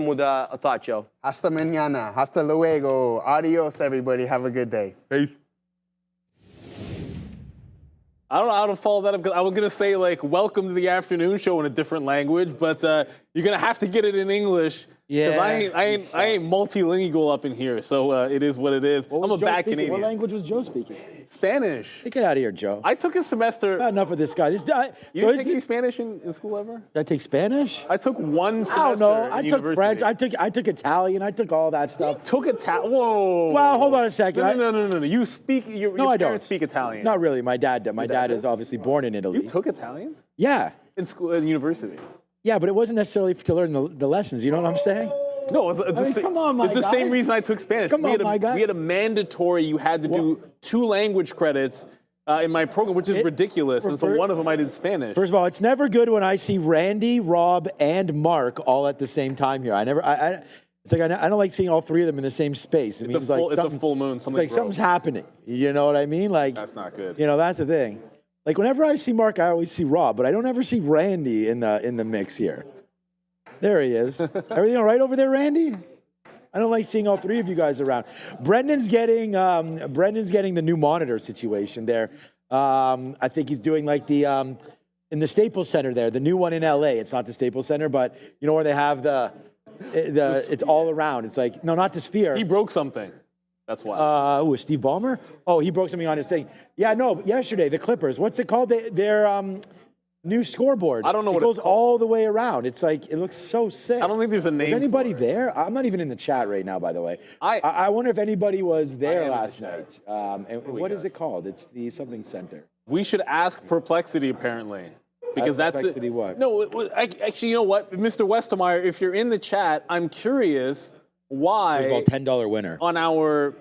Muda a thought, Joe. Hasta mañana. Hasta luego. Adios, everybody. Have a good day. Peace. I don't know how to follow that up. I was going to say, like, welcome to the afternoon show in a different language, but you're going to have to get it in English. Yeah. Because I ain't multilingual up in here, so it is what it is. I'm a back Canadian. What language was Joe speaking? Spanish. Get out of here, Joe. I took a semester. Not enough of this guy. You didn't take any Spanish in school ever? Did I take Spanish? I took one semester. I don't know. I in took university. French. I took Italian. I took all that stuff. Took Italian. Whoa. Well, hold on a second. No. You speak. Your No, I parents don't. speak Italian. Not really. My dad is obviously born in Italy. You took Italian Yeah. in school, in university. Yeah, but it wasn't necessarily to learn the lessons. You know what I'm saying? No, it's come on, my it's the guy. same reason I took Spanish. Come on, my guy. We had a mandatory. You had to do 2 language credits in my program, which is ridiculous. And so one of them I did Spanish. First of all, it's never good when I see Randy, Rob, and Mark all at the same time here. It's like I don't like seeing all 3 of them in the same space. It It's a full moon. It's like something's happening. You know what I mean? Like That's not good. You know, that's the thing. Like whenever I see Mark, I always see Rob, but I don't ever see Randy in the mix here. There he is. Everything all right over there, Randy? I don't like seeing all 3 of you guys around. Brendan's getting the new monitor situation there. I think he's doing like the in the Staples Center there, the new one in LA. It's not the Staples Center, but you know where they have the it's all around. It's like no, not the Sphere. He broke something. That's why. Steve Ballmer? Oh, he broke something on his thing. Yeah, no, yesterday the Clippers. What's it called? Their new scoreboard. I don't know what it goes it's called. all the way around. It's like it looks so sick. I don't think there's a name. Is anybody for it. there? I'm not even in the chat right now, by the way. I wonder if anybody was there last night. And what is it called? It's the something center. We should ask Perplexity apparently, because that's it. Perplexity what? No, actually, you know what, Mr. Westermeyer, if you're in the chat, I'm curious why. First of all, $10 winner. On our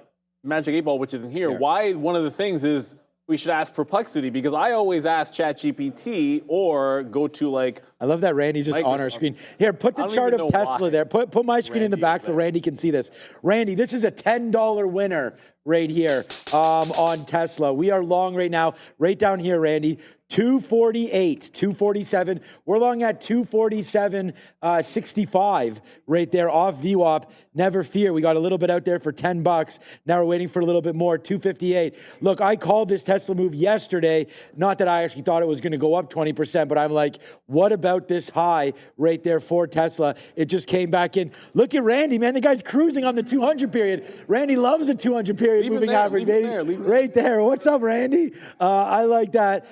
Magic 8 Ball, which isn't here, why one of the things is we should ask Perplexity, because I always ask ChatGPT or go to like. I love that Randy's just on our screen. Here, put the chart of Tesla there. Put my screen in the back so Randy can see this. Randy, this is a $10 winner right here on Tesla. We are long right now, right down here, Randy. 248, 247. We're long at 247.65 right there off VWAP. Never fear. We got a little bit out there for $10. Now we're waiting for a little bit more, 258. Look, I called this Tesla move yesterday. Not that I actually thought it was going to go up 20%, but I'm like, what about this high right there for Tesla? It just came back in. Look at Randy, man. The guy's cruising on the 200 period. Randy loves the 200 period moving average, baby. Right there. What's up, Randy? I like that.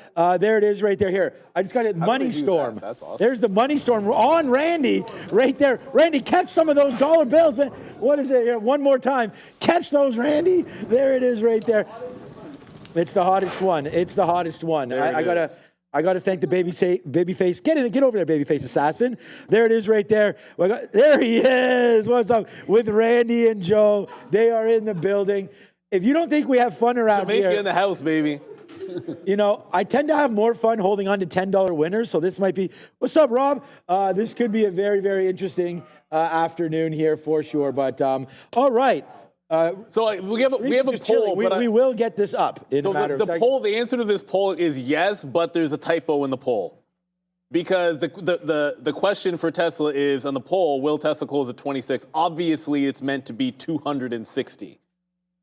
There it is right there. Here, I just got it. Money Storm. That's awesome. There's the Money Storm on Randy right there. Randy, catch some of those dollar bills, man. What is it here? One more time. Catch those, Randy. There it is right there. It's the hottest one. It's the hottest one. I gotta thank the babyface. Get over there, babyface assassin. There it is right there. There he is. What's up with Randy and Joe? They are in the building. If you don't think we have fun around here, Jamaica in the house, baby. You know, I tend to have more fun holding on to $10 winners, so this might be. What's up, Rob? This could be a very, very interesting afternoon here for sure. But all right. So we have a poll. We will get this up in a matter of seconds. The answer to this poll is yes, but there's a typo in the poll. Because the question for Tesla is on the poll, will Tesla close at 26? Obviously, it's meant to be 260.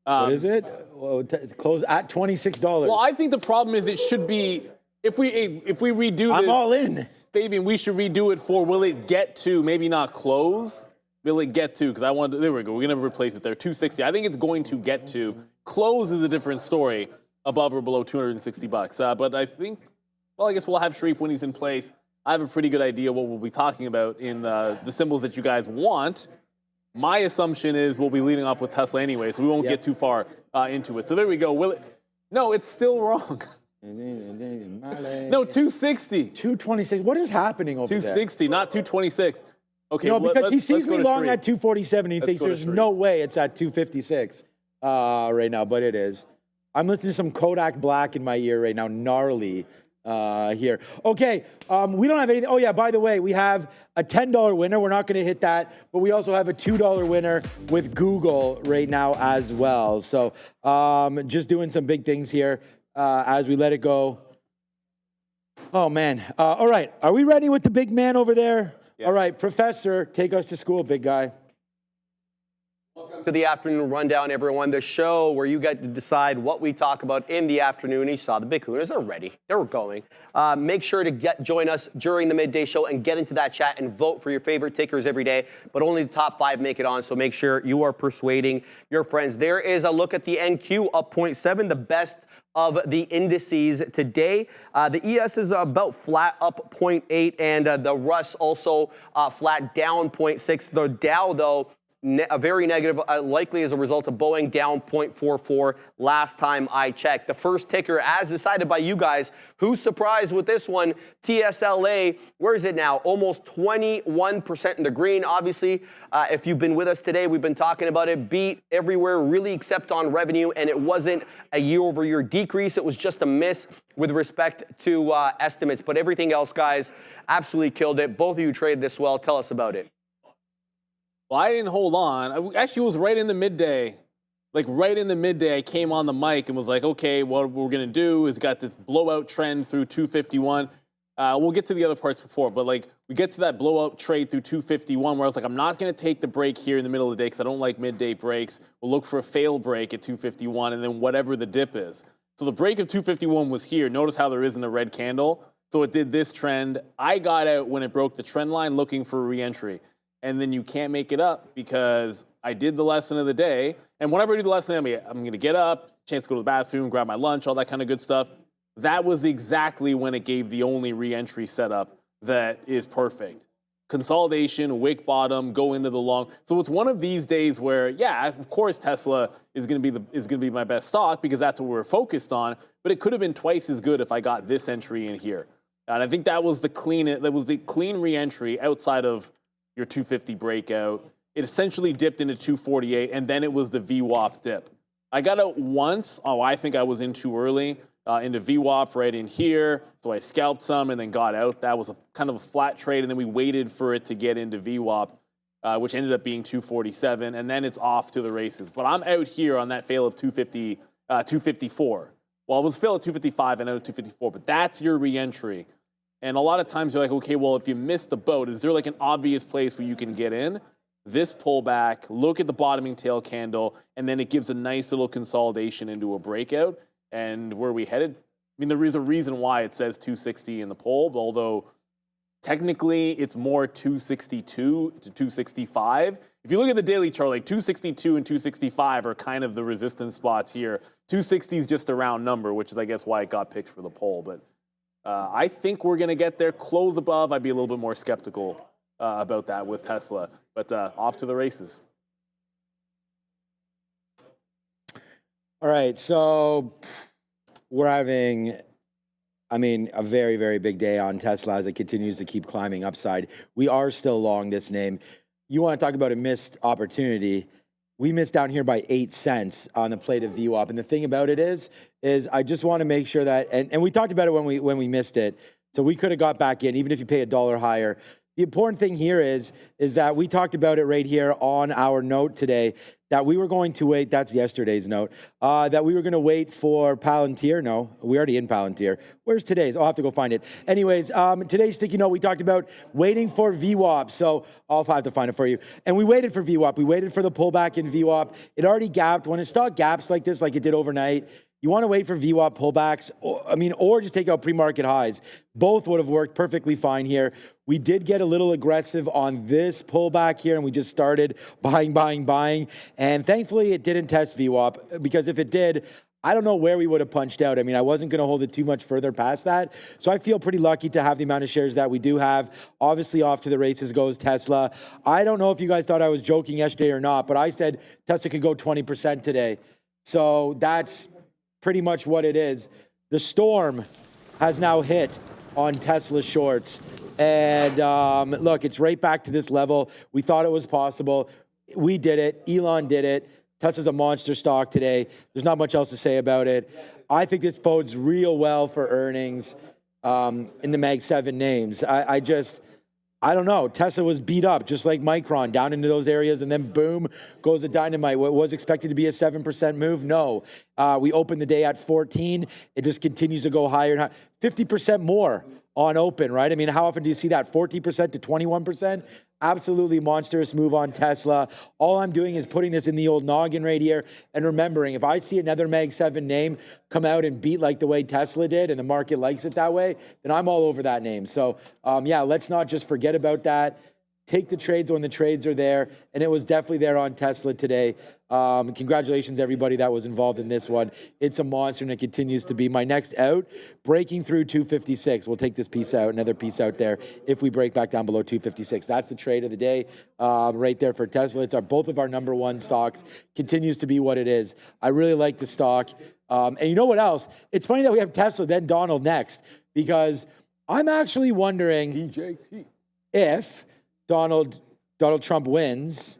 What is it? Well, close at $26. Well, I think the problem is it should be, if we redo this. I'm all in. Fabian, we should redo it for, will it get to, maybe not close, will it get to, because I wanted, there we go, we're going to replace it there, 260. I think it's going to get to. Close is a different story, above or below $260. But I think, well, I guess we'll have Sharif when he's in place. I have a pretty good idea what we'll be talking about in the symbols that you guys want. My assumption is we'll be leading off with Tesla anyway, so we won't get too far into it. So there we go. Will it? No, it's still wrong. No, 260. 226. What is happening over 260, not 226. Okay, no, because he sees me long Sharif. at 247. He thinks there's no way it's at 256 right now, but it is. I'm listening to some Kodak Black in my ear right now, gnarly here. Okay, we don't have anything. Oh yeah, by the way, we have a $10 winner. We're not going to hit that, but we also have a $2 winner with Google right now as well. So just doing some big things here as we let it go. Oh man. All right, are we ready with the big man over there? Yeah. All right, Professor, take us to school, big guy. To the afternoon rundown, everyone. The show where you get to decide what we talk about in the afternoon. You saw the big hooners are ready. They're going. Make sure to join us during the midday show and get into that chat and vote for your favorite tickers every day. But only the top 5 make it on, so make sure you are persuading your friends. There is a look at the NQ up 0.7, the best of the indices today. The ES is about flat, up 0.8, and the Russ also flat, down 0.6. The Dow, though, a very negative, likely as a result of Boeing, down 0.44 last time I checked. The first ticker, as decided by you guys, who's surprised with this one? TSLA, where is it now? Almost 21% in the green. Obviously, if you've been with us today, we've been talking about it. Beat everywhere, really, except on revenue, and it wasn't a year-over-year decrease. It was just a miss with respect to estimates. But everything else, guys, absolutely killed it. Both of you traded this well. Tell us about it. Well, I didn't hold on. Actually, it was right in the midday. Like right in the midday, I came on the mic and was like, okay, what we're going to do is got this blowout trend through 251. We'll get to the other parts before, but like we get to that blowout trade through 251 where I was like, I'm not going to take the break here in the middle of the day because I don't like midday breaks. We'll look for a fail break at 251 and then whatever the dip is. So the break of 251 was here. Notice how there isn't a red candle. So it did this trend. I got out when it broke the trend line looking for a re-entry. And then you can't make it up because I did the lesson of the day. And whenever I do the lesson, I'm going to get up, chance to go to the bathroom, grab my lunch, all that kind of good stuff. That was exactly when it gave the only re-entry setup that is perfect. Consolidation, wick bottom, go into the long. So it's one of these days where, yeah, of course Tesla is going to be my best stock because that's what we're focused on. But it could have been twice as good if I got this entry in here. And I think that was the clean re-entry outside of your 250 breakout. It essentially dipped into 248, and then it was the VWAP dip. I got out once. Oh, I think I was in too early into VWAP right in here, so I scalped some and then got out. That was a kind of a flat trade, and then we waited for it to get into VWAP, which ended up being 247, and then it's off to the races. But I'm out here on that fail of 254. Well, it was fail at 255 and out at 254, but that's your re-entry. And a lot of times you're like, okay, well, if you missed the boat, is there like an obvious place where you can get in? This pullback, look at the bottoming tail candle, and then it gives a nice little consolidation into a breakout. And where are we headed? I mean, there is a reason why it says 260 in the poll, although technically it's more 262 to 265. If you look at the daily chart, like 262 and 265 are kind of the resistance spots here. 260 is just a round number, which is, I guess, why it got picked for the poll. But I think we're going to get there. Close above, I'd be a little bit more skeptical about that with Tesla. But off to the races. All right, so we're having, a very, very big day on Tesla as it continues to keep climbing upside. We are still long this name. You want to talk about a missed opportunity. We missed down here by 8 cents on the plate of VWAP. And the thing about it is I just want to make sure that, and we talked about it when we missed it, so we could have got back in, even if you pay $1 higher. The important thing here is that we talked about it right here on our note today, that we were going to wait, that's yesterday's note, that we were going to wait for Palantir. No, we're already in Palantir. Where's today's? I'll have to go find it. Anyways, today's sticky note, we talked about waiting for VWAP. So I'll have to find it for you. And we waited for VWAP. We waited for the pullback in VWAP. It already gapped. When a stock gaps like this, like it did overnight, you want to wait for VWAP pullbacks, or just take out pre-market highs. Both would have worked perfectly fine here. We did get a little aggressive on this pullback here, and we just started buying. And thankfully, it didn't test VWAP, because if it did, I don't know where we would have punched out. I wasn't going to hold it too much further past that. So I feel pretty lucky to have the amount of shares that we do have. Obviously, off to the races goes Tesla. I don't know if you guys thought I was joking yesterday or not, but I said Tesla could go 20% today. So that's pretty much what it is. The storm has now hit on Tesla shorts. And look, it's right back to this level. We thought it was possible. We did it. Elon did it. Tesla's a monster stock today. There's not much else to say about it. I think this bodes real well for earnings in the Mag 7 names. I don't know. Tesla was beat up, just like Micron, down into those areas, and then boom, goes the dynamite. What was expected to be a 7% move? No. We opened the day at 14. It just continues to go higher and higher. 50% more on open, right? I mean, how often do you see that? 40% to 21%? Absolutely monstrous move on Tesla. All I'm doing is putting this in the old noggin right here and remembering, if I see another Mag 7 name come out and beat like the way Tesla did and the market likes it that way, then I'm all over that name. So yeah, let's not just forget about that. Take the trades when the trades are there, and it was definitely there on Tesla today. Congratulations, everybody that was involved in this one. It's a monster, and it continues to be. My next out, breaking through 256. We'll take this piece out, another piece out there, if we break back down below 256. That's the trade of the day right there for Tesla. It's both of our number one stocks. Continues to be what it is. I really like the stock. And you know what else? It's funny that we have Tesla, then Donald next, because I'm actually wondering DJT. if Donald Trump wins.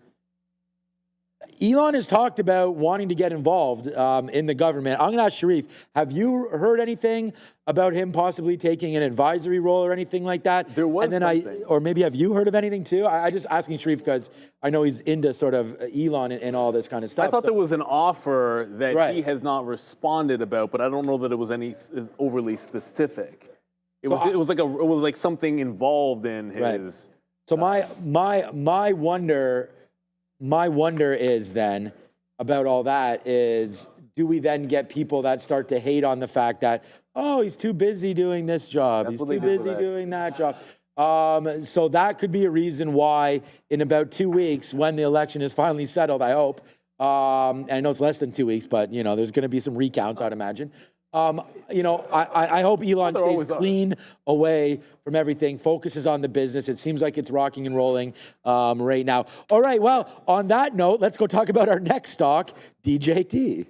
Elon has talked about wanting to get involved in the government. I'm going to ask Sharif, have you heard anything about him possibly taking an advisory role or anything like that? There was something. Or maybe have you heard of anything too? I just asking Sharif because I know he's into sort of Elon and all this kind of stuff. I thought there was an offer that Right. he has not responded about, but I don't know that it was any overly specific. It was like something involved in his. Right. So my wonder is then about all that is, do we then get people that start to hate on the fact that, oh, he's too busy doing this job, he's too busy doing that job. So that could be a reason why in about 2 weeks, when the election is finally settled, I hope, and I know it's less than 2 weeks, but you know, there's going to be some recounts, I'd imagine. You know, I hope Elon stays clean away from everything, focuses on the business. It seems like it's rocking and rolling right now. All right, well, on that note, let's go talk about our next stock, DJT.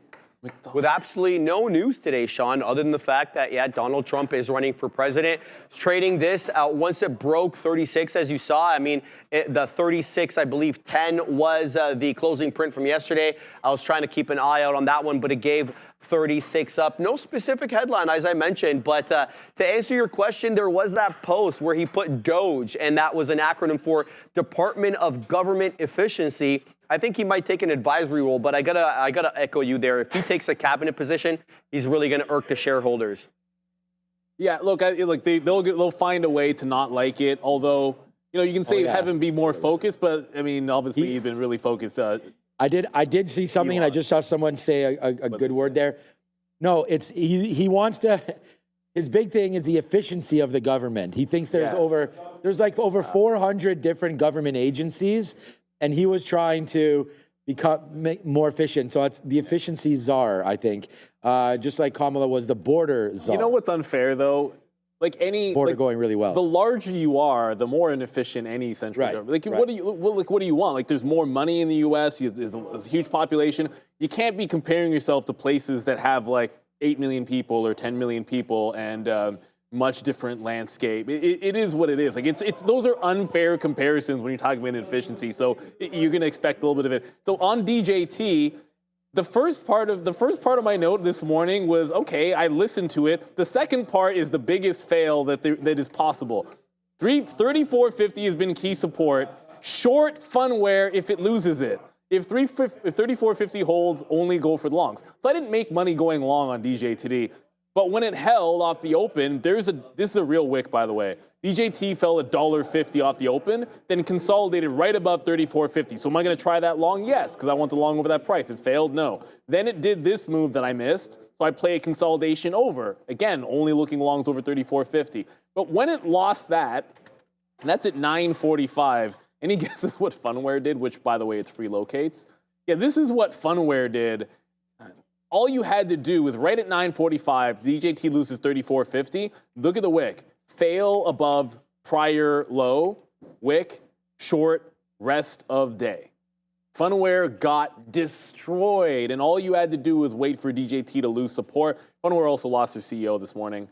With absolutely no news today, Sean, other than the fact that, yeah, Donald Trump is running for president. It's trading this once it broke 36, as you saw. I mean, the 36, I believe, 10 was the closing print from yesterday. I was trying to keep an eye out on that one, but it gave 36 up. No specific headline, as I mentioned, but to answer your question, there was that post where he put Doge, and that was an acronym for Department of Government Efficiency. I think he might take an advisory role, but I gotta echo you there. If he takes a cabinet position, he's really gonna irk the shareholders. Yeah, look, they'll find a way to not like it. Although, you know, you can say have him be more focused, but I mean, obviously he's been really focused. I did see something, and I just saw someone say a good word there. No, it's he wants to. His big thing is the efficiency of the government. He thinks there's over 400 different government agencies. And he was trying to make more efficient. So it's the efficiency czar, I think. Just like Kamala was the border czar. You know what's unfair, though? Like any border going really well. The larger you are, the more inefficient any central government. Like, what do you want? Like, there's more money in the U.S. There's a huge population. You can't be comparing yourself to places that have like 8 million people or 10 million people and much different landscape. It is what it is. Like it's those are unfair comparisons when you're talking about inefficiency. So you're gonna expect a little bit of it. So on DJT, the first part of my note this morning was okay. I listened to it. The second part is the biggest fail that is possible. 3450 has been key support. Short Funware if it loses it. If 3450 holds, only go for the longs. So I didn't make money going long on DJT. But when it held off the open, this is a real wick, by the way. DJT fell $1.50 off the open, then consolidated right above 34.50. So am I going to try that long? Yes, because I want the long over that price. It failed? No. Then it did this move that I missed. So I play a consolidation over. Again, only looking longs over 34.50. But when it lost that, and that's at 9.45, any guesses what Funware did, which, by the way, it's free locates? Yeah, this is what Funware did. All you had to do was right at 9.45, DJT loses 34.50. Look at the wick. Fail above prior low, wick, short, rest of day. Funware got destroyed, and all you had to do was wait for DJT to lose support. Funware also lost their CEO this morning.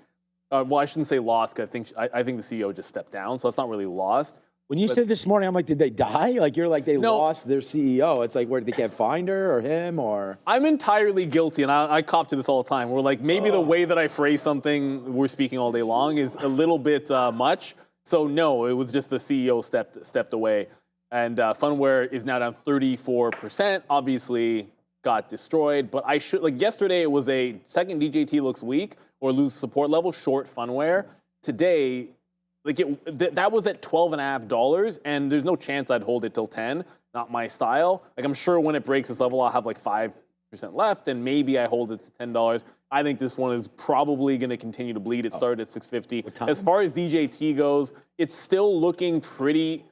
Well, I shouldn't say lost, because I think the CEO just stepped down, so it's not really lost. When you said this morning, I'm like, did they die? Like, you're like, they lost their CEO. It's like, where, they can't find her or him or? I'm entirely guilty, and I cop to this all the time. We're like, maybe the way that I phrase something, we're speaking all day long, is a little bit much. So no, it was just the CEO stepped away. And Funware is now down 34%, obviously got destroyed. But yesterday it was a second DJT looks weak or lose support level, short Funware. today, like that was at $12.50, and there's no chance I'd hold it till 10. Not my style. Like I'm sure when it breaks this level, I'll have like 5% left, and maybe I hold it to $10. I think this one is probably going to continue to bleed. It started at 650. As far as DJT goes, it's still looking pretty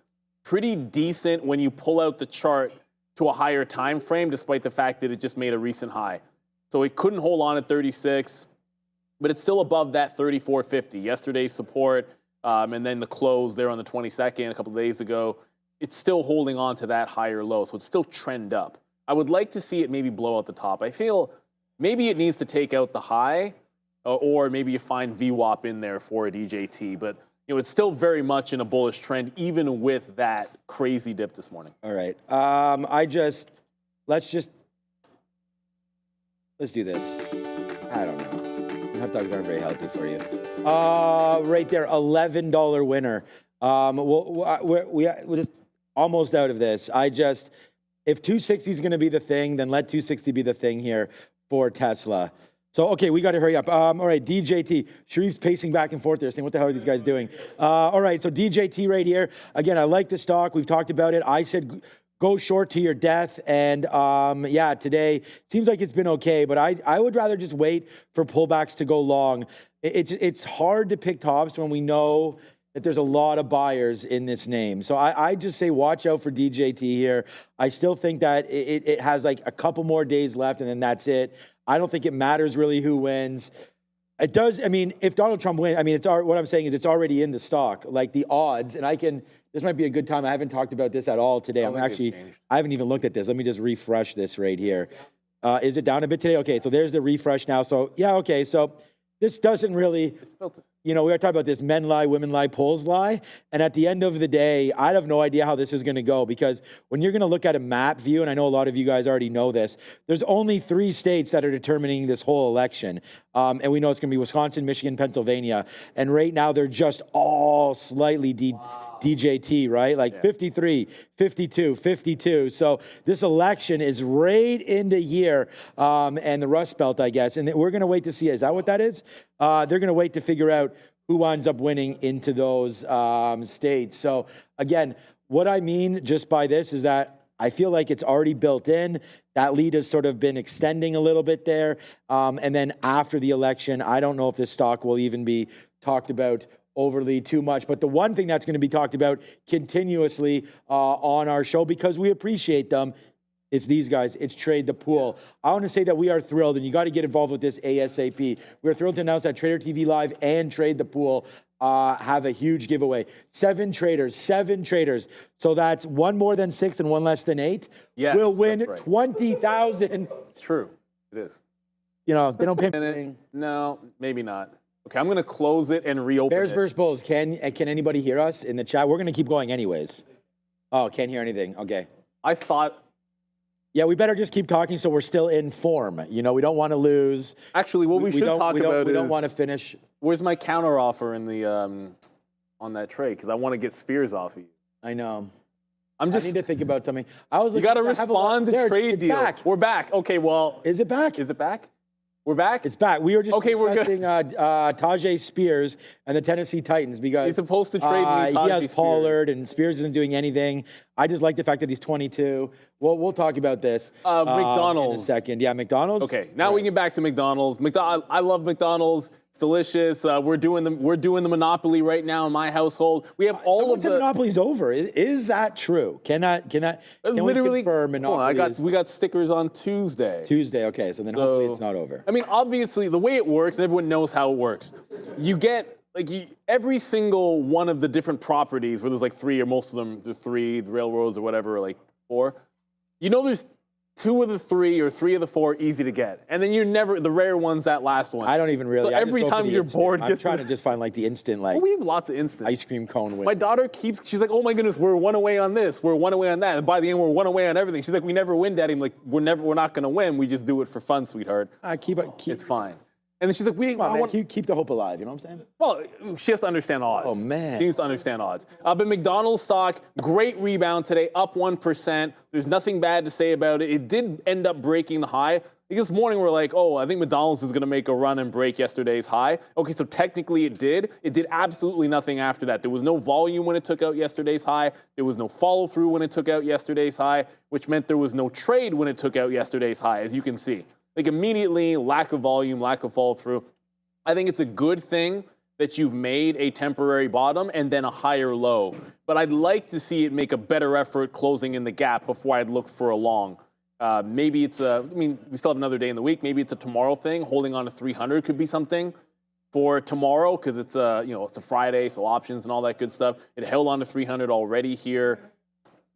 decent when you pull out the chart to a higher time frame, despite the fact that it just made a recent high. So it couldn't hold on at 36, but it's still above that 34.50. Yesterday's support, and then the close there on the 22nd a couple of days ago. It's still holding on to that higher low, so it's still trend up. I would like to see it maybe blow out the top. I feel maybe it needs to take out the high, or maybe you find VWAP in there for a DJT. But it's still very much in a bullish trend, even with that crazy dip this morning. All right. Let's do this. I don't know. Hot dogs aren't very healthy for you. Right there, $11 winner. We're just almost out of this. If 260 is going to be the thing, then let 260 be the thing here for Tesla. So, okay, we got to hurry up. All right, DJT. Sharif's pacing back and forth there, saying, what the hell are these guys doing? All right, so DJT right here. Again, I like the stock. We've talked about it. I said go short to your death. And, yeah, today seems like it's been okay. But I would rather just wait for pullbacks to go long. It's hard to pick tops when we know that there's a lot of buyers in this name. So I just say watch out for DJT here. I still think that it has like a couple more days left, and then that's it. I don't think it matters really who wins. It does. I mean, if Donald Trump wins, I mean, what I'm saying is it's already in the stock, like the odds. And this might be a good time. I haven't talked about this at all today. I haven't even looked at this. Let me just refresh this right here. Is it down a bit today? Okay, so there's the refresh now. So yeah, okay. So this doesn't really, we are talking about this men lie, women lie, polls lie. And at the end of the day, I have no idea how this is going to go, because when you're going to look at a map view, and I know a lot of you guys already know this, there's only 3 states that are determining this whole election. And we know it's going to be Wisconsin, Michigan, Pennsylvania. And right now they're just all slightly DJT, right? Like 53, 52, 52. So this election is right into here, and the Rust Belt, I guess. And we're going to wait to see. Is that what that is? They're going to wait to figure out who winds up winning into those states. So again, what I mean just by this is that I feel like it's already built in. That lead has sort of been extending a little bit there. And then after the election, I don't know if this stock will even be talked about overly too much. But the one thing that's going to be talked about continuously on our show, because we appreciate them, is these guys. It's Trade the Pool. Yes. I want to say that we are thrilled, and you got to get involved with this ASAP. We're thrilled to announce that Trader TV Live and Trade the Pool have a huge giveaway. 7 traders. So that's 1 more than 6 and 1 less than 8. Yes, will win right. 20,000. It's true. It is. They don't pay anything. No, maybe not. Okay, I'm going to close it and reopen Bears it. versus Bulls. Can anybody hear us in the chat? We're going to keep going anyways. Oh, can't hear anything. Okay. I thought... Yeah, we better just keep talking so we're still in form. We don't want to lose. Actually, what we should talk about is... We don't want to finish. Where's my counter offer in the on that trade? Because I want to get Spears off of you. I know. I need to think about something. You got to respond to trade deals. Back. We're back. Okay, well... Is it back? Is it back? We're back? It's back. We were just discussing Tajay Spears and the Tennessee Titans, because he's supposed to trade me Tajay he has Pollard, and Spears isn't doing anything. I just like the fact that he's 22. We'll talk about this McDonald's in a second. Yeah, McDonald's. Okay, now we get back to McDonald's. I love McDonald's. It's delicious. We're doing the monopoly right now in my household. We have all of the monopoly's over. Is that true? Can literally we confirm monopoly? We got stickers on Tuesday. Okay, so then hopefully it's not over. I mean, obviously the way it works, everyone knows how it works. You get every single one of the different properties where there's like 3, or most of them, the 3, the railroads or whatever, like 4. There's 2 of the 3 or 3 of the 4 easy to get, and then the rare one's that last one. I don't even really. So every time you're bored, I'm trying to just find like the instant we have lots of instant ice cream cone win. My daughter she's like, oh my goodness, we're 1 away on this, we're 1 away on that, and by the end we're 1 away on everything. She's like, we never win, Daddy. I'm like, we're not gonna win. We just do it for fun, sweetheart. Keep. It's fine. And then she's like, Come on, man, keep the hope alive. You know what I'm saying? Well, she has to understand odds. Oh, man. She needs to understand odds. But McDonald's stock, great rebound today, up 1%. There's nothing bad to say about it. It did end up breaking the high. This morning we're like, oh, I think McDonald's is going to make a run and break yesterday's high. Okay, so technically it did. It did absolutely nothing after that. There was no volume when it took out yesterday's high. There was no follow through when it took out yesterday's high, which meant there was no trade when it took out yesterday's high, as you can see. Like immediately, lack of volume, lack of follow through. I think it's a good thing that you've made a temporary bottom and then a higher low. But I'd like to see it make a better effort closing in the gap before I'd look for a long. Maybe it's we still have another day in the week. Maybe it's a tomorrow thing. Holding on to 300 could be something for tomorrow because it's it's a Friday, so options and all that good stuff. It held on to 300 already here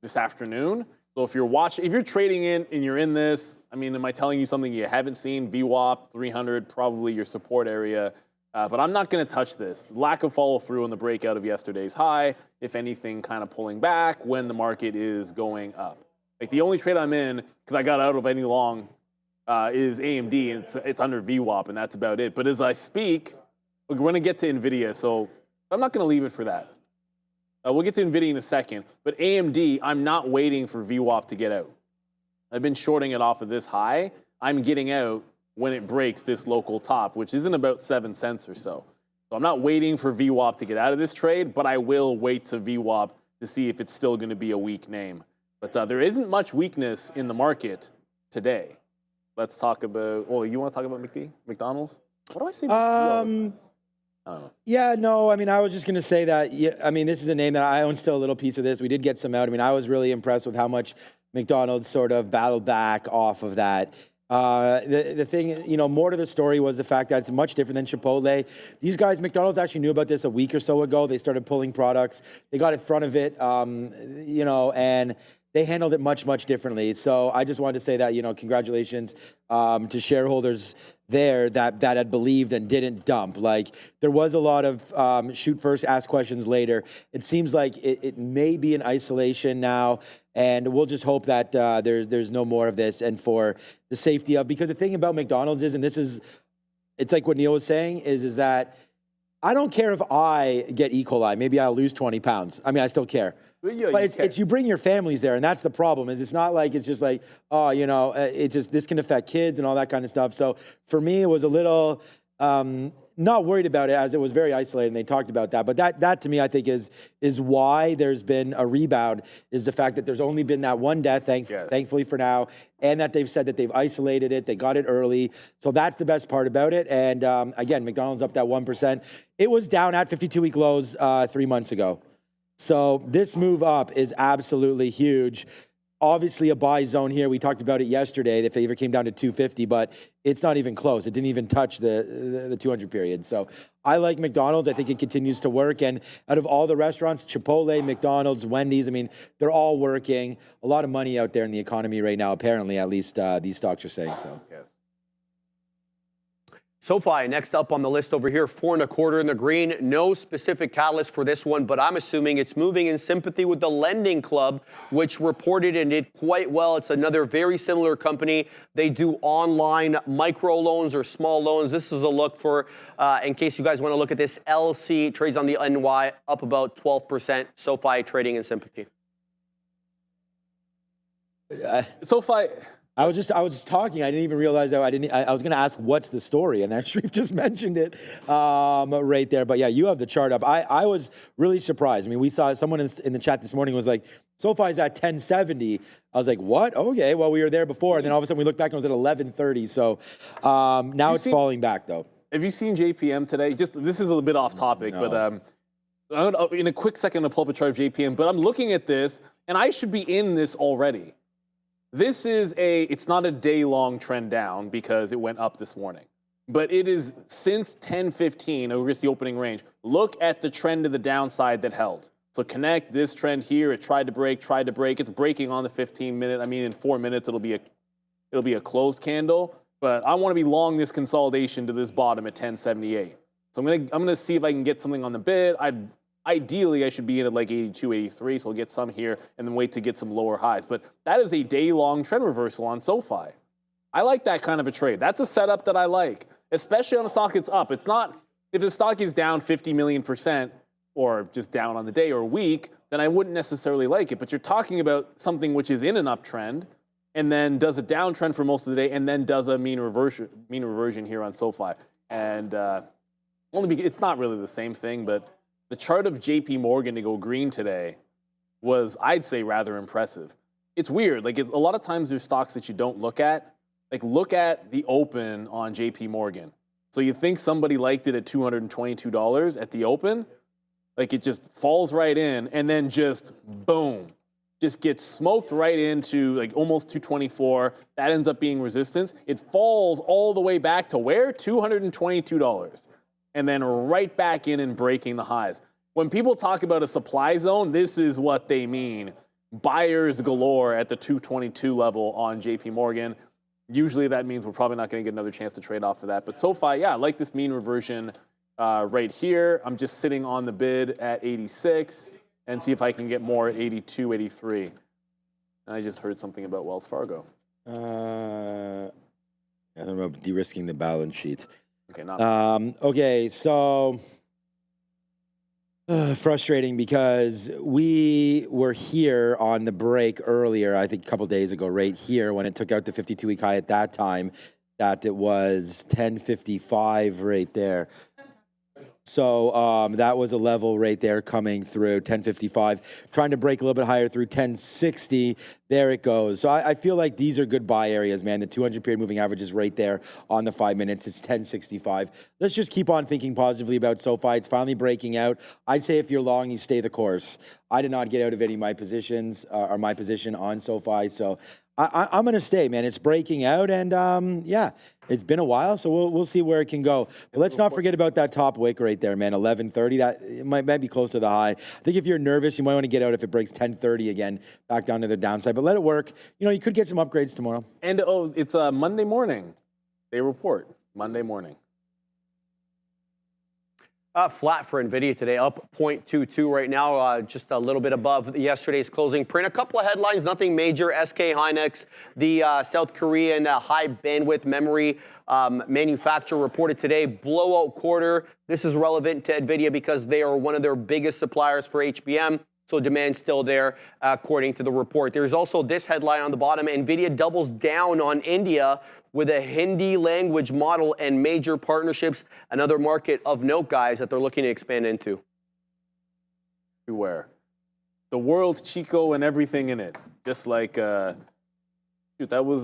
this afternoon. So if you're trading in and you're in this, am I telling you something you haven't seen? VWAP 300, probably your support area. But I'm not going to touch this. Lack of follow through on the breakout of yesterday's high. If anything, kind of pulling back when the market is going up. Like the only trade I'm in, because I got out of any long, is AMD, and it's under VWAP, and that's about it. But as I speak, we're going to get to Nvidia, so I'm not going to leave it for that. We'll get to Nvidia in a second, but AMD, I'm not waiting for VWAP to get out. I've been shorting it off of this high. I'm getting out when it breaks this local top, which isn't about 7 cents or so. So I'm not waiting for VWAP to get out of this trade, but I will wait to VWAP to see if it's still going to be a weak name. But there isn't much weakness in the market today. Let's talk about, you want to talk about McDonald's? What do I say? I don't know. Yeah, no, I was just going to say that, this is a name that I own still a little piece of this. We did get some out. I was really impressed with how much McDonald's sort of battled back off of that. The thing, more to the story was the fact that it's much different than Chipotle. These guys, McDonald's actually knew about this a week or so ago. They started pulling products. They got in front of it, and they handled it much, much differently. So I just wanted to say that, congratulations to shareholders there that had believed and didn't dump. Like, there was a lot of shoot first, ask questions later. It seems like it may be in isolation now, and we'll just hope that there's no more of this, and for the safety of, because the thing about McDonald's is, and it's like what Neil was saying, is that I don't care if I get E. coli. Maybe I'll lose 20 pounds. I still care. Yeah, but it's you bring your families there, and that's the problem. Is it's not like it's just like, this can affect kids and all that kind of stuff. So for me, it was a little not worried about it, as it was very isolated, and they talked about that. But that to me, I think is why there's been a rebound, is the fact that there's only been that one death, thankfully for now, and that they've said that they've isolated it, they got it early. So that's the best part about it. And again, McDonald's up that 1%. It was down at 52-week lows 3 months ago. So this move up is absolutely huge. Obviously a buy zone here. We talked about it yesterday. The favor came down to 250, but it's not even close. It didn't even touch the 200 period. So I like McDonald's. I think it continues to work. And out of all the restaurants, Chipotle, McDonald's, Wendy's, they're all working. A lot of money out there in the economy right now, apparently, at least these stocks are saying so. Yes. SoFi, next up on the list over here, 4.25 in the green. No specific catalyst for this one, but I'm assuming it's moving in sympathy with the Lending Club, which reported and did quite well. It's another very similar company. They do online micro loans or small loans. This is a look for, in case you guys want to look at this, LC trades on the NY up about 12%. SoFi trading in sympathy. SoFi. I was just talking. I didn't even realize that I was going to ask what's the story, and then Sharif just mentioned it right there. But yeah, you have the chart up. I was really surprised. We saw someone in the chat this morning was like, SoFi's at 1070. I was like, what? Okay, well, we were there before, and then all of a sudden we looked back and it was at 1130. So now it's falling back though. Have you seen JPM today? This is a little bit off topic, no. But I'm gonna, in a quick second, I'll pull up a chart of JPM. But I'm looking at this, and I should be in this already. This is it's not a day-long trend down because it went up this morning. But it is since 10:15, over the opening range. Look at the trend to the downside that held. So connect this trend here. It tried to break. It's breaking on the 15-minute. In 4 minutes, it'll be a closed candle. But I want to be long this consolidation to this bottom at 1078. So I'm gonna see if I can get something on the bid. Ideally, I should be in at like 82, 83, so I'll get some here and then wait to get some lower highs. But that is a day-long trend reversal on SoFi. I like that kind of a trade. That's a setup that I like, especially on a stock that's up. It's not, if the stock is down 50 million% or just down on the day or week, then I wouldn't necessarily like it. But you're talking about something which is in an uptrend and then does a downtrend for most of the day and then does a mean reversion here on SoFi. And it's not really the same thing, but the chart of JP Morgan to go green today was, I'd say, rather impressive. It's weird. Like, a lot of times there's stocks that you don't look at. Like, look at the open on JP Morgan. So you think somebody liked it at $222 at the open? Like, it just falls right in and then just boom, just gets smoked right into like almost 224. That ends up being resistance. It falls all the way back to where? $222. And then right back in and breaking the highs. When people talk about a supply zone, this is what they mean. Buyers galore at the 222 level on JP Morgan. Usually that means we're probably not going to get another chance to trade off of that. But SoFi, yeah, I like this mean reversion right here. I'm just sitting on the bid at 86 and see if I can get more at 82, 83. I just heard something about Wells Fargo. I don't know, de-risking the balance sheet. Okay, not okay, so frustrating because we were here on the break earlier, I think a couple days ago, right here, when it took out the 52-week high at that time, that it was 1055 right there. So that was a level right there coming through 1055, trying to break a little bit higher through 1060. There it goes. So I feel like these are good buy areas, man. The 200 period moving average is right there on the 5 minutes. It's 1065. Let's just keep on thinking positively about SoFi. It's finally breaking out. I'd say if you're long, you stay the course. I did not get out of any of my positions or my position on SoFi. So I'm going to stay, man. It's breaking out, and yeah, it's been a while, so we'll see where it can go. But let's not forget about that top wick right there, man. 1130. That it might be close to the high. I think if you're nervous, you might want to get out if it breaks 1030 again, back down to the downside. But let it work. You know, you could get some upgrades tomorrow. And it's Monday morning. They report Monday morning. Flat for Nvidia today, up 0.22 right now, just a little bit above yesterday's closing print. A couple of headlines, nothing major. SK Hynix, the South Korean high bandwidth memory manufacturer, reported today blowout quarter. This is relevant to Nvidia because they are one of their biggest suppliers for HBM. So demand's still there, according to the report. There's also this headline on the bottom. Nvidia doubles down on India with a Hindi language model and major partnerships. Another market of note, guys, that they're looking to expand into. Everywhere. The world's Chico and everything in it. Just like, shoot, that was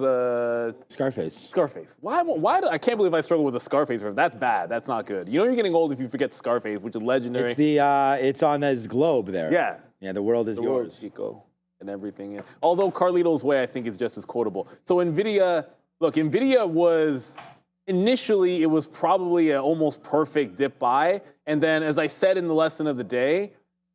Scarface. Scarface. Why I can't believe I struggle with a Scarface reference. That's bad. That's not good. You know you're getting old if you forget Scarface, which is legendary. It's it's on this globe there. Yeah. Yeah, the world is the yours. World's Chico and everything. Yeah. Although Carlito's Way, I think, is just as quotable. So Nvidia, look, Nvidia was initially, it was probably an almost perfect dip buy. And then, as I said in the lesson of the day,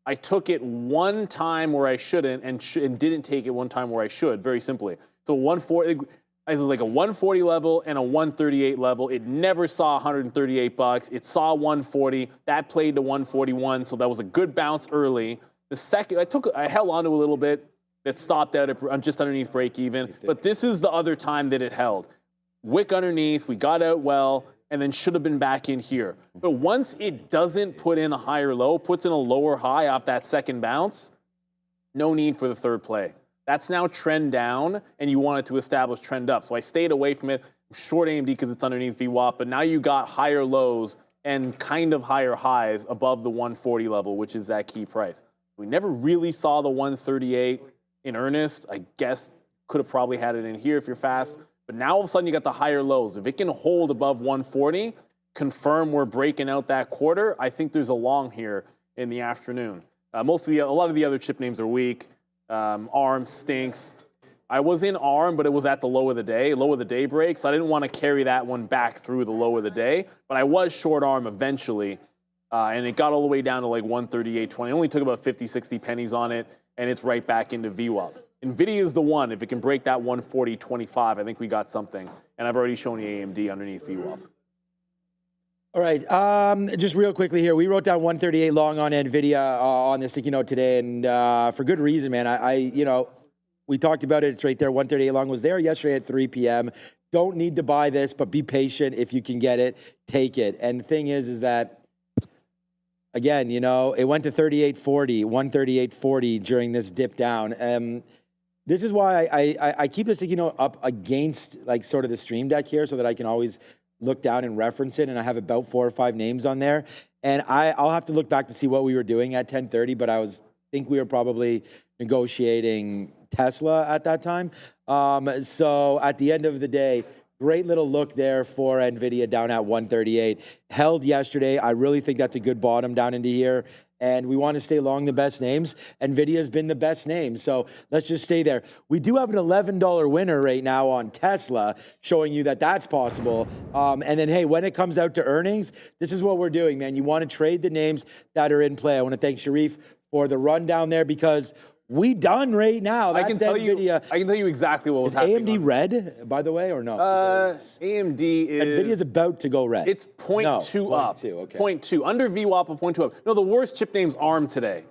I took it one time where I shouldn't and didn't take it one time where I should, very simply. So 140, it was like a 140 level and a 138 level. It never saw $138. It saw 140. That played to 141. So that was a good bounce early. The second, I held on to a little bit. That stopped out at just underneath break even. But this is the other time that it held. Wick underneath, we got out well, and then should have been back in here. But once it doesn't put in a higher low, puts in a lower high off that second bounce, no need for the third play. That's now trend down, and you want it to establish trend up. So I stayed away from it. I'm short AMD because it's underneath VWAP, but now you got higher lows and kind of higher highs above the 140 level, which is that key price. We never really saw the 138 in earnest. I guess could have probably had it in here if you're fast. But now all of a sudden you got the higher lows. If it can hold above 140, confirm we're breaking out that quarter, I think there's a long here in the afternoon. A lot of the other chip names are weak. ARM stinks. I was in ARM, but it was at the low of the day break, so I didn't want to carry that one back through the low of the day. But I was short ARM eventually. And it got all the way down to like 138.20. It only took about 50, 60 pennies on it, and it's right back into VWAP. Nvidia is the one. If it can break that 140.25, I think we got something. And I've already shown you AMD underneath VWAP. All right, just real quickly here. We wrote down 138 long on Nvidia on the sticky note today, and for good reason, man. We talked about it. It's right there. 138 long was there yesterday at 3 p.m. Don't need to buy this, but be patient. If you can get it, take it. And the thing is that, again, you know, it went to 38.40, 138.40 during this dip down. This is why I keep this, you know, up against like sort of the stream deck here so that I can always look down and reference it. And I have about 4 or 5 names on there. And I'll have to look back to see what we were doing at 10:30, but think we were probably negotiating Tesla at that time. So at the end of the day, great little look there for Nvidia down at 138. Held yesterday. I really think that's a good bottom down into here. And we want to stay long the best names. Nvidia has been the best name. So let's just stay there. We do have an $11 winner right now on Tesla, showing you that that's possible. And then, hey, when it comes out to earnings, this is what we're doing, man. You want to trade the names that are in play. I want to thank Sharif for the rundown there because we done right now. That's I can tell you exactly what was happening. AMD red, by the way, or no? AMD is Nvidia's about to go red. It's 0.2 up. 0.2, okay. 0.2 under VWAP of 0.2 up. No, the worst chip name's ARM today,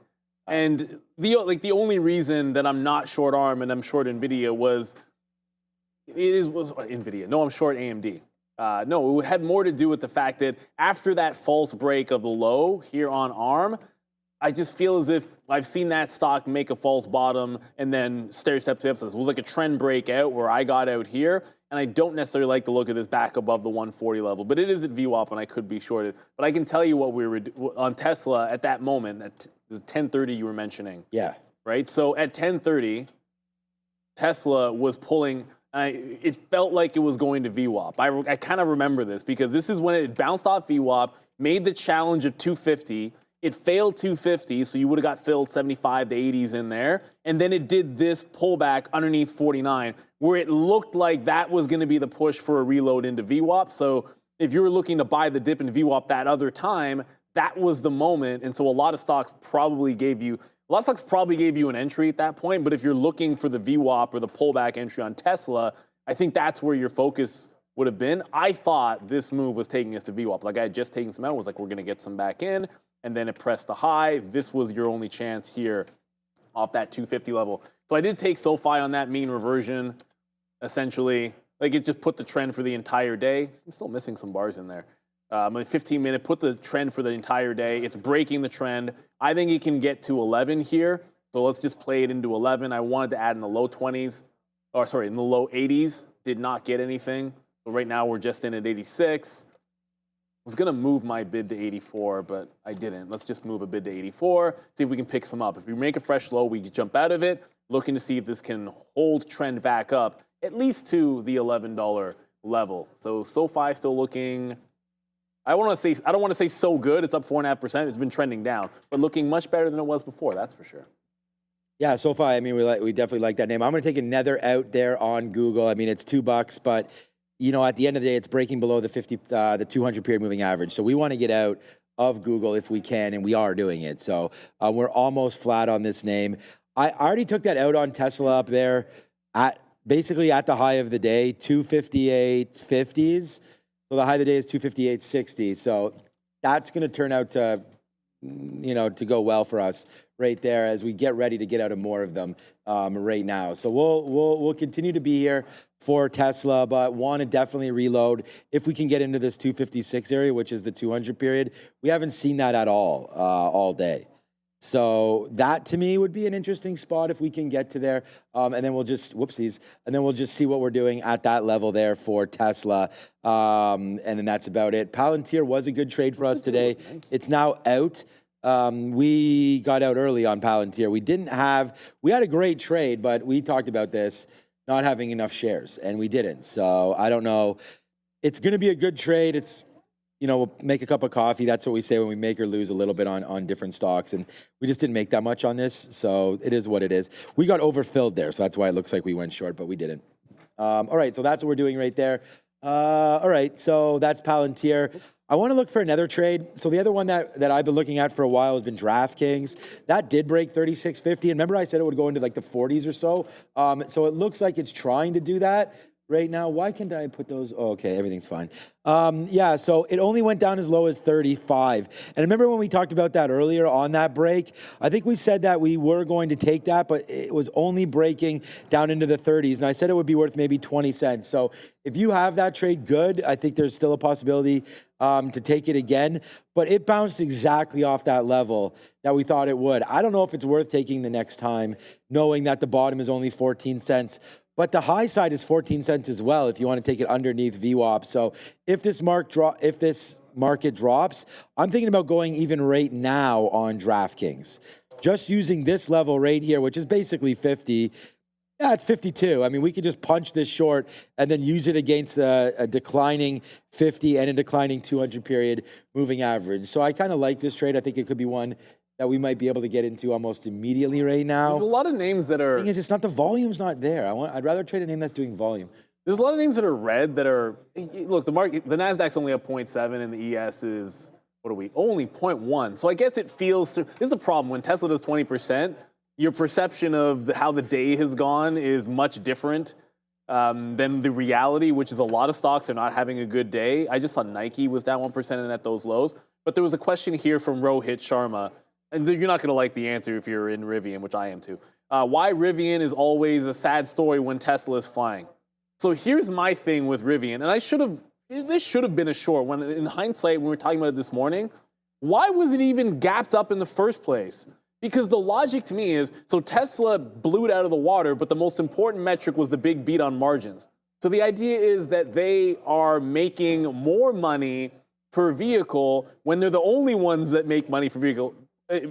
and the only reason that I'm not short ARM and I'm short Nvidia was Nvidia. No, I'm short AMD. No, it had more to do with the fact that after that false break of the low here on ARM, I just feel as if I've seen that stock make a false bottom and then stair-step to upside. It was like a trend breakout where I got out here, and I don't necessarily like the look of this back above the 140 level, but it is at VWAP and I could be shorted. But I can tell you what we were on Tesla at that moment, at 10:30 you were mentioning. Yeah. Right? So at 10:30, Tesla was pulling, it felt like it was going to VWAP. I kind of remember this because this is when it bounced off VWAP, made the challenge of 250, it failed 250, so you would have got filled 75 to 80s in there. And then it did this pullback underneath 49, where it looked like that was going to be the push for a reload into VWAP. So if you were looking to buy the dip in VWAP that other time, that was the moment. And so a lot of stocks probably gave you an entry at that point. But if you're looking for the VWAP or the pullback entry on Tesla, I think that's where your focus would have been. I thought this move was taking us to VWAP. Like I had just taken some out, was like, we're going to get some back in. And then it pressed the high. This was your only chance here off that 250 level. So I did take SoFi on that mean reversion, essentially. Like it just put the trend for the entire day. I'm still missing some bars in there. 15-minute, put the trend for the entire day. It's breaking the trend. I think it can get to 11 here. So let's just play it into 11. I wanted to add in the low 20s, in the low 80s. Did not get anything. So right now we're just in at 86. I was going to move my bid to 84, but I didn't. Let's just move a bid to 84, see if we can pick some up. If we make a fresh low, we jump out of it, looking to see if this can hold trend back up, at least to the $11 level. So SoFi still looking, I don't want to say so good. It's up 4.5%. It's been trending down, but looking much better than it was before, that's for sure. Yeah, SoFi, I mean, we definitely like that name. I'm going to take another out there on Google. I mean, it's $2, but you know, at the end of the day, it's breaking below the 200 period moving average. So we want to get out of Google if we can, and we are doing it. So we're almost flat on this name. I already took that out on Tesla up there at basically at the high of the day, 258.50s. So the high of the day is 258.60. So that's going to turn out to, to go well for us right there as we get ready to get out of more of them right now. So we'll continue to be here for Tesla, but want to definitely reload if we can get into this 256 area, which is the 200 period. We haven't seen that at all day. So that to me would be an interesting spot if we can get to there. And then we'll just, and then we'll just see what we're doing at that level there for Tesla. And then that's about it. Palantir was a good trade for us today. It's now out. We got out early on Palantir. We had a great trade, but we talked about this, not having enough shares, and we didn't. So I don't know. It's going to be a good trade. It's, we'll make a cup of coffee. That's what we say when we make or lose a little bit on different stocks. And we just didn't make that much on this. So it is what it is. We got overfilled there. So that's why it looks like we went short, but we didn't. All right. So that's what we're doing right there. All right. So that's Palantir. I want to look for another trade. So the other one that I've been looking at for a while has been DraftKings. That did break 36.50. And remember I said it would go into like the 40s or so. So it looks like it's trying to do that. right now. Why can't I put those? Oh, okay, everything's fine. Yeah, so it only went down as low as 35. And remember when we talked about that earlier on that break? I think we said that we were going to take that, but it was only breaking down into the 30s. And I said it would be worth maybe 20 cents. So if you have that trade, good. I think there's still a possibility to take it again. But it bounced exactly off that level that we thought it would. I don't know if it's worth taking the next time, knowing that the bottom is only 14 cents. But the high side is 14 cents as well if you want to take it underneath VWAP. So if this market drops, I'm thinking about going even right now on DraftKings. Just using this level right here, which is basically 50. Yeah, it's 52. I mean, we could just punch this short and then use it against a declining 50 and a declining 200 period moving average. So I kind of like this trade. I think it could be one that we might be able to get into almost immediately right now. There's a lot of names that are... The thing is, it's not the volume's not there. I'd rather trade a name that's doing volume. There's a lot of names that are red that are... Look, the Nasdaq's only up 0.7 and the ES is, what are we? Only 0.1. So I guess it feels... This is a problem. When Tesla does 20%, your perception of how the day has gone is much different than the reality, which is a lot of stocks are not having a good day. I just saw Nike was down 1% and at those lows. But there was a question here from Rohit Sharma. And you're not going to like the answer if you're in Rivian, which I am too. Why Rivian is always a sad story when Tesla is flying. So here's my thing with Rivian, and this should have been a short. When in hindsight, when we were talking about it this morning, why was it even gapped up in the first place? Because the logic to me is, so Tesla blew it out of the water, but the most important metric was the big beat on margins. So the idea is that they are making more money per vehicle when they're the only ones that make money for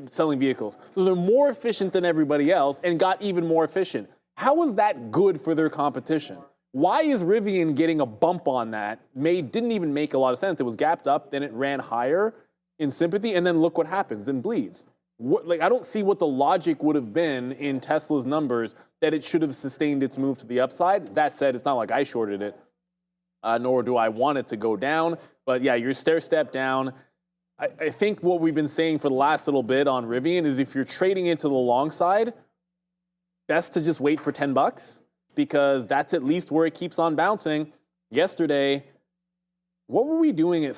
selling vehicles. So they're more efficient than everybody else and got even more efficient. How is that good for their competition? Why is Rivian getting a bump on that? Didn't even make a lot of sense. It was gapped up, then it ran higher in Sympathy, and then look what happens, then bleeds. I don't see what the logic would have been in Tesla's numbers that it should have sustained its move to the upside. That said, it's not like I shorted it, nor do I want it to go down. But yeah, your stair step down. I think what we've been saying for the last little bit on Rivian is if you're trading into the long side, best to just wait for 10 bucks because that's at least where it keeps on bouncing. Yesterday, what were we doing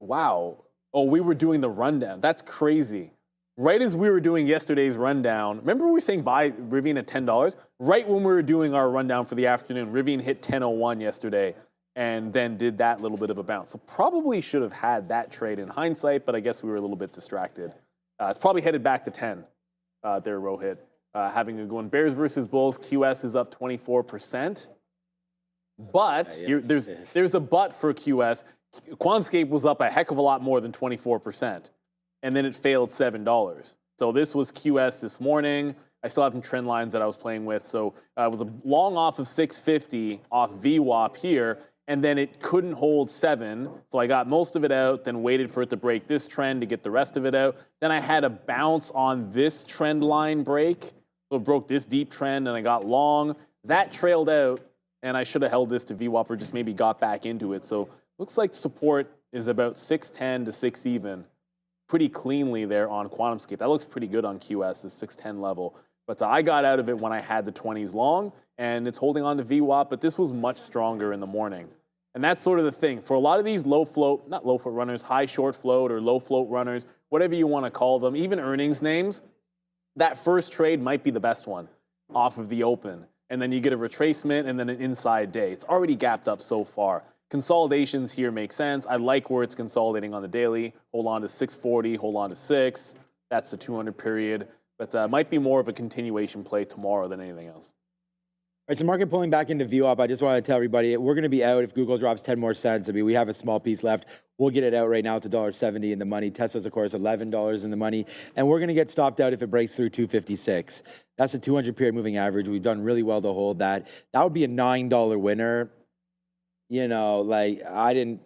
wow. Oh, we were doing the rundown. That's crazy. Right as we were doing yesterday's rundown, remember we were saying buy Rivian at $10? Right when we were doing our rundown for the afternoon, Rivian hit 10.01 yesterday. And then did that little bit of a bounce. So probably should have had that trade in hindsight, but I guess we were a little bit distracted. It's probably headed back to 10 there, Rohit. Having a go on Bears versus Bulls, QS is up 24%. But there's a but for QS. QuantumScape was up a heck of a lot more than 24%. And then it failed $7. So this was QS this morning. I still have some trend lines that I was playing with. So it was a long off of 650 off VWAP here. And then it couldn't hold 7, so I got most of it out, then waited for it to break this trend to get the rest of it out. Then I had a bounce on this trend line break, so it broke this deep trend, and I got long. That trailed out, and I should have held this to VWAP or just maybe got back into it. So looks like support is about 610 to 6 even, pretty cleanly there on QuantumScape. That looks pretty good on QS, the 610 level. But I got out of it when I had the 20s long, and it's holding on to VWAP, but this was much stronger in the morning. And that's sort of the thing. For a lot of these low float, not low float runners, high short float or low float runners, whatever you want to call them, even earnings names, that first trade might be the best one off of the open. And then you get a retracement and then an inside day. It's already gapped up so far. Consolidations here make sense. I like where it's consolidating on the daily. Hold on to 640, hold on to 6. That's the 200 period. But might be more of a continuation play tomorrow than anything else. All right, so market pulling back into VWAP. I just want to tell everybody, we're going to be out if Google drops 10 more cents. I mean, we have a small piece left. We'll get it out right now. It's $1.70 in the money. Tesla's, of course, $11 in the money. And we're going to get stopped out if it breaks through 256. That's a 200-period moving average. We've done really well to hold that. That would be a $9 winner. You know, like, I didn't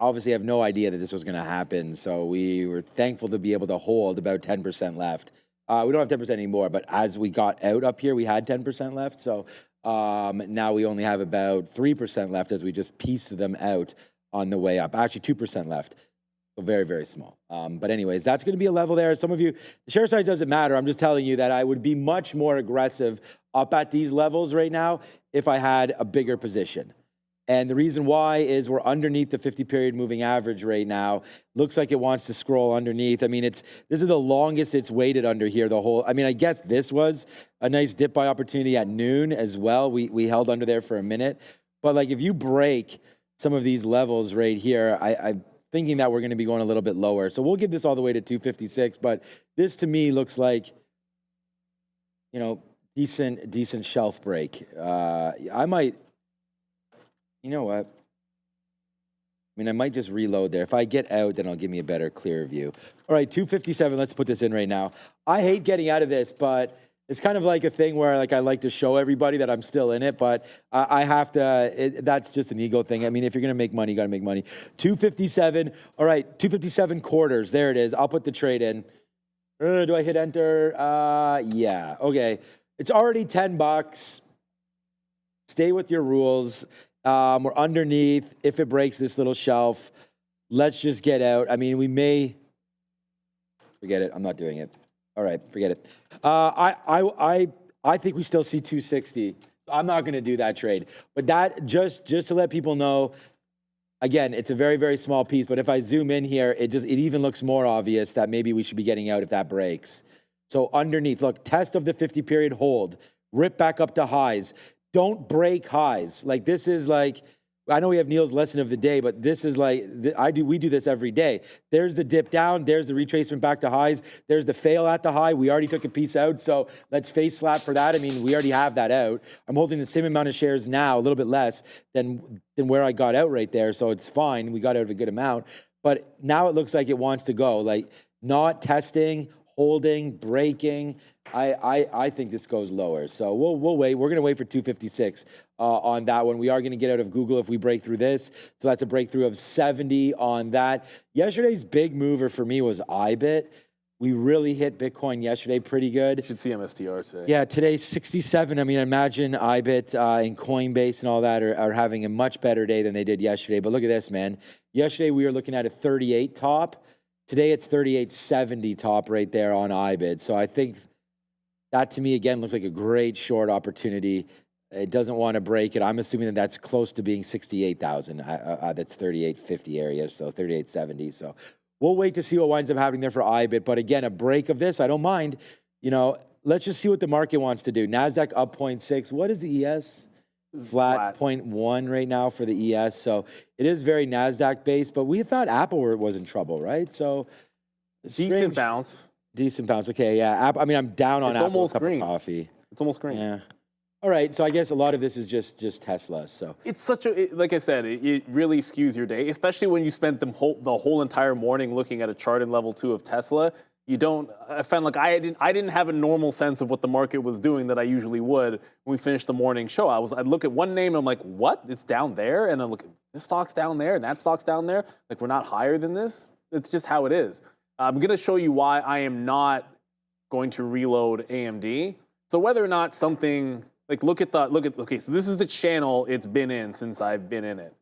obviously have no idea that this was going to happen. So we were thankful to be able to hold about 10% left. We don't have 10% anymore, but as we got out up here, we had 10% left. So now we only have about 3% left as we just pieced them out on the way up. Actually, 2% left. So very, very small. But anyways, that's going to be a level there. Some of you, the share size doesn't matter. I'm just telling you that I would be much more aggressive up at these levels right now if I had a bigger position. And the reason why is we're underneath the 50-period moving average right now. Looks like it wants to scroll underneath. I mean, this is the longest it's waited under here the whole. I mean, I guess this was a nice dip buy opportunity at noon as well. We held under there for a minute. But like if you break some of these levels right here, I'm thinking that we're going to be going a little bit lower. So we'll give this all the way to 256. But this to me looks like, you know, decent shelf break. I might. You know what? I mean, I might just reload there. If I get out, then I'll give me a better, clearer view. All right, 257. Let's put this in right now. I hate getting out of this, but it's kind of like a thing where like I like to show everybody that I'm still in it, but I have to. That's just an ego thing. I mean, if you're gonna make money, you gotta make money. 257. All right, 257 quarters. There it is. I'll put the trade in. Do I hit enter? Yeah. Okay. It's already $10. Stay with your rules. We're underneath. If it breaks this little shelf, let's just get out. I mean, we may forget it. I'm not doing it. All right, forget it. I think we still see 260. I'm not going to do that trade. But that just to let people know, again, it's a very, very small piece. But if I zoom in here, it even looks more obvious that maybe we should be getting out if that breaks. So underneath, look, test of the 50-period hold, rip back up to highs. Don't break highs. Like this is like, I know we have Neil's lesson of the day, but this is like, we do this every day. There's the dip down. There's the retracement back to highs. There's the fail at the high. We already took a piece out. So let's face slap for that. I mean, we already have that out. I'm holding the same amount of shares now, a little bit less than where I got out right there. So it's fine. We got out of a good amount, but now it looks like it wants to go, like not testing, holding, breaking. I think this goes lower. So we'll wait. We're going to wait for 256 on that one. We are going to get out of Google if we break through this. So that's a breakthrough of 70 on that. Yesterday's big mover for me was IBIT. We really hit Bitcoin yesterday pretty good. You should see MSTR today. Yeah, today's 67. I mean, imagine IBIT and Coinbase and all that are having a much better day than they did yesterday. But look at this, man. Yesterday we were looking at a 38 top. Today it's 38.70 top right there on IBIT. So I think that to me, again, looks like a great short opportunity. It doesn't want to break it. I'm assuming that that's close to being 68,000. That's 38.50 area, so 38.70. So we'll wait to see what winds up happening there for IBIT. But again, a break of this, I don't mind. You know, let's just see what the market wants to do. Nasdaq up 0.6. What is the ES? Flat 0.1 right now for the ES. So it is very Nasdaq based, but we thought Apple was in trouble, right? So Decent bounce. Decent bounce. Okay, yeah. I mean, I'm down on It's Apple. almost Cup green. Of coffee. It's almost green. Yeah. All right. So I guess a lot of this is just Tesla. So It's such a, like I said, it really skews your day, especially when you spent the whole entire morning looking at a chart in level 2 of Tesla. I found like I didn't have a normal sense of what the market was doing that I usually would when we finished the morning show. I'd look at one name and I'm like, what? It's down there? And I look, this stock's down there and that stock's down there. Like we're not higher than this. It's just how it is. I'm going to show you why I am not going to reload AMD. So whether or not something, like okay, so this is the channel it's been in since I've been in it.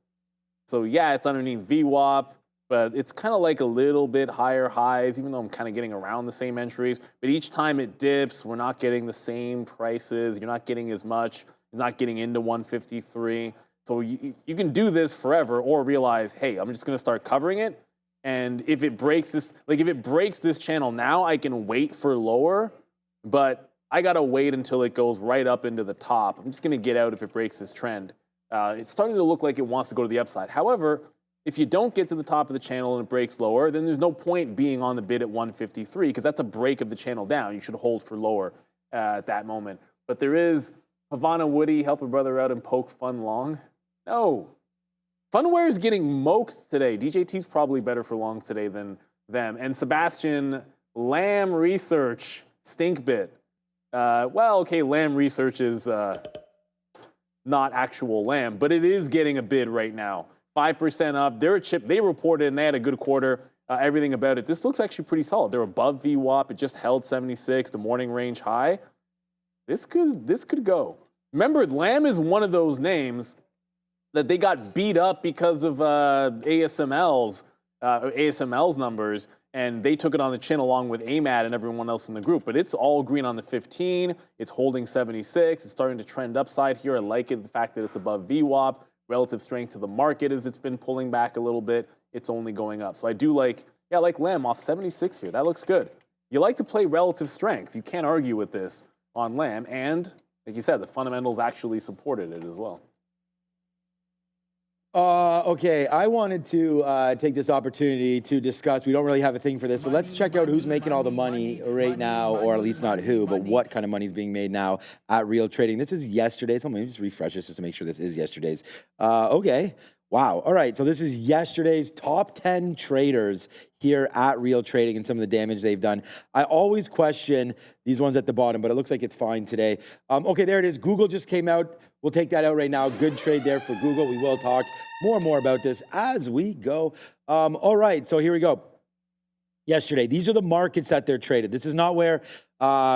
So yeah, it's underneath VWAP, but it's kind of like a little bit higher highs, even though I'm kind of getting around the same entries. But each time it dips, we're not getting the same prices. You're not getting as much. You're not getting into 153. So you can do this forever or realize, hey, I'm just going to start covering it. And if it breaks this channel now, I can wait for lower, but I got to wait until it goes right up into the top. I'm just going to get out if it breaks this trend. It's starting to look like it wants to go to the upside. However, if you don't get to the top of the channel and it breaks lower, then there's no point being on the bid at 153 because that's a break of the channel down. You should hold for lower at that moment. But there is Havana Woody, help a brother out and poke Fun long. No. Funware is getting moked today. DJT's probably better for longs today than them. And Sebastian, Lam Research, stink bit. Well, okay, Lam Research is not actual Lam, but it is getting a bid right now. 5% up. They're a chip. They reported and they had a good quarter. Everything about it. This looks actually pretty solid. They're above VWAP. It just held 76, the morning range high. This could go. Remember, Lam is one of those names that they got beat up because of ASML's numbers, and they took it on the chin along with AMAT and everyone else in the group. But it's all green on the 15. It's holding 76. It's starting to trend upside here. I like it, the fact that it's above VWAP. relative strength to the market as it's been pulling back a little bit. It's only going up. So I do like Lam off 76 here. That looks good. You like to play relative strength. You can't argue with this on Lam. And like you said, the fundamentals actually supported it as well. Okay, I wanted to take this opportunity to discuss, we don't really have a thing for this, but let's check out who's making all the money right now, or at least not who, but what kind of money is being made now at Real Trading. This is yesterday's. Let me just refresh this just to make sure this is yesterday's. Okay, wow. All right, so this is yesterday's top 10 traders here at Real Trading and some of the damage they've done. I always question these ones at the bottom, but it looks like it's fine today. Okay, there it is. Google just came out. We'll take that out right now. Good trade there for Google. We will talk more and more about this as we go. All right, so here we go. Yesterday, these are the markets that they're traded. This is not where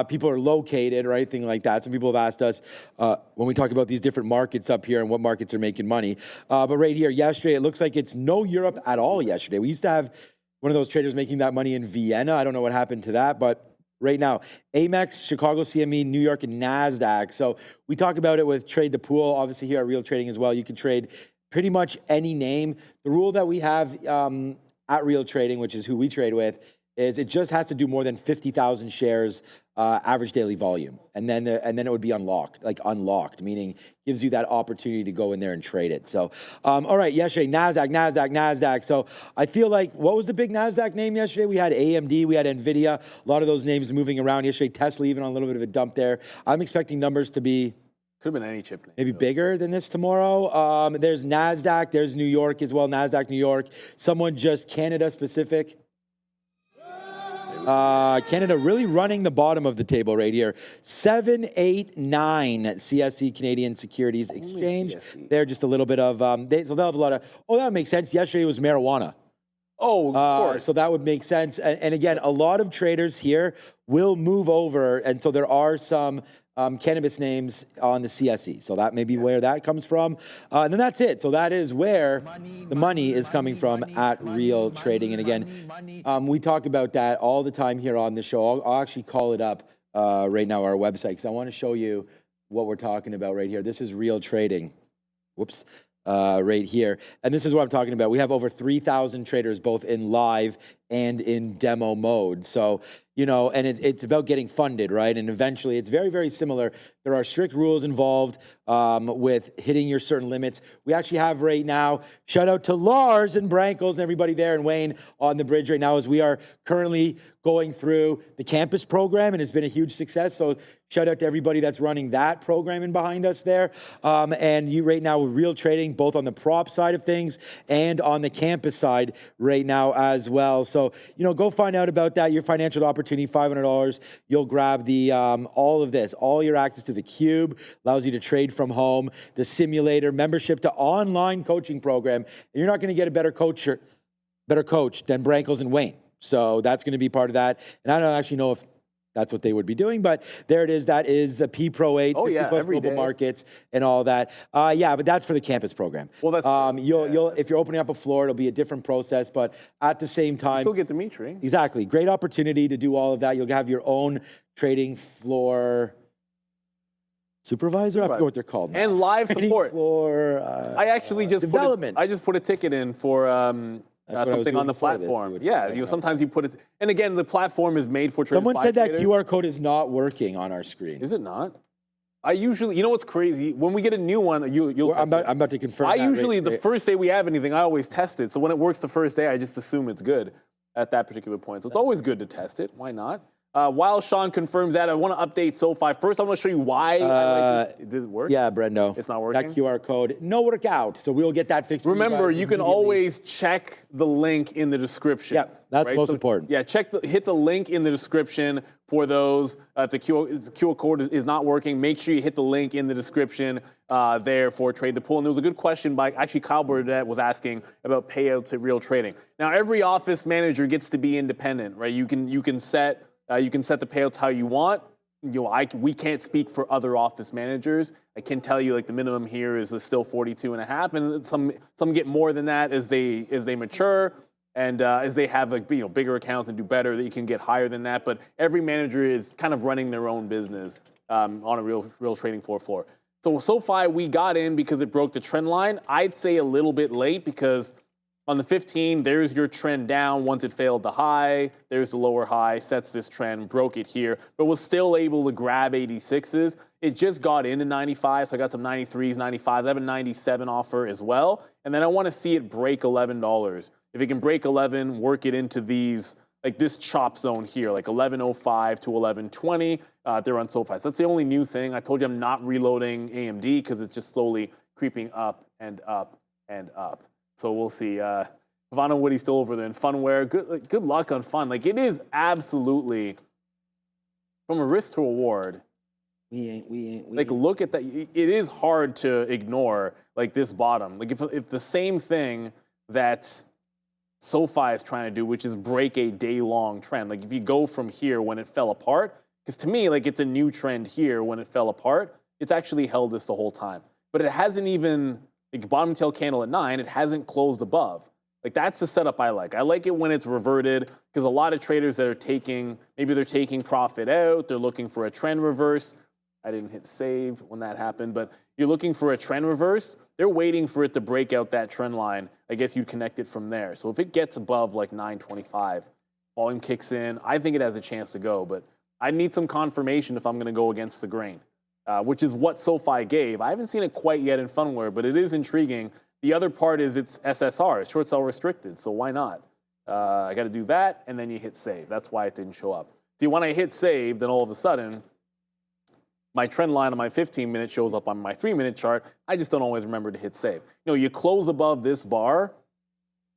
people are located or anything like that. Some people have asked us when we talk about these different markets up here and what markets are making money. But right here, yesterday, it looks like it's no Europe at all yesterday. We used to have one of those traders making that money in Vienna. I don't know what happened to that, but right now, Amex, Chicago CME, New York, and Nasdaq. So we talk about it with Trade the Pool, obviously here at Real Trading as well. You can trade pretty much any name. The rule that we have at Real Trading, which is who we trade with, is it just has to do more than 50,000 shares average daily volume, and then it would be unlocked, meaning gives you that opportunity to go in there and trade it. So, all right, yesterday Nasdaq. So I feel like, what was the big Nasdaq name yesterday? We had AMD, we had Nvidia, a lot of those names moving around yesterday. Tesla even on a little bit of a dump there. I'm expecting numbers to be could have been any chip name. Maybe bigger than this tomorrow. There's Nasdaq, there's New York as well. Nasdaq, New York. Someone just Canada specific. Canada really running the bottom of the table right here. 789 CSE, Canadian Securities Exchange. They're just a little bit of, so they'll have a lot of, that would make sense. Yesterday was marijuana. Oh, of course. So that would make sense. And again, a lot of traders here will move over. And so there are some cannabis names on the CSE. So that may be where that comes from. And then that's it. So that is where the money is coming from at Real Trading. And again, we talk about that all the time here on the show. I'll actually call it up right now, our website, because I want to show you what we're talking about right here. This is Real Trading. Whoops. Right here. And this is what I'm talking about. We have over 3,000 traders, both in live and in demo mode. So, and it's about getting funded, right? And eventually it's very, very similar. There are strict rules involved with hitting your certain limits. We actually have right now, shout out to Lars and Brankles and everybody there and Wayne on the bridge right now, as we are currently going through the campus program, and it's been a huge success. So shout out to everybody that's running that program in behind us there. And you right now with Real Trading, both on the prop side of things and on the campus side right now as well. So, go find out about that. Your financial opportunity, $500. You'll grab the all of this, all your access to the Cube, allows you to trade from home, the simulator, membership to online coaching program. And you're not going to get a better coach than Brankles and Wayne. So that's going to be part of that. And I don't actually know if that's what they would be doing, but there it is. That is the P Pro 8, 50 plus global markets and all that. But that's for the campus program. Well, that's you'll if you're opening up a floor, it'll be a different process, but at the same time, you still get Dimitri. Exactly, great opportunity to do all of that. You'll have your own trading floor supervisor. I forget what they're called now. And live support. Floor. I actually just development. I just put a ticket in for. Something on the platform. Sometimes you put it, and again, the platform is made for traders. Someone said that QR code is not working on our screen. Is it not? I usually, what's crazy? When we get a new one, you'll test it. I'm about to confirm. I usually, the first day we have anything, I always test it. So when it works the first day, I just assume it's good at that particular point. So it's always good to test it. Why not? While Sean confirms that, I want to update SoFi. First, I want to show you why I like this. Did it work? Yeah, Brendo. It's not working? That QR code, no workout. So we'll get that fixed. Remember, you can always check the link in the description. Yeah, that's most important. Yeah, hit the link in the description for those. If the QR code is not working, make sure you hit the link in the description there for Trade the Pool. And there was a good question by actually Kyle Burdett was asking about payouts at Real Trading. Now, every office manager gets to be independent, right? You can set the payouts how you want. We can't speak for other office managers. I can tell you, the minimum here is still 42.5, and some get more than that as they mature and as they have bigger accounts and do better. That you can get higher than that. But every manager is kind of running their own business on a real trading floor. So SoFi, we got in because it broke the trend line. I'd say a little bit late because on the 15, there's your trend down once it failed the high. There's the lower high, sets this trend, broke it here, but was still able to grab 86s. It just got into 95, so I got some 93s, 95s. I have a 97 offer as well. And then I want to see it break $11. If it can break 11, work it into these, like this chop zone here, like 11.05 to 11.20. They're on SoFi. So that's the only new thing. I told you I'm not reloading AMD because it's just slowly creeping up and up and up. So we'll see. Ivana Woody's still over there in Funware. Good luck on Fun. Like, it is absolutely, from a risk to reward, We ain't. like, look at that. It is hard to ignore, like, this bottom. Like, if the same thing that SoFi is trying to do, which is break a day-long trend. Like, if you go from here when it fell apart, because to me, like, it's a new trend here when it fell apart. It's actually held this the whole time. But it hasn't even, like, bottom tail candle at 9, it hasn't closed above. Like, that's the setup I like. I like it when it's reverted, because a lot of traders that are taking, maybe they're taking profit out, they're looking for a trend reverse. I didn't hit save when that happened, but you're looking for a trend reverse. They're waiting for it to break out that trend line. I guess you'd connect it from there. So if it gets above like 925, volume kicks in. I think it has a chance to go, but I need some confirmation if I'm going to go against the grain, which is what SoFi gave. I haven't seen it quite yet in Funware, but it is intriguing. The other part is it's SSR, it's short sell restricted, so why not? I got to do that, and then you hit save. That's why it didn't show up. See, when I hit save, then all of a sudden, my trend line on my 15-minute shows up on my 3-minute chart. I just don't always remember to hit save. You know, you close above this bar,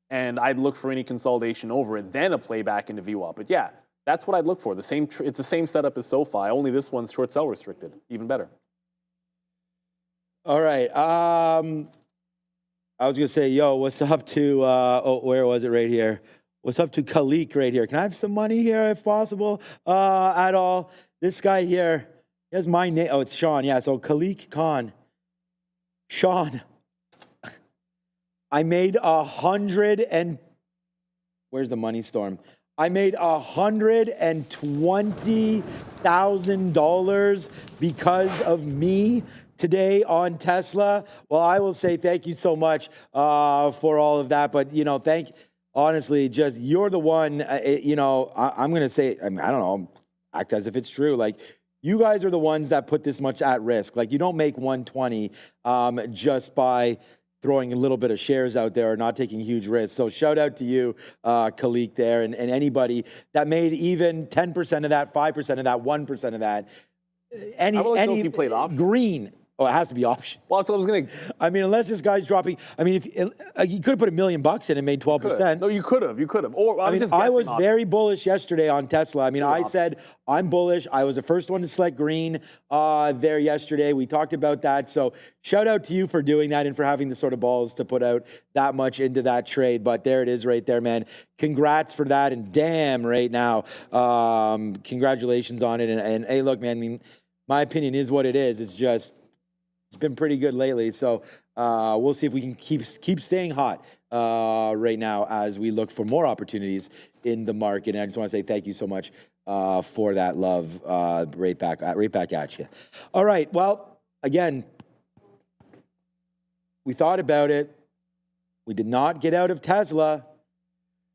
and I'd look for any consolidation over it, then a playback into VWAP. But yeah, that's what I'd look for. It's the same setup as SoFi, only this one's short sell restricted. Even better. All right. I was going to say, yo, what's up to, where was it right here? What's up to Khalik right here? Can I have some money here if possible at all? This guy here. He has my name. Oh, it's Sean. Yeah, so Khalik Khan. Sean. I made where's the money storm? I made $120,000 because of me today on Tesla. Well, I will say thank you so much for all of that. But, you know, honestly, just you're the one, you know, I'm going to say, I mean, I don't know, act as if it's true. Like, you guys are the ones that put this much at risk. Like, you don't make 120 just by throwing a little bit of shares out there or not taking huge risks. So shout out to you, Khalik there, and anybody that made even 10% of that, 5% of that, 1% of that. I would like to know if you played option. Green. Oh, it has to be option. Well, that's what I was going to. I mean, unless this guy's dropping. I mean, if you could have put $1 million in and made 12%. No, you could have. Or I mean, I was very bullish yesterday on Tesla. I mean, I said I'm bullish. I was the first one to select green there yesterday. We talked about that. So shout out to you for doing that and for having the sort of balls to put out that much into that trade. But there it is right there, man. Congrats for that. And damn, right now, congratulations on it. And hey, look, man, I mean, my opinion is what it is. It's been pretty good lately. So we'll see if we can keep staying hot right now as we look for more opportunities in the market. And I just want to say thank you so much for that love right back at you. All right. Well, again, we thought about it. We did not get out of Tesla.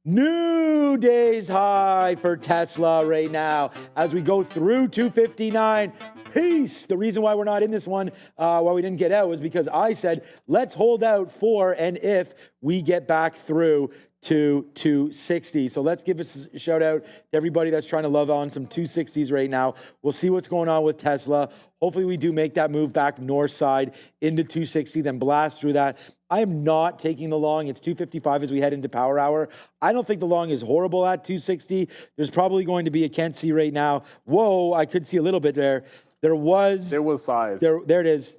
New day's high for Tesla right now as we go through 259. Peace. The reason why we're not in this one, why we didn't get out, was because I said, let's hold out for and if we get back through to 260. So let's give a shout out to everybody that's trying to love on some 260s right now. We'll see what's going on with Tesla. Hopefully we do make that move back north side into 260, then blast through that. I am not taking the long. It's 255 as we head into power hour. I don't think the long is horrible at 260. There's probably going to be a can't see right now. Whoa, I could see a little bit there. There was size. There it is.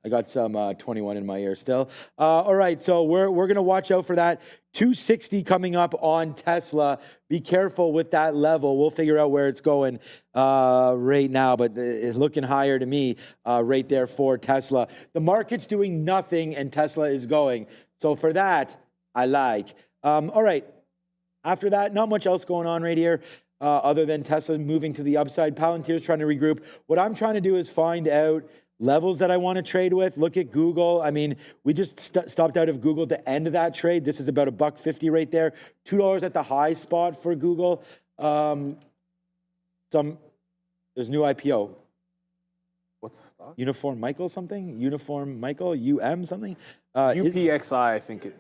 I got some 21 in my ear still. All right, so we're going to watch out for that 260 coming up on Tesla. Be careful with that level. We'll figure out where it's going right now, but it's looking higher to me right there for Tesla. The market's doing nothing and Tesla is going. So for that, I like. All right, after that, not much else going on right here. other than Tesla moving to the upside. Palantir's trying to regroup. What I'm trying to do is find out levels that I want to trade with. Look at Google. I mean, we just stopped out of Google to end that trade. This is about $1.50 right there. $2 at the high spot for Google. There's new IPO. What's the stock? Uniform Michael something? Uniform Michael? UM something? UPXI, I think it.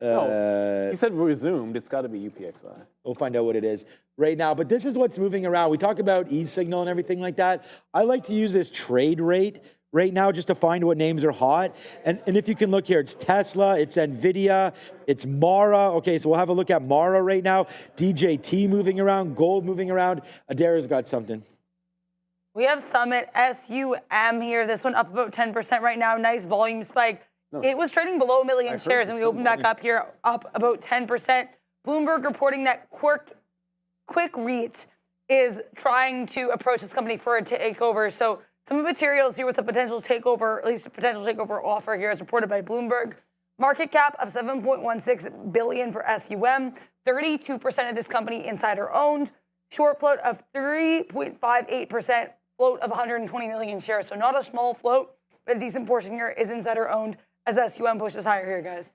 No, he said resumed. It's got to be UPXI. We'll find out what it is right now. But this is what's moving around. We talk about e-signal and everything like that. I like to use this trade rate right now just to find what names are hot. And if you can look here, it's Tesla, it's Nvidia, it's Mara. Okay, so we'll have a look at Mara right now. DJT moving around, gold moving around. Adara's got something. We have Summit, SUM here. This one up about 10% right now. Nice volume spike. No. It was trading below 1 million shares, and we opened back up here, up about 10%. Bloomberg reporting that Quick Reach is trying to approach this company for a takeover. So some materials here with a potential takeover, at least a potential takeover offer here, as reported by Bloomberg. Market cap of $7.16 billion for SUM. 32% of this company insider owned. Short float of 3.58%. Float of 120 million shares. So not a small float, but a decent portion here is insider owned as SUM pushes higher here, guys.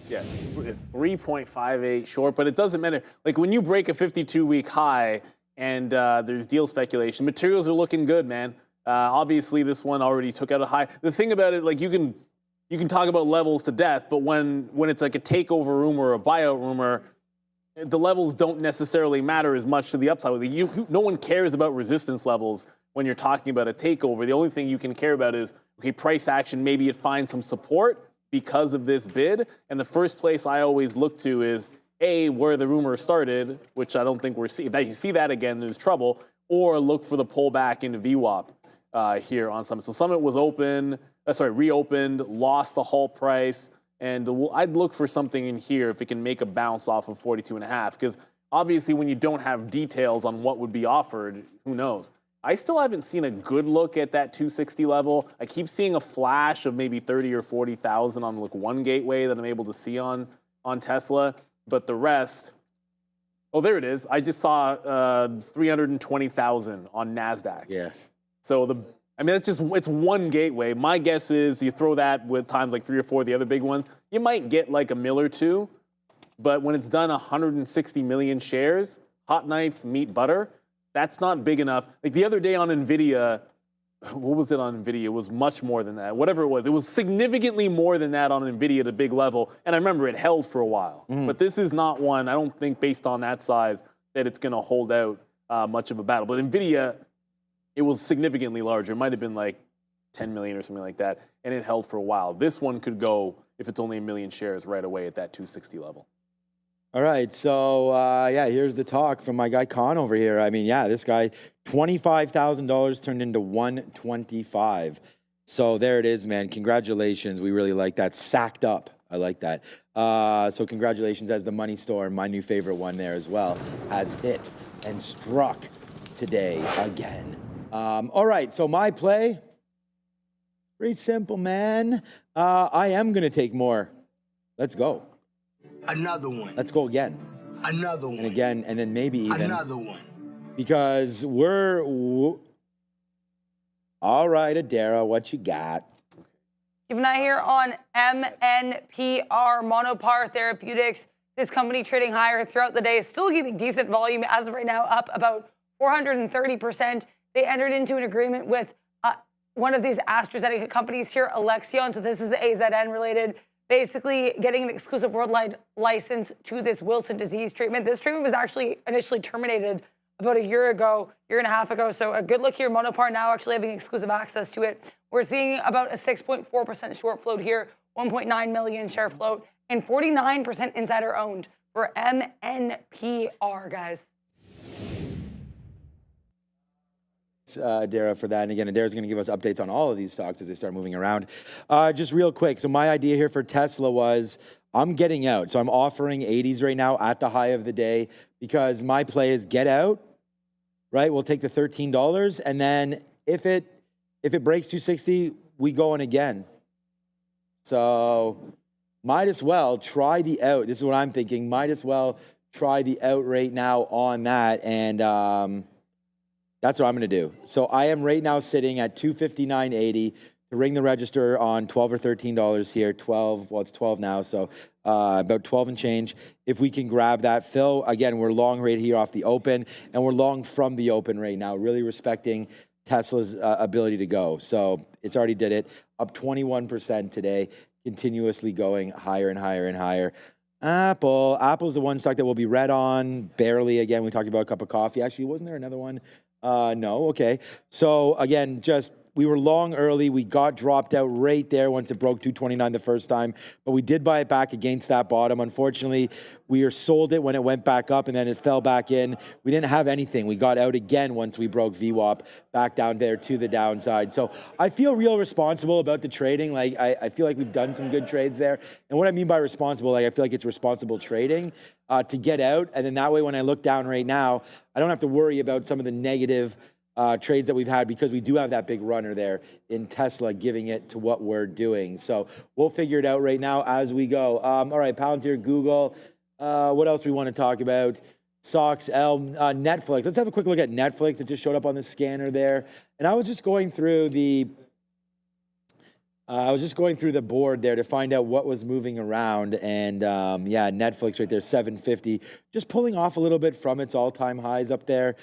Yeah, 3.58 short, but it doesn't matter. Like when you break a 52-week high and there's deal speculation, materials are looking good, man. Obviously, this one already took out a high. The thing about it, like you can talk about levels to death, but when it's like a takeover rumor or a buyout rumor, the levels don't necessarily matter as much to the upside. No one cares about resistance levels when you're talking about a takeover. The only thing you can care about is, okay, price action, maybe it finds some support because of this bid. And the first place I always look to is, A, where the rumor started, which I don't think we're seeing. If you see that again, there's trouble. Or look for the pullback into VWAP here on Summit. So Summit was reopened, lost the halt price. And I'd look for something in here if it can make a bounce off of 42.5, because obviously when you don't have details on what would be offered, who knows? I still haven't seen a good look at that 260 level. I keep seeing a flash of maybe 30 or 40,000 on like one gateway that I'm able to see on Tesla, but the rest, oh, there it is. I just saw 320,000 on Nasdaq. Yeah. So it's one gateway. My guess is you throw that with times like 3 or 4 of the other big ones, you might get like a mill or two. But when it's done 160 million shares, hot knife, meat, butter, that's not big enough. Like the other day on Nvidia, what was it on Nvidia? It was much more than that. Whatever it was significantly more than that on Nvidia at a big level. And I remember it held for a while. But this is not one, I don't think based on that size, that it's going to hold out much of a battle. But Nvidia, it was significantly larger. It might have been like 10 million or something like that, and it held for a while. This one could go, if it's only 1 million shares, right away at that 260 level. All right, so here's the talk from my guy Con over here. I mean, this guy, $25,000 turned into $125,000. So there it is, man. Congratulations. We really like that. Sacked up. I like that. So congratulations as the money store, my new favorite one there as well, has hit and struck today again. All right, so my play, pretty simple, man. I am going to take more. Let's go. Another one. Let's go again. Another one. And again, and then maybe even. Another one. Because all right, Adara, what you got? Keep an eye here on MNPR, Monopar Therapeutics. This company trading higher throughout the day, still giving decent volume as of right now, up about 430%. They entered into an agreement with one of these AstraZeneca companies here, Alexion. So this is AZN related. Basically getting an exclusive worldwide license to this Wilson disease treatment. This treatment was actually initially terminated about a year and a half ago. So a good look here. Monopar now actually having exclusive access to it. We're seeing about a 6.4% short float here, 1.9 million share float, and 49% insider owned for MNPR, guys. Adara for that. And again, Adara's going to give us updates on all of these stocks as they start moving around. Just real quick. So my idea here for Tesla was I'm getting out. So I'm offering 80s right now at the high of the day because my play is get out, right? We'll take the $13. And then if it breaks 260, we go in again. So might as well try the out. This is what I'm thinking. Might as well try the out rate now on that, and that's what I'm going to do. So I am right now sitting at 259.80 to ring the register on $12 or $13 here. 12, well, it's 12 now, so about 12 and change. If we can grab that, Phil, again, we're long right here off the open, and we're long from the open right now, really respecting Tesla's ability to go. So it's already did it, up 21% today, continuously going higher and higher and higher. Apple's the one stock that will be red on, barely. Again, we talked about a cup of coffee. Actually, wasn't there another one? No, okay. So again, we were long early. We got dropped out right there once it broke 229 the first time, but we did buy it back against that bottom. Unfortunately, we sold it when it went back up and then it fell back in. We didn't have anything. We got out again once we broke VWAP back down there to the downside. So I feel real responsible about the trading. Like I feel like we've done some good trades there. And what I mean by responsible, like I feel like it's responsible trading to get out. And then that way, when I look down right now, I don't have to worry about some of the negative trades that we've had because we do have that big runner there in Tesla giving it to what we're doing. So we'll figure it out right now as we go. All right, Palantir, Google. What else we want to talk about? SOX, Netflix. Let's have a quick look at Netflix. It just showed up on the scanner there. And I was just going through the board there to find out what was moving around. And yeah, Netflix right there, 750, just pulling off a little bit from its all-time highs up there.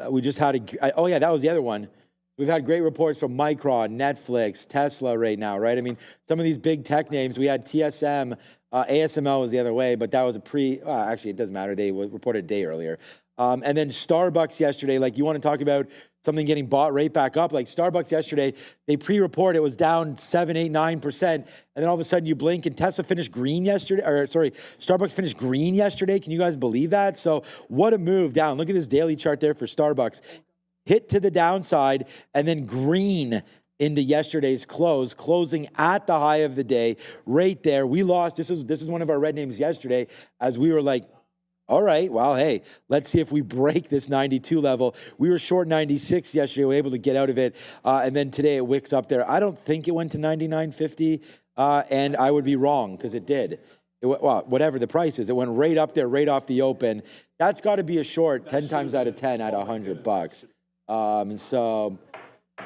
We just had oh yeah, that was the other one. We've had great reports from Micron, Netflix, Tesla right now, right? I mean, some of these big tech names, we had TSM, ASML was the other way, but that was actually, it doesn't matter. They reported a day earlier. And then Starbucks yesterday, like you want to talk about something getting bought right back up, like Starbucks yesterday, they pre-report it was down 7, 8, 9%. And then all of a sudden you blink and Tesla finished green yesterday, Starbucks finished green yesterday. Can you guys believe that? So what a move down. Look at this daily chart there for Starbucks. Hit to the downside and then green into yesterday's close, closing at the high of the day right there. We lost. This is one of our red names yesterday as we were like, all right, well, hey, let's see if we break this 92 level. We were short 96 yesterday. We were able to get out of it. And then today it wicks up there. I don't think it went to 99.50, and I would be wrong because it did. Well, whatever the price is, it went right up there, right off the open. That's got to be a short 10 times out of 10 at $100. So,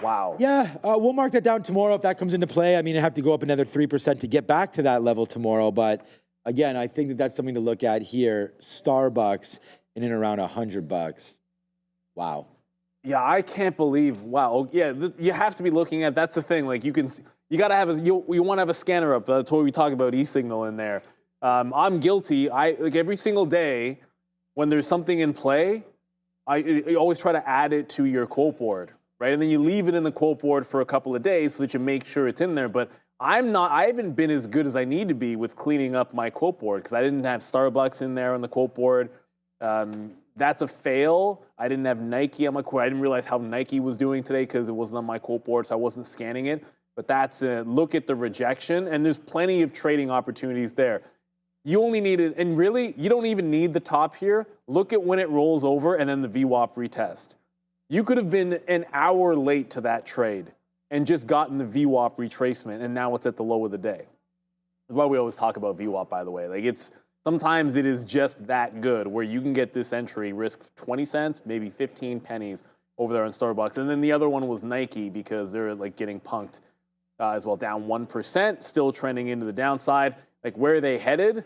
wow. Yeah, we'll mark that down tomorrow if that comes into play. I mean, I have to go up another 3% to get back to that level tomorrow, but again, I think that's something to look at here. Starbucks in and around $100. Wow. Yeah, I can't believe. Wow. Yeah, you have to be looking at. That's the thing. Like you got to have you want to have a scanner up. That's what we talk about e-signal in there. I'm guilty. Like every single day when there's something in play, you always try to add it to your quote board, right? And then you leave it in the quote board for a couple of days so that you make sure it's in there. But I haven't been as good as I need to be with cleaning up my quote board because I didn't have Starbucks in there on the quote board. That's a fail. I didn't have Nike on my quote. I didn't realize how Nike was doing today because it wasn't on my quote board, so I wasn't scanning it. But that's look at the rejection, and there's plenty of trading opportunities there. You only need it, and really, you don't even need the top here. Look at when it rolls over and then the VWAP retest. You could have been an hour late to that trade and just gotten the VWAP retracement, and now it's at the low of the day. That's why we always talk about VWAP, by the way. Like sometimes it is just that good where you can get this entry, risk 20 cents, maybe 15 pennies over there on Starbucks. And then the other one was Nike because they're like getting punked as well, down 1%, still trending into the downside. Like where are they headed?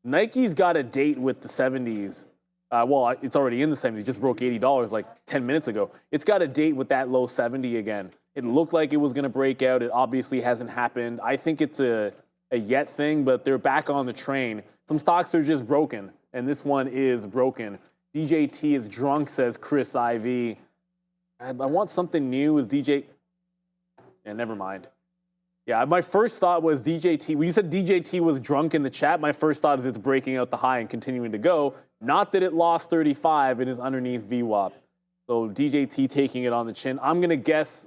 Nike's got a date with the 70s. Well, it's already in the 70s. It just broke $80 like 10 minutes ago. It's got a date with that low 70 again. It looked like it was going to break out. It obviously hasn't happened. I think it's a yet thing, but they're back on the train. Some stocks are just broken, and this one is broken. DJT is drunk, says Chris IV. I want something new. Is DJ... Yeah, never mind. Yeah, my first thought was DJT. When you said DJT was drunk in the chat, my first thought is it's breaking out the high and continuing to go. Not that it lost 35. It is underneath VWAP. So DJT taking it on the chin. I'm going to guess,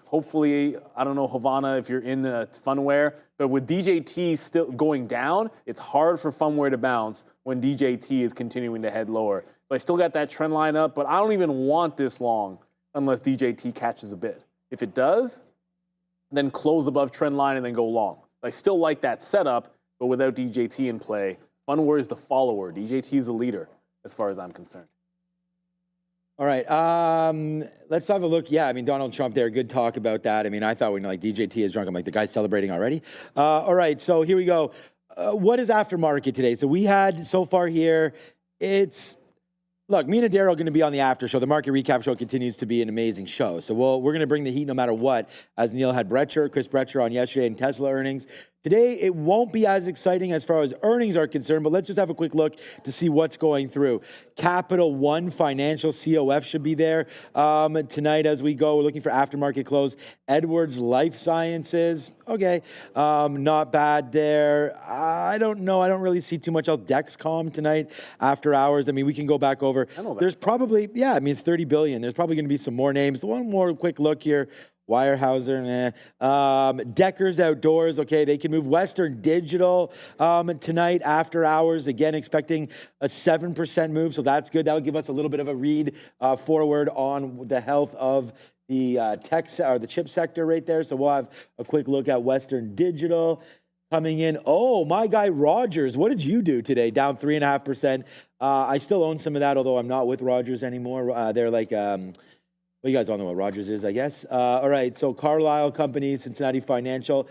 hopefully, I don't know, Havana, if you're in the Funware, but with DJT still going down, it's hard for Funware to bounce when DJT is continuing to head lower. So I still got that trend line up, but I don't even want this long unless DJT catches a bit. If it does, then close above trend line and then go long. I still like that setup, but without DJT in play, Funware is the follower. DJT is the leader, as far as I'm concerned. All right, let's have a look. Yeah, I mean, Donald Trump there, good talk about that. I mean, I thought when like DJT is drunk, I'm like, the guy's celebrating already. All right, so here we go. What is Aftermarket today? So we had so far here, look, me and Daryl are going to be on the after show. The market recap show continues to be an amazing show. So we're going to bring the heat no matter what, as Neil had Chris Brecher on yesterday and Tesla earnings. Today, it won't be as exciting as far as earnings are concerned, but let's just have a quick look to see what's going through. Capital One Financial, COF, should be there tonight as we go. We're looking for aftermarket close. Edwards Life Sciences, okay, not bad there. I don't know. I don't really see too much else. Dexcom tonight after hours. I mean, we can go back over. There's probably, yeah, I mean, it's 30 billion. There's probably going to be some more names. One more quick look here. Weyerhaeuser, Deckers Outdoors, okay, they can move. Western Digital tonight after hours, again, expecting a 7% move, so that's good. That'll give us a little bit of a read forward on the health of the the chip sector right there. So we'll have a quick look at Western Digital coming in. Oh, my guy Rogers, what did you do today? Down 3.5%. I still own some of that, although I'm not with Rogers anymore. They're like... well, you guys all know what Rogers is, I guess. All right, so Carlisle Company, Cincinnati Financial,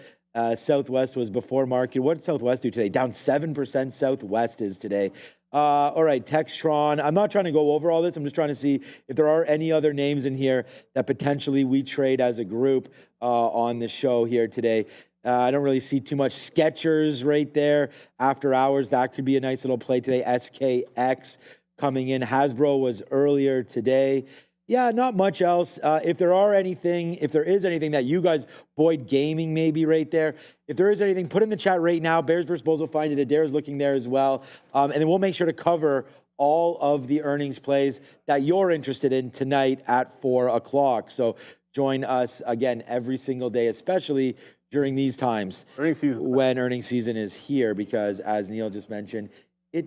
Southwest was before market. What did Southwest do today? Down 7%, Southwest is today. All right, Textron. I'm not trying to go over all this. I'm just trying to see if there are any other names in here that potentially we trade as a group on the show here today. I don't really see too much. Skechers right there after hours. That could be a nice little play today. SKX coming in. Hasbro was earlier today. Yeah, not much else. If there is anything that you guys, Boyd Gaming maybe right there. If there is anything, put in the chat right now. Bears versus Bulls will find it. Adair's looking there as well. And then we'll make sure to cover all of the earnings plays that you're interested in tonight at 4 o'clock. So join us again every single day, especially during these times when earnings season is here, because as Neil just mentioned,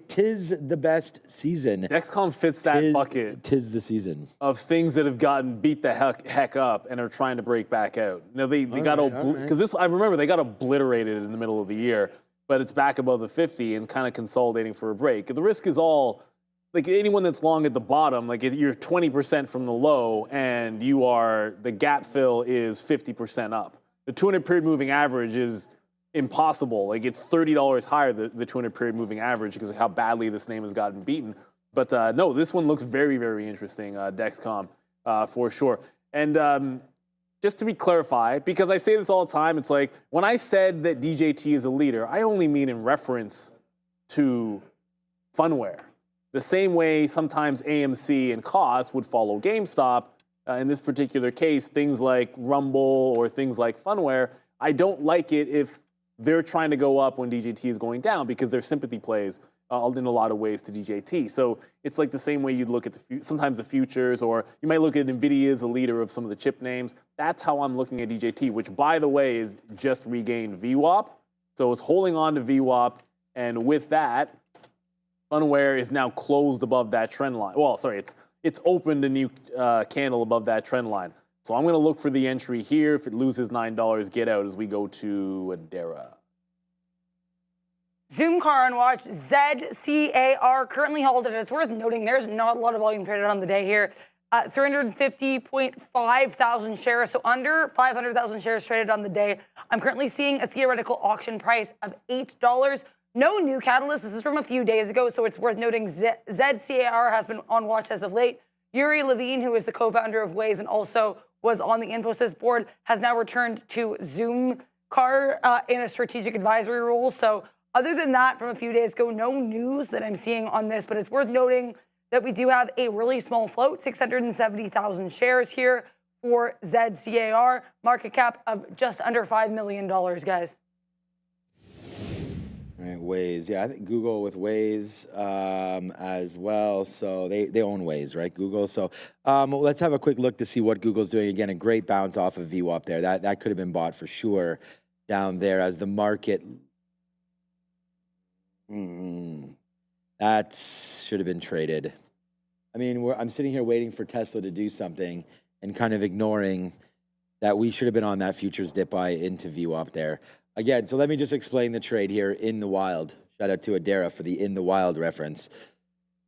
tis the best season. Dexcom fits that bucket. Tis the season of things that have gotten beat the heck up and are trying to break back out. Now they got because I remember they got obliterated in the middle of the year, but it's back above the 50 and kind of consolidating for a break. The risk is all like anyone that's long at the bottom. Like you're 20% from the low, and the gap fill is 50% up. The 200 period moving average is impossible. Like it's $30 higher, the 200 period moving average, because of how badly this name has gotten beaten. But no, this one looks very, very interesting, Dexcom, for sure. And just to be clarified, because I say this all the time, it's like when I said that DJT is a leader, I only mean in reference to Funware. The same way sometimes AMC and Cost would follow GameStop. In this particular case, things like Rumble or things like Funware, I don't like it if they're trying to go up when DJT is going down, because their sympathy plays in a lot of ways to DJT. So it's like the same way you'd look at sometimes the futures, or you might look at Nvidia as a leader of some of the chip names. That's how I'm looking at DJT, which, by the way, is just regained VWAP. So it's holding on to VWAP, and with that, Funware is now closed above that trend line. Well, sorry, it's opened a new candle above that trend line. So I'm going to look for the entry here. If it loses $9, get out as we go to Adara. ZoomCar on watch, ZCAR currently halted. It's worth noting there's not a lot of volume traded on the day here. 350.5 thousand shares, so under 500,000 shares traded on the day. I'm currently seeing a theoretical auction price of $8. No new catalyst. This is from a few days ago, so it's worth noting ZCAR has been on watch as of late. Yuri Levine, who is the co-founder of Waze and also was on the Infosys board, has now returned to ZoomCar in a strategic advisory role. So other than that, from a few days ago, no news that I'm seeing on this, but it's worth noting that we do have a really small float, 670,000 shares here for ZCAR, market cap of just under $5 million, guys. Right, Waze. Yeah, I think Google with Waze as well. So they own Waze, right? Google. So let's have a quick look to see what Google's doing. Again, a great bounce off of VWAP there. That could have been bought for sure down there as the market. That should have been traded. I mean, I'm sitting here waiting for Tesla to do something and kind of ignoring that we should have been on that futures dip buy into VWAP there. Again, so let me just explain the trade here in the wild, Shout out to Adara for the In the Wild reference.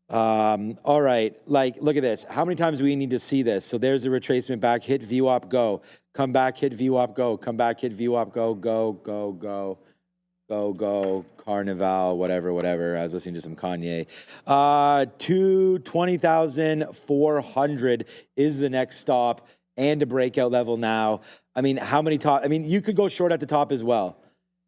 All right, like, look at this. How many times do we need to see this? So there's a retracement back, hit VWAP, go. Come back, hit VWAP, go. Come back, hit VWAP, go, go, go, go. Go, go, Carnival, whatever. I was listening to some Kanye. 20,400 is the next stop and a breakout level now. I mean, how many top? I mean, you could go short at the top as well.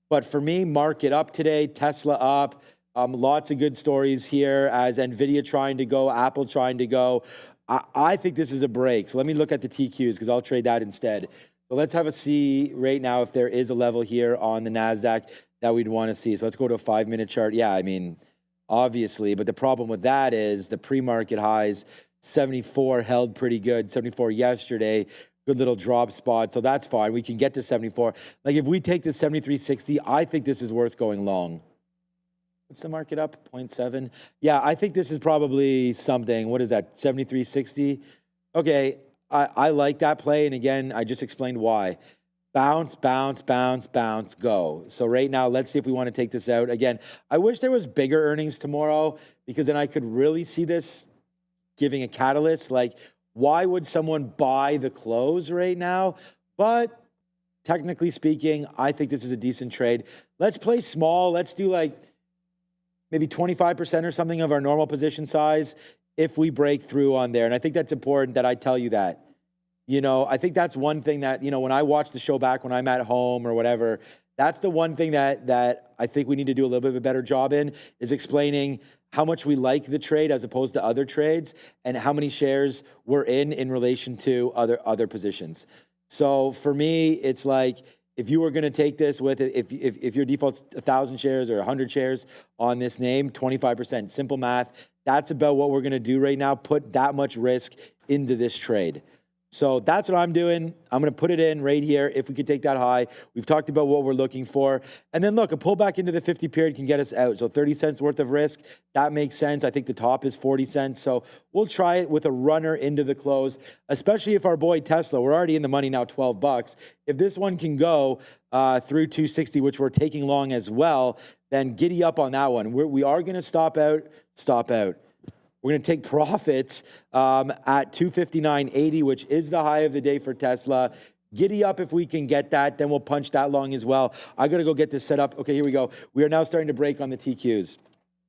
But for me, market up today, Tesla up. Lots of good stories here as Nvidia trying to go, Apple trying to go. I think this is a break. So let me look at the TQs because I'll trade that instead. So let's have a see right now if there is a level here on the Nasdaq that we'd want to see. So let's go to a 5-minute chart. Yeah, I mean, obviously, but the problem with that is the pre-market highs, 74 held pretty good, 74 yesterday, good little drop spot. So that's fine. We can get to 74. Like if we take this 73.60, I think this is worth going long. What's the market up? 0.7. Yeah, I think this is probably something. What is that? 73.60. Okay, I like that play. And again, I just explained why. Bounce, bounce, bounce, bounce, go. So right now, let's see if we want to take this out. Again, I wish there was bigger earnings tomorrow because then I could really see this giving a catalyst. Like, why would someone buy the close right now? But technically speaking, I think this is a decent trade. Let's play small. Let's do like maybe 25% or something of our normal position size if we break through on there. And I think that's important that I tell you that. You know, I think that's one thing that, you know, when I watch the show back when I'm at home or whatever, that's the one thing that I think we need to do a little bit of a better job in is explaining how much we like the trade as opposed to other trades and how many shares we're in relation to other positions. So for me, it's like if you were going to take this with if your default's 1,000 shares or 100 shares on this name, 25%, simple math. That's about what we're going to do right now. Put that much risk into this trade. So that's what I'm doing. I'm going to put it in right here if we could take that high. We've talked about what we're looking for. And then look, a pullback into the 50 period can get us out. So 30 cents worth of risk, that makes sense. I think the top is 40 cents. So we'll try it with a runner into the close, especially if our boy Tesla, we're already in the money now, 12 bucks. If this one can go through 260, which we're taking long as well, then giddy up on that one. We are going to stop out. We're going to take profits at 259.80, which is the high of the day for Tesla. Giddy up if we can get that. Then we'll punch that long as well. I got to go get this set up. Okay, here we go. We are now starting to break on the TQs.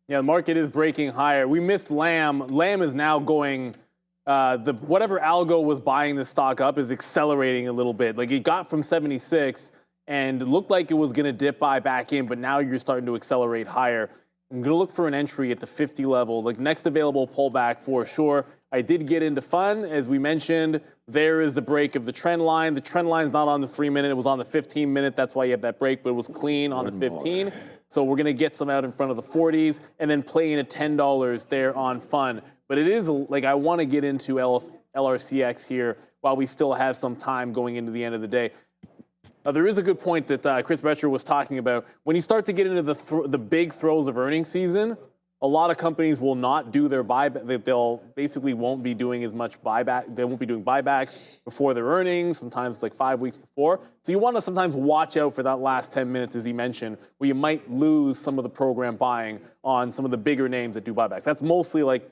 Yeah, the market is breaking higher. We missed Lam. Lam is now going, whatever algo was buying this stock up is accelerating a little bit. Like it got from 76 and looked like it was going to dip back in, but now you're starting to accelerate higher. I'm going to look for an entry at the 50 level, like next available pullback for sure. I did get into fun. As we mentioned, there is the break of the trend line. The trend line is not on the 3-minute. It was on the 15-minute. That's why you have that break, but it was clean on the 15. So we're going to get some out in front of the 40s and then play in at $10 there on fun. But it is like I want to get into LRCX here while we still have some time going into the end of the day. Now, there is a good point that Chris Betcher was talking about. When you start to get into the big throes of earnings season, a lot of companies will not do their buyback. They'll basically won't be doing as much buyback. They won't be doing buybacks before their earnings, sometimes like 5 weeks before. So you want to sometimes watch out for that last 10 minutes, as he mentioned, where you might lose some of the program buying on some of the bigger names that do buybacks. That's mostly like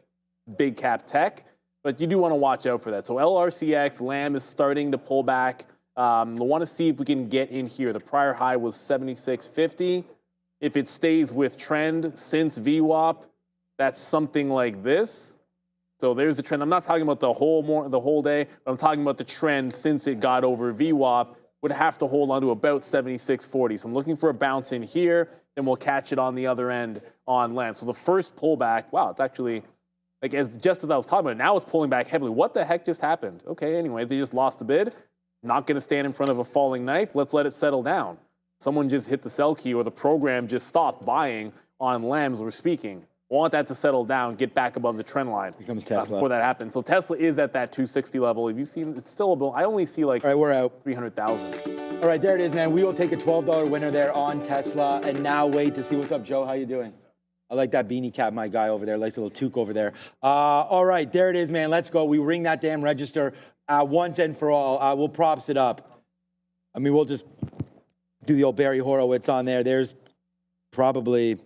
big cap tech, but you do want to watch out for that. So LRCX, Lam is starting to pull back. We'll want to see if we can get in here. The prior high was 76.50. If it stays with trend since VWAP, that's something like this. So there's the trend. I'm not talking about the whole day, but I'm talking about the trend since it got over VWAP. Would have to hold on to about 76.40. So I'm looking for a bounce in here, then we'll catch it on the other end on Lam. So the first pullback, wow, it's actually like just as I was talking about, now it's pulling back heavily. What the heck just happened? Okay, anyways, they just lost a bid. Not going to stand in front of a falling knife. Let's let it settle down. Someone just hit the sell key or the program just stopped buying on Lam as we're speaking. Want that to settle down, get back above the trend line. Here comes Tesla. Before that happens. So Tesla is at that 260 level. Have you seen, it's still a, I only see like All right, we're out. 300,000. All right, there it is, man. We will take a $12 winner there on Tesla. And now wait to see what's up, Joe. How you doing? I like that beanie cap, my guy over there. Likes a little toque over there. All right, there it is, man. Let's go. We ring that damn register once and for all. We'll props it up. I mean, we'll just do the old Barry Horowitz on there. There's probably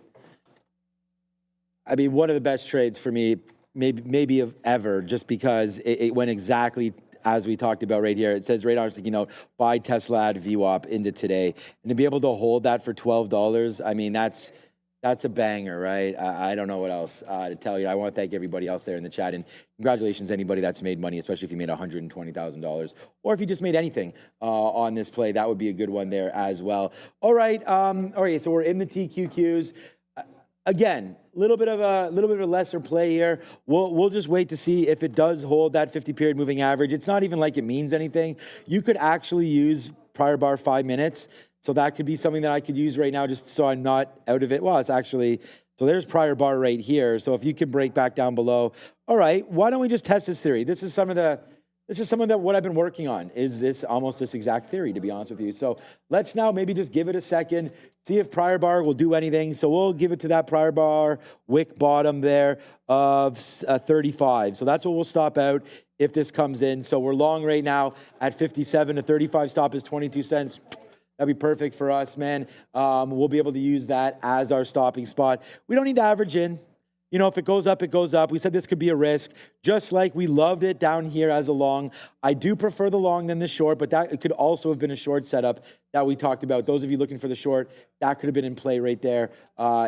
I mean, one of the best trades for me, maybe of ever, just because it went exactly as we talked about right here. It says right on our sticky note, buy Tesla at VWAP into today. And to be able to hold that for $12, I mean, that's a banger, right? I don't know what else to tell you. I want to thank everybody else there in the chat. And congratulations, anybody that's made money, especially if you made $120,000. Or if you just made anything on this play, that would be a good one there as well. All right, so we're in the TQQs. Again, a little bit of a lesser play here. We'll just wait to see if it does hold that 50-period moving average. It's not even like it means anything. You could actually use prior bar 5 minutes. So that could be something that I could use right now just so I'm not out of it. Well, it's actually, so there's prior bar right here. So if you can break back down below. All right, why don't we just test this theory? This is some of what I've been working on, is this almost this exact theory, to be honest with you. So let's now maybe just give it a second, see if prior bar will do anything. So we'll give it to that prior bar wick bottom there of 35. So that's what we'll stop out if this comes in. So we're long right now at 57. A 35 stop is 22 cents. That'd be perfect for us, man. We'll be able to use that as our stopping spot. We don't need to average in. You know, if it goes up, it goes up. We said this could be a risk, just like we loved it down here as a long. I do prefer the long than the short, but that it could also have been a short setup that we talked about. Those of you looking for the short, that could have been in play right there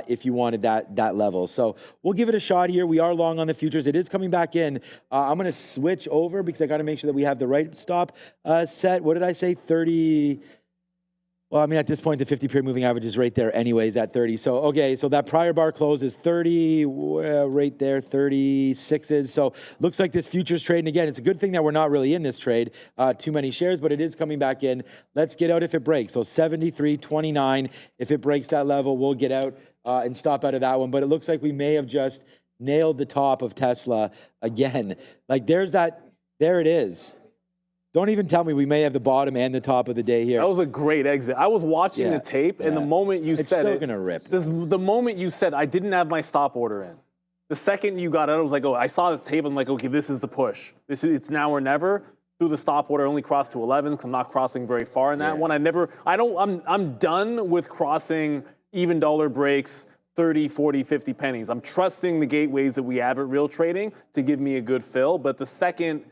if you wanted that level. So we'll give it a shot here. We are long on the futures. It is coming back in. I'm going to switch over because I got to make sure that we have the right stop set. What did I say? 30... Well, I mean, at this point, the 50-period moving average is right there anyways at 30. So, okay, so that prior bar close is 30, right there, 36s. So looks like this futures trade, and again, it's a good thing that we're not really in this trade, too many shares, but it is coming back in. Let's get out if it breaks. So 73.29, if it breaks that level, we'll get out and stop out of that one. But it looks like we may have just nailed the top of Tesla again. Like there it is. Don't even tell me we may have the bottom and the top of the day here. That was a great exit. I was watching the tape, and the moment you said it's still gonna rip. The moment you said, I didn't have my stop order in. The second you got out, I was like, oh, I saw the tape. I'm like, okay, this is the push. It's now or never. Through the stop order, only crossed to 11 because I'm not crossing very far in that one. I'm done with crossing even dollar breaks, 30, 40, 50 pennies. I'm trusting the gateways that we have at Real Trading to give me a good fill. But the second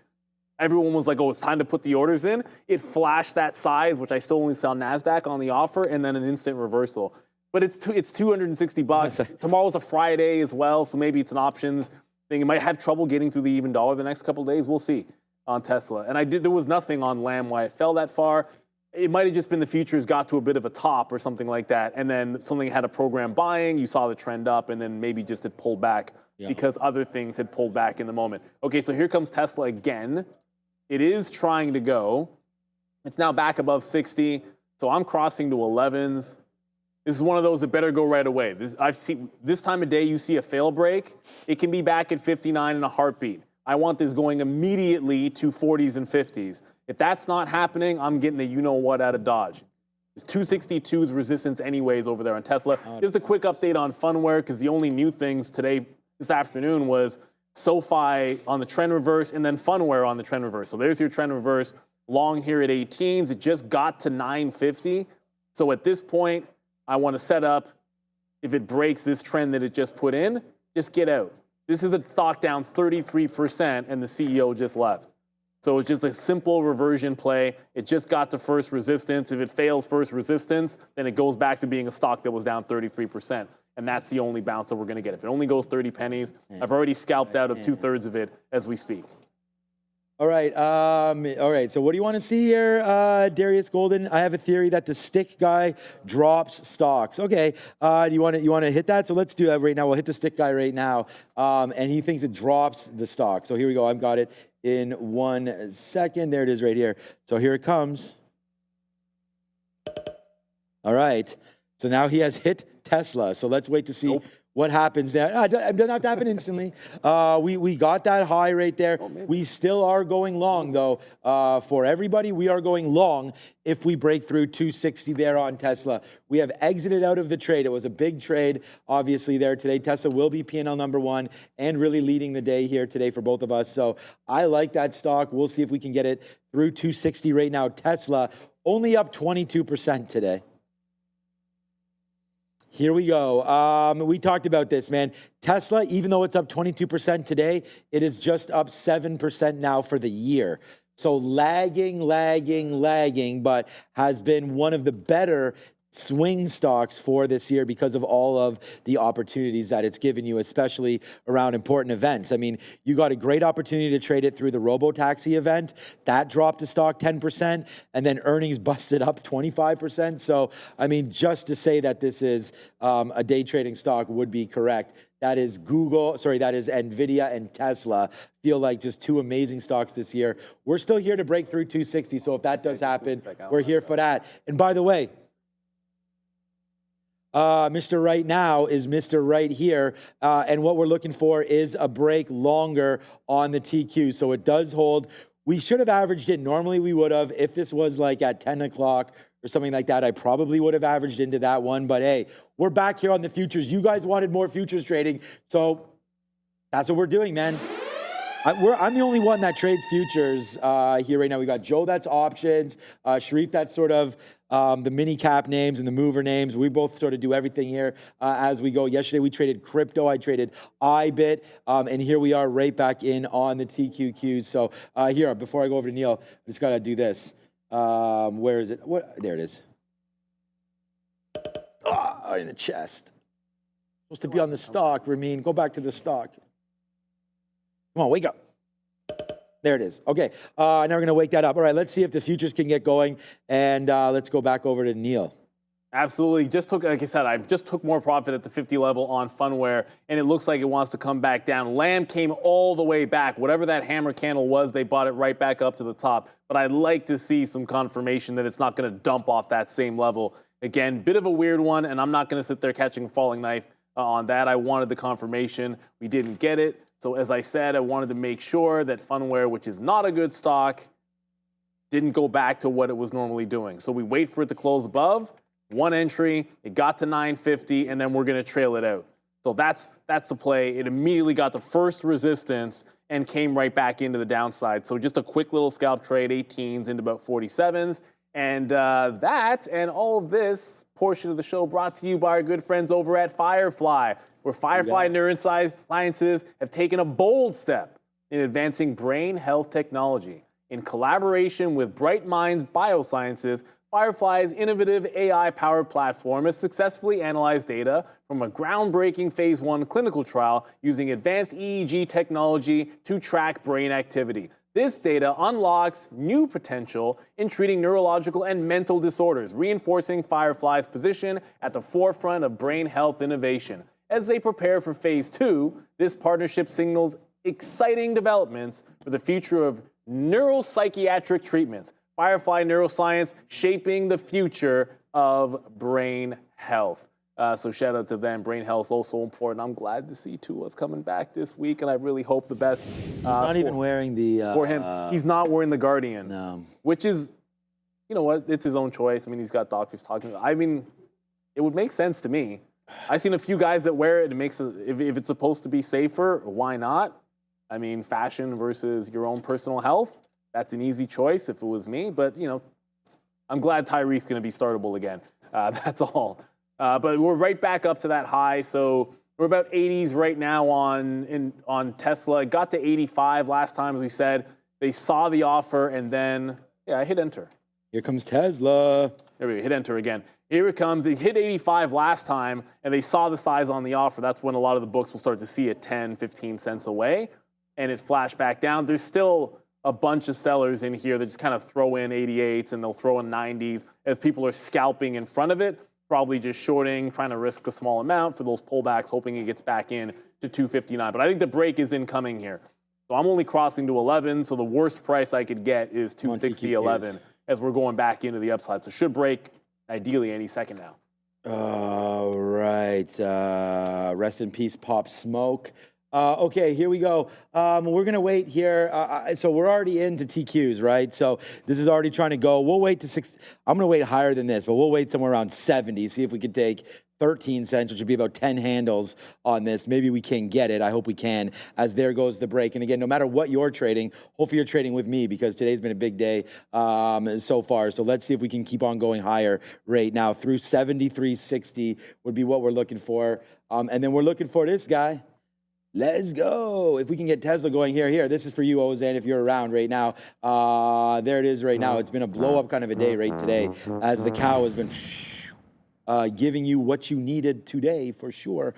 everyone was like, oh, it's time to put the orders in, it flashed that size, which I still only saw Nasdaq on the offer, and then an instant reversal. But it's $260. Tomorrow's a Friday as well, so maybe it's an options thing. It might have trouble getting through the even dollar the next couple of days. We'll see on Tesla. And there was nothing on Lam why it fell that far. It might have just been the futures got to a bit of a top or something like that, and then something had a program buying, you saw the trend up, and then maybe just it pulled back because other things had pulled back in the moment. Okay, so here comes Tesla again. It is trying to go. It's now back above 60, so I'm crossing to 11s. This is one of those that better go right away. This time of day, you see a fail break, it can be back at 59 in a heartbeat. I want this going immediately to 40s and 50s. If that's not happening, I'm getting the you-know-what out of Dodge. There's 262's resistance anyways over there on Tesla. Just a quick update on Funware, because the only new things this afternoon was SoFi on the trend reverse, and then Funware on the trend reverse. So there's your trend reverse. Long here at 18s. It just got to 950. So at this point, I want to set up, if it breaks this trend that it just put in, just get out. This is a stock down 33%, and the CEO just left. So it's just a simple reversion play. It just got to first resistance. If it fails first resistance, then it goes back to being a stock that was down 33%. And that's the only bounce that we're going to get. If it only goes 30 pennies, I've already scalped out of 2/3 of it as we speak. All right. So what do you want to see here, Darius Golden? I have a theory that the stick guy drops stocks. Okay. You want to hit that? So let's do that right now. We'll hit the stick guy right now. And he thinks it drops the stock. So here we go. I've got it in 1 second. There it is right here. So here it comes. All right. So now he has hit Tesla. So let's wait to see what happens there. It doesn't have to happen instantly. We got that high right there. We still are going long, though. For everybody, we are going long if we break through 260 there on Tesla. We have exited out of the trade. It was a big trade, obviously, there today. Tesla will be P&L #1 and really leading the day here today for both of us. So I like that stock. We'll see if we can get it through 260 right now. Tesla only up 22% today. Here we go. We talked about this, man. Tesla, even though it's up 22% today, it is just up 7% now for the year. So lagging, but has been one of the better swing stocks for this year because of all of the opportunities that it's given you, especially around important events. I mean, you got a great opportunity to trade it through the robo-taxi event. That dropped the stock 10%, and then earnings busted up 25%. So, I mean, just to say that this is a day trading stock would be correct. That is that is Nvidia and Tesla. Feel like just two amazing stocks this year. We're still here to break through 260, so if that does happen, we're here for that. And by the way, Mr. Right now is Mr. Right here, and what we're looking for is a break longer on the TQ, so it does hold. We should have averaged it. Normally we would have. If this was like at 10 o'clock or something like that, I probably would have averaged into that one, but hey, we're back here on the futures. You guys wanted more futures trading, so that's what we're doing, man. I'm the only one that trades futures here right now. We got Joe, that's options. Sharif, that's sort of the mini cap names and the mover names. We both sort of do everything here as we go. Yesterday we traded crypto. I traded IBIT. And here we are right back in on the TQQs. So here, before I go over to Neil, I just got to do this. Where is it? There it is. Oh, in the chest. Supposed to be on the stock, Ramin. Go back to the stock. Come on, wake up. There it is. Okay, now we're going to wake that up. All right, let's see if the futures can get going, and let's go back over to Neil. Absolutely. Just took, like I said, I just took more profit at the 50 level on Funware, and it looks like it wants to come back down. Lam came all the way back. Whatever that hammer candle was, they bought it right back up to the top. But I'd like to see some confirmation that it's not going to dump off that same level. Again, bit of a weird one, and I'm not going to sit there catching a falling knife on that. I wanted the confirmation. We didn't get it. So as I said, I wanted to make sure that Funware, which is not a good stock, didn't go back to what it was normally doing. So we wait for it to close above, one entry, it got to 950, and then we're going to trail it out. So that's the play. It immediately got the first resistance and came right back into the downside. So just a quick little scalp trade, 18s into about 47s. And that and all of this portion of the show brought to you by our good friends over at Firefly, where Firefly Neuroscience have taken a bold step in advancing brain health technology. In collaboration with Bright Minds Biosciences, Firefly's innovative AI-powered platform has successfully analyzed data from a groundbreaking phase 1 clinical trial using advanced EEG technology to track brain activity. This data unlocks new potential in treating neurological and mental disorders, reinforcing Firefly's position at the forefront of brain health innovation. As they prepare for phase 2, this partnership signals exciting developments for the future of neuropsychiatric treatments. Firefly Neuroscience shaping the future of brain health. So shout out to them. Brain health also important. I'm glad to see Tua's coming back this week, and I really hope the best. He's not even wearing the... for him. He's not wearing the Guardian. No. Which is, you know what, it's his own choice. I mean, he's got doctors talking. I mean, it would make sense to me. I've seen a few guys that wear it. It makes if it's supposed to be safer, why not? I mean, fashion versus your own personal health. That's an easy choice if it was me. But, you know, I'm glad Tyreek's going to be startable again. That's all. But we're right back up to that high. So we're about 80s right now on Tesla. It got to 85 last time, as we said. They saw the offer, and then, I hit enter. Here comes Tesla. There we go, hit enter again. Here it comes. They hit 85 last time, and they saw the size on the offer. That's when a lot of the books will start to see it 10, 15 cents away, and it flashed back down. There's still a bunch of sellers in here that just kind of throw in 88s, and they'll throw in 90s as people are scalping in front of it, probably just shorting, trying to risk a small amount for those pullbacks, hoping it gets back in to 259. But I think the break is incoming here. So I'm only crossing to 11, so the worst price I could get is 260.11 as we're going back into the upside. So should break ideally any second now. All right. Rest in peace, Pop Smoke. Okay, here we go. We're gonna wait here. So we're already into TQs, right? So this is already trying to go. We'll wait to 6. I'm gonna wait higher than this, but we'll wait somewhere around 70. See if we can take 13 cents, which would be about 10 handles on this. Maybe we can get it. I hope we can, as there goes the break. And again, no matter what you're trading, hopefully you're trading with me because today's been a big day so far. So let's see if we can keep on going higher right now. Through 73.60 would be what we're looking for. And then we're looking for this guy. Let's go. If we can get Tesla going here. This is for you, Ozan, if you're around right now. There it is right now. It's been a blow-up kind of a day right today as the cow has been giving you what you needed today for sure.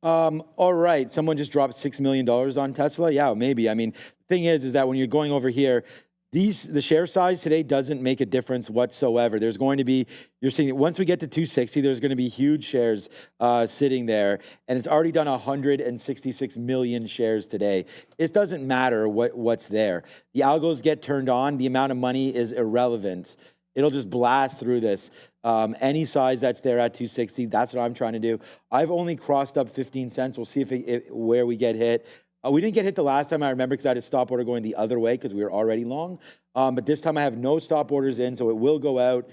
All right. Someone just dropped $6 million on Tesla. Yeah, maybe. I mean, the thing is that when you're going over here, the share size today doesn't make a difference whatsoever. There's going to be, you're seeing, once we get to 260, there's going to be huge shares sitting there, and it's already done 166 million shares today. It doesn't matter what's there. The algos get turned on. The amount of money is irrelevant. It'll just blast through this. Any size that's there at 260, that's what I'm trying to do. I've only crossed up 15 cents. We'll see where we get hit. We didn't get hit the last time, I remember, because I had a stop order going the other way because we were already long. But this time I have no stop orders in, so it will go out,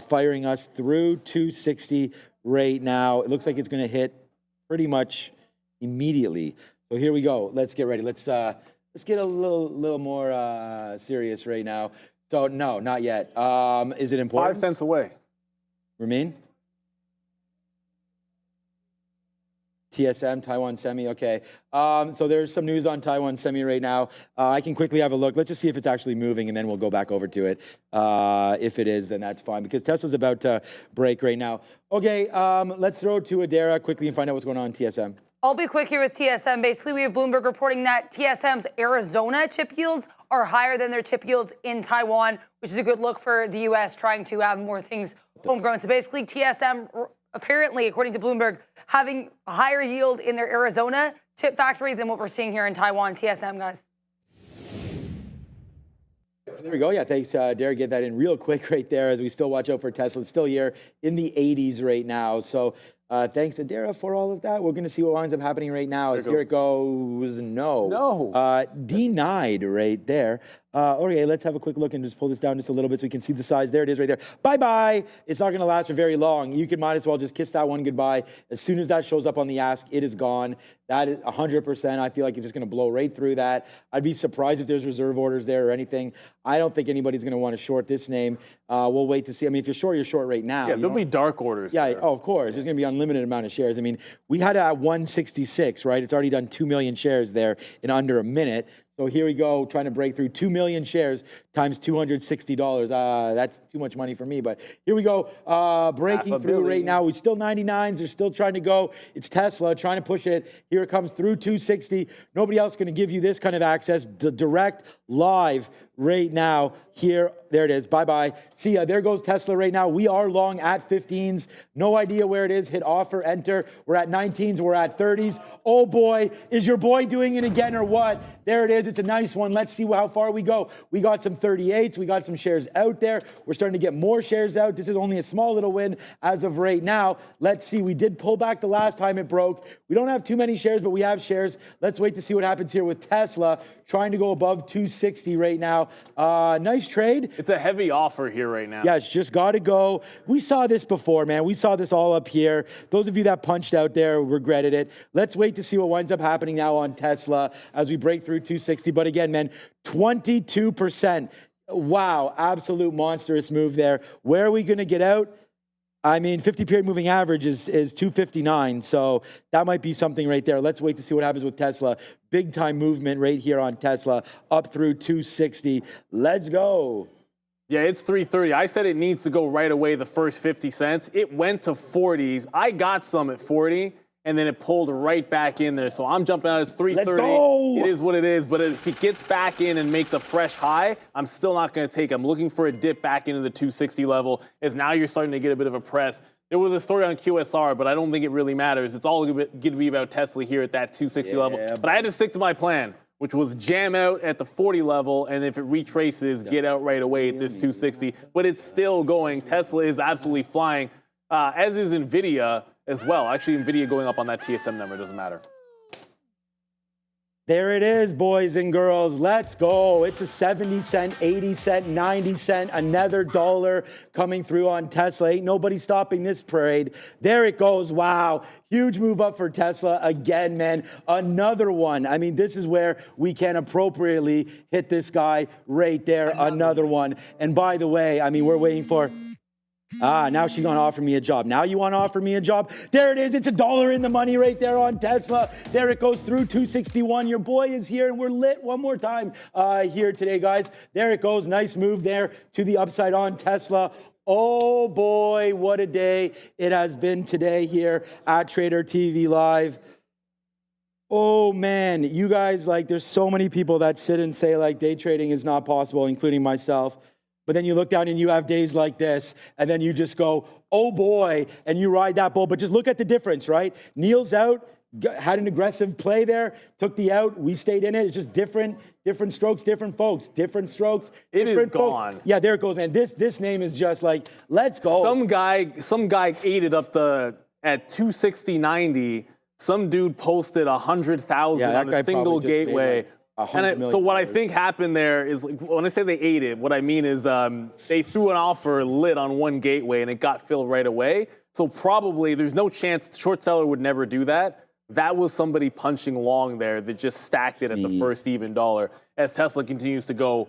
firing us through 260 right now. It looks like it's going to hit pretty much immediately. So here we go. Let's get ready. Let's get a little more serious right now. So no, not yet. Is it important? 5 cents away. Ramin? TSM, Taiwan Semi, okay. So there's some news on Taiwan Semi right now. I can quickly have a look. Let's just see if it's actually moving, and then we'll go back over to it. If it is, then that's fine, because Tesla's about to break right now. Okay, let's throw it to Adara quickly and find out what's going on in TSM. I'll be quick here with TSM. Basically, we have Bloomberg reporting that TSM's Arizona chip yields are higher than their chip yields in Taiwan, which is a good look for the U.S. trying to have more things homegrown. So basically, TSM, apparently, according to Bloomberg, having a higher yield in their Arizona chip factory than what we're seeing here in Taiwan. TSM, guys. So there we go. Yeah, thanks, Derek. Get that in real quick right there as we still watch out for Tesla. It's still here in the 80s right now. So thanks, Adara, for all of that. We're going to see what winds up happening right now. Here it goes. No. Denied right there. Okay, let's have a quick look and just pull this down just a little bit so we can see the size. There it is right there. Bye-bye. It's not going to last for very long. You might as well just kiss that one goodbye. As soon as that shows up on the ask, it is gone. That is 100%. I feel like it's just going to blow right through that. I'd be surprised if there's reserve orders there or anything. I don't think anybody's going to want to short this name. We'll wait to see. I mean, if you're short right now. Yeah, there'll be dark orders. Yeah, there. oh, of course. There's going to be unlimited amount of shares. I mean, we had it at 166, right? It's already done 2 million shares there in under a minute. So here we go, trying to break through 2 million shares times $260. That's too much money for me, but here we go, breaking through right now. We're still 99s. They're still trying to go. It's Tesla trying to push it. Here it comes through 260. Nobody else going to give you this kind of access. Direct, live right now. Here, there it is. Bye-bye. See ya. There goes Tesla right now. We are long at 15s. No idea where it is. Hit offer, enter. We're at 19s. We're at 30s. Oh boy, is your boy doing it again or what? There it is. It's a nice one. Let's see how far we go. We got some 38s. We got some shares out there. We're starting to get more shares out. This is only a small little win as of right now. Let's see. We did pull back the last time it broke. We don't have too many shares, but we have shares. Let's wait to see what happens here with Tesla trying to go above 260 right now. Nice trade. It's a heavy offer here right now. Yeah, it's just got to go. We saw this before, man. We saw this all up here. Those of you that punched out there regretted it. Let's wait to see what winds up happening now on Tesla as we break through 260. But again, man, 22%. Wow, absolute monstrous move there. Where are we going to get out? I mean, 50-period moving average is 259, so that might be something right there. Let's wait to see what happens with Tesla. Big-time movement right here on Tesla, up through 260. Let's go. Yeah, it's 330. I said it needs to go right away the first 50 cents. It went to 40s. I got some at 40, and then it pulled right back in there. So I'm jumping out as 330. Let's go. It is what it is, but if it gets back in and makes a fresh high, I'm still not going to take it. I'm looking for a dip back into the 260 level, as now you're starting to get a bit of a press. There was a story on QSR, but I don't think it really matters. It's all going to be about Tesla here at that 260 level. But I had to stick to my plan, which was jam out at the 40 level, and if it retraces, get out right away at this 260. But it's still going. Tesla is absolutely flying, as is Nvidia as well. Actually, Nvidia going up on that TSM number doesn't matter. There it is, boys and girls. Let's go. It's a 70 cent, 80 cent, 90 cent, another dollar coming through on Tesla. Ain't nobody stopping this parade. There it goes. Wow. Huge move up for Tesla again, man. Another one. I mean, this is where we can appropriately hit this guy right there. Another one. And by the way, I mean, we're waiting for... now she's gonna offer me a job. Now you wanna offer me a job? There it is. It's $1 in the money right there on Tesla. There it goes through 261. Your boy is here and we're lit one more time here today, guys. There it goes. Nice move there to the upside on Tesla. Oh boy, what a day it has been today here at Trader TV Live. Oh man, you guys, like, there's so many people that sit and say like day trading is not possible, including myself. But then you look down and you have days like this, and then you just go, oh boy, and you ride that bull. But just look at the difference, right? Neil's out, had an aggressive play there, took the out, we stayed in it. It's just different strokes, different folks, different strokes. It is folks. gone. Yeah, there it goes, man. This name is just like, let's go. Some guy ate it up at 260.90. Some dude posted 100,000 on a single gateway. So what I think happened there is, like, when I say they ate it, what I mean is they threw an offer lit on one gateway and it got filled right away. So probably there's no chance the short seller would never do that. That was somebody punching long there that just stacked it at the first even dollar as Tesla continues to go.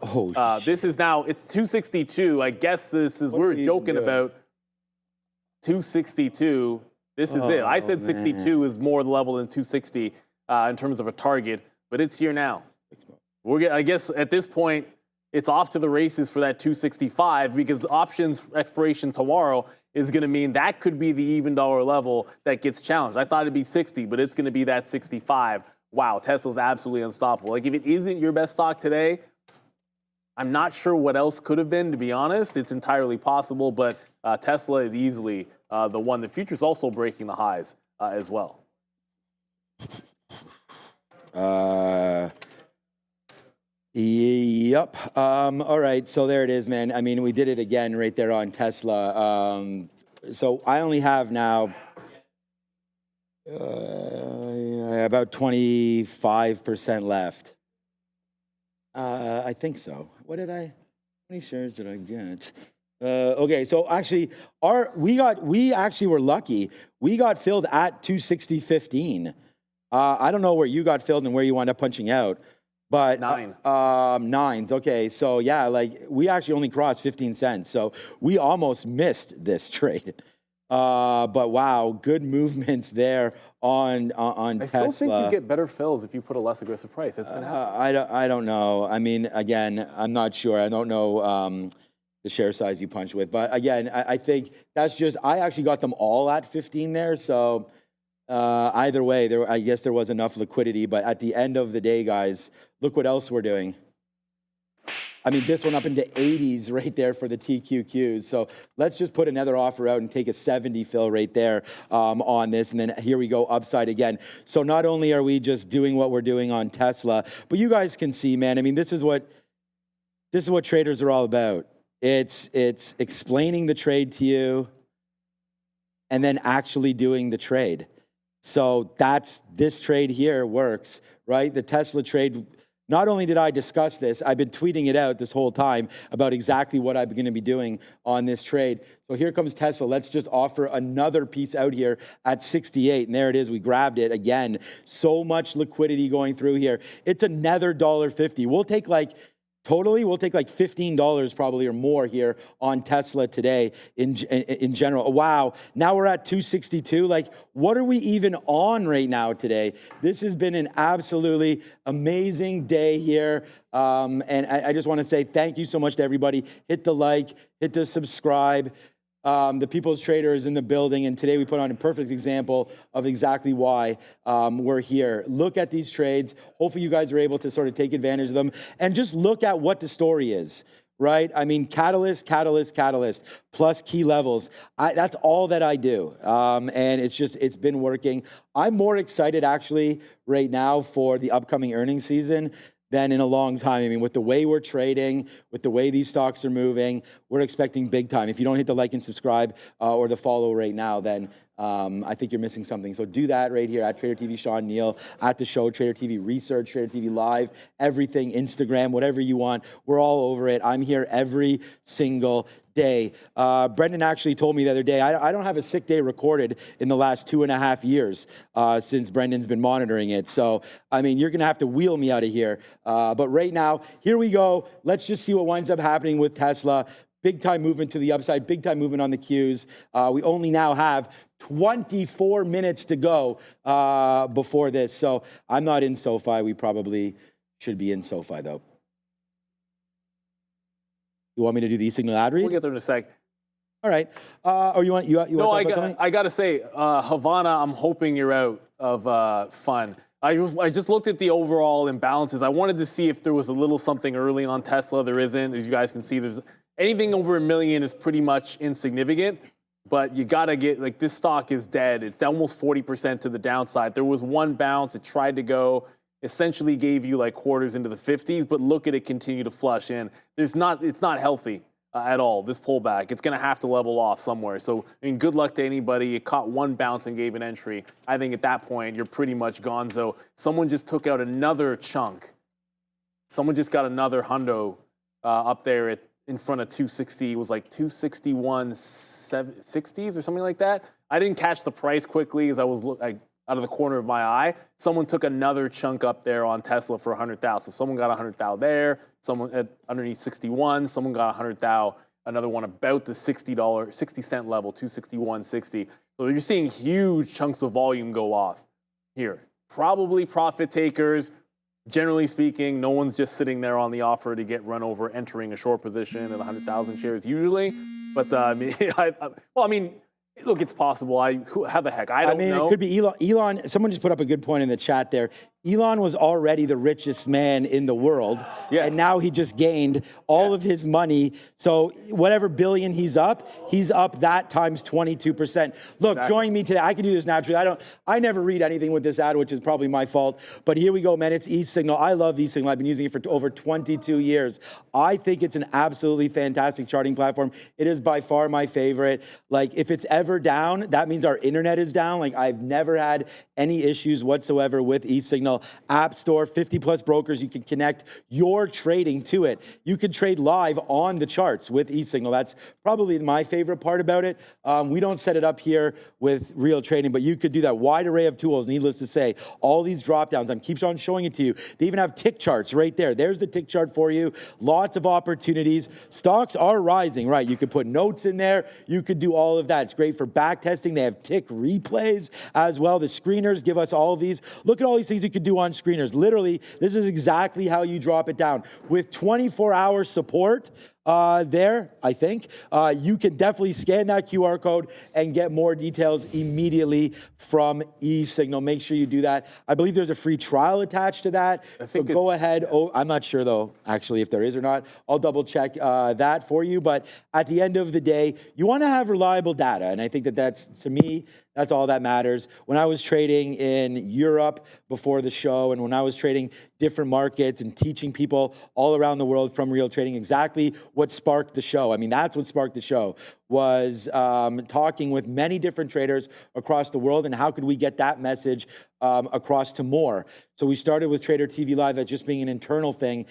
This is now, it's 262. I guess this is, we were joking about 262. This is it. I said 62 is more the level than 260 in terms of a target, but it's here now. I guess at this point, it's off to the races for that 265 because options expiration tomorrow is going to mean that could be the even dollar level that gets challenged. I thought it'd be 60, but it's going to be that 65. Wow, Tesla's absolutely unstoppable. Like, if it isn't your best stock today, I'm not sure what else could have been, to be honest. It's entirely possible, but Tesla is easily the one. The future's also breaking the highs as well. Yep. All right. So there it is, man. I mean, we did it again right there on Tesla. So I only have now about 25% left. I think so. How many shares did I get? Okay. So actually, we actually were lucky. We got filled at 260.15. I don't know where you got filled and where you wound up punching out. But nines. Okay. So yeah, like, we actually only crossed 15 cents. So we almost missed this trade. But wow, good movements there on Tesla. I still think you get better fills if you put a less aggressive price. That's been happening. I don't know. I mean, again, I'm not sure. I don't know the share size you punch with. But again, I think that's just, I actually got them all at 15 there. So either way, I guess there was enough liquidity. But at the end of the day, guys, look what else we're doing. I mean, this one up into 80s right there for the TQQs. So let's just put another offer out and take a 70 fill right there on this. And then here we go, upside again. So not only are we just doing what we're doing on Tesla, but you guys can see, man, I mean, this is what traders are all about. It's explaining the trade to you and then actually doing the trade. So this trade here works, right? The Tesla trade. Not only did I discuss this, I've been tweeting it out this whole time about exactly what I'm going to be doing on this trade. So here comes Tesla. Let's just offer another piece out here at 68. And there it is. We grabbed it again. So much liquidity going through here. It's another $1.50. We'll take like $15 probably or more here on Tesla today in general. Wow. Now we're at 262. Like, what are we even on right now today? This has been an absolutely amazing day here. And I just want to say thank you so much to everybody. Hit the like, hit the subscribe. The People's Trader is in the building, and today we put on a perfect example of exactly why we're here. Look at these trades. Hopefully you guys are able to sort of take advantage of them and just look at what the story is, right? I mean, catalyst, plus key levels. That's all that I do, and it's been working. I'm more excited actually right now for the upcoming earnings season than in a long time. I mean, with the way we're trading, with the way these stocks are moving, we're expecting big time. If you don't hit the like and subscribe or the follow right now, then I think you're missing something. So do that right here at Trader TV Sean Neal, at the show, Trader TV Research, Trader TV Live, everything, Instagram, whatever you want. We're all over it. I'm here every single day. Brendan actually told me the other day, I don't have a sick day recorded in the last 2.5 years since Brendan's been monitoring it. So, I mean, you're going to have to wheel me out of here. But right now, here we go. Let's just see what winds up happening with Tesla. Big time movement to the upside, big time movement on the Qs. We only now have 24 minutes to go before this. So I'm not in SoFi. We probably should be in SoFi, though. You want me to do the e-signal ad read? We'll get there in a sec. All right. Or you want No, to talk about something? I got to say, Havana, I'm hoping you're out of fun. I just looked at the overall imbalances. I wanted to see if there was a little something early on Tesla. There isn't. As you guys can see, there's anything over $1 million is pretty much insignificant. But you got to get, like, this stock is dead. It's almost 40% to the downside. There was one bounce. It tried to go, essentially gave you like quarters into the 50s, but look at it continue to flush in. It's not healthy at all, this pullback. It's going to have to level off somewhere. So, I mean, good luck to anybody. You caught one bounce and gave an entry. I think at that point, you're pretty much gonzo. Someone just took out another chunk. Someone just got another hundo up there in front of 260. It was like 261.60s or something like that. I didn't catch the price quickly as I was out of the corner of my eye. Someone took another chunk up there on Tesla for 100,000. So someone got 100,000 there. Someone at underneath 61. Someone got 100,000. Another one about the $60, 60-cent level, 261.60. So you're seeing huge chunks of volume go off here. Probably profit takers. Generally speaking, no one's just sitting there on the offer to get run over, entering a short position at 100,000 shares usually. But I mean, look, it's possible. How the heck? I don't know. It could be Elon. Elon, someone just put up a good point in the chat there. Elon was already the richest man in the world, and now he just gained all of his money. So whatever billion he's up that times 22%. Look, join me today. I can do this naturally. I never read anything with this ad, which is probably my fault. But here we go, man. It's e-signal. I love e-signal. I've been using it for over 22 years. I think it's an absolutely fantastic charting platform. It is by far my favorite. Like, if it's ever down, that means our internet is down. Like, I've never had any issues whatsoever with e-signal. App Store, 50 plus brokers. You can connect your trading to it. You can trade live on the charts with e-signal. That's probably my favorite part about it. We don't set it up here with real trading, but you could do that. Wide array of tools, needless to say. All these drop downs, I'm keep on showing it to you. They even have tick charts right there. There's the tick chart for you. Lots of opportunities. Stocks are rising, right? You could put notes in there. You could do all of that. It's great for back testing. They have tick replays as well. The screeners give us all of these. Look at all these things you could do on screeners. Literally, this is exactly how you drop it down. With 24-hour support there, I think, you can definitely scan that QR code and get more details immediately from e-signal. Make sure you do that. I believe there's a free trial attached to that. So go ahead. Oh, I'm not sure, though, actually, if there is or not. I'll double check that for you. But at the end of the day, you want to have reliable data. And I think that's, to me, that's all that matters. When I was trading in Europe before the show, and when I was trading different markets and teaching people all around the world from real trading, exactly what sparked the show. I mean, that's what sparked the show, was talking with many different traders across the world, and how could we get that message across to more. So we started with Trader TV Live as just being an internal thing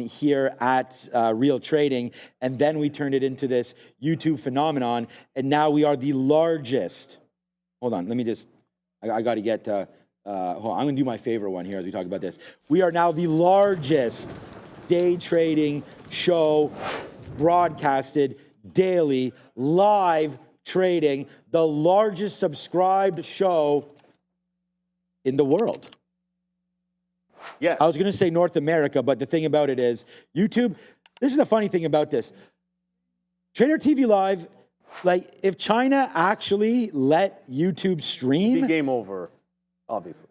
here at Real Trading, and then we turned it into this YouTube phenomenon, and now we are the largest. Hold on, let me just, I got to get, hold on, I'm going to do my favorite one here as we talk about this. We are now the largest day trading show broadcasted daily, live trading, the largest subscribed show in the world. Yeah. I was going to say North America, but the thing about it is YouTube, this is the funny thing about this. Trader TV Live, like, if China actually let YouTube stream, Big game over, obviously.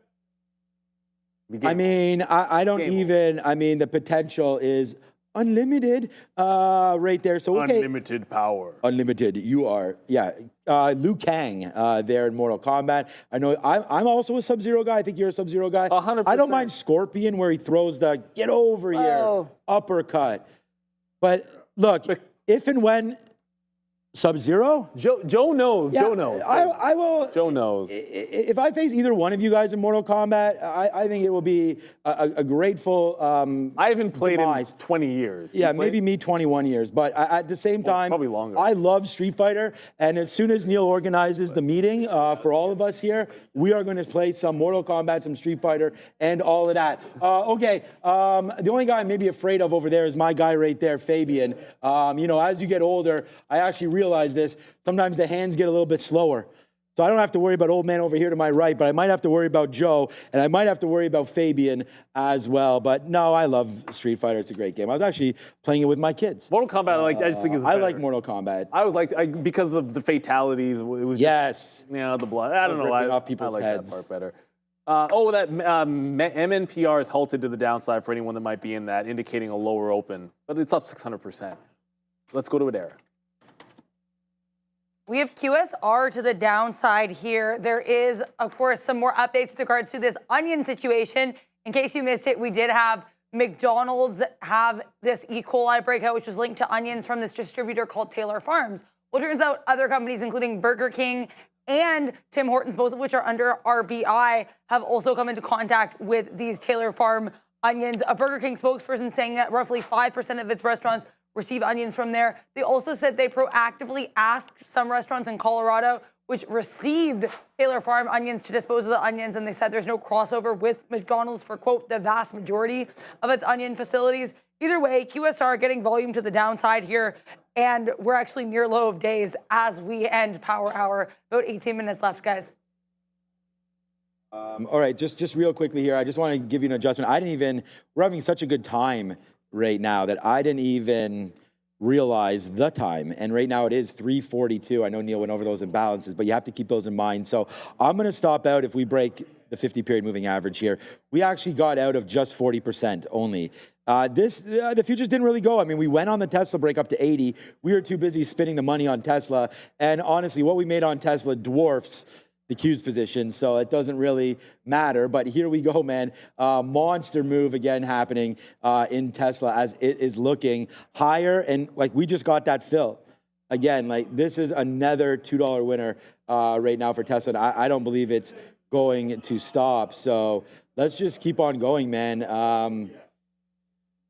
I mean, I don't even, I mean, the potential is unlimited right there. So okay. Unlimited power. Unlimited. You are, yeah. Liu Kang there in Mortal Kombat. I know I'm also a Sub-Zero guy. I think you're a Sub-Zero guy. 100%. I don't mind Scorpion where he throws the get over here uppercut. But look, if and when Sub-Zero? Joe knows. Yeah, Joe knows. I will. Joe knows. If I face either one of you guys in Mortal Kombat, I think it will be a grateful. I haven't played demise. in 20 years. Yeah, maybe me 21 years. But at the same time, probably longer. I love Street Fighter. And as soon as Neil organizes the meeting for all of us here, we are going to play some Mortal Kombat, some Street Fighter, and all of that. Okay, the only guy I may be afraid of over there is my guy right there, Fabian. You know, as you get older, I actually realize this. Sometimes the hands get a little bit slower. So I don't have to worry about old man over here to my right, but I might have to worry about Joe, and I might have to worry about Fabian as well. But no, I love Street Fighter. It's a great game. I was actually playing it with my kids. Mortal Kombat, I just think is better. I like Mortal Kombat. I was like, because of the fatalities. It was yes. Just, you know, the blood. I don't know. Ripping off people's I like heads. that part better. That MNPR is halted to the downside for anyone that might be in that, indicating a lower open. But it's up 600%. Let's go to Adair. We have QSR to the downside here. There is, of course, some more updates with regards to this onion situation. In case you missed it, we did have McDonald's have this E. coli breakout, which was linked to onions from this distributor called Taylor Farms. Well, it turns out other companies, including Burger King and Tim Hortons, both of which are under RBI, have also come into contact with these Taylor Farm onions. A Burger King spokesperson saying that roughly 5% of its restaurants receive onions from there. They also said they proactively asked some restaurants in Colorado which received Taylor Farm onions to dispose of the onions, and they said there's no crossover with McDonald's for, quote, the vast majority of its onion facilities. Either way, QSR getting volume to the downside here, and we're actually near low of days as we end Power Hour. About 18 minutes left, guys. All right, just real quickly here, I just want to give you an adjustment. We're having such a good time right now that I didn't even realize the time. And right now it is 3:42. I know Neil went over those imbalances, but you have to keep those in mind. So I'm going to stop out if we break the 50-period moving average here. We actually got out of just 40% only. The futures didn't really go. I mean, we went on the Tesla break up to 80. We were too busy spending the money on Tesla. And honestly, what we made on Tesla dwarfs the Q's position, so it doesn't really matter. But here we go, man. Monster move again happening in Tesla as it is looking higher. And like we just got that fill. Again, like this is another $2 winner right now for Tesla. And I don't believe it's going to stop. So let's just keep on going, man.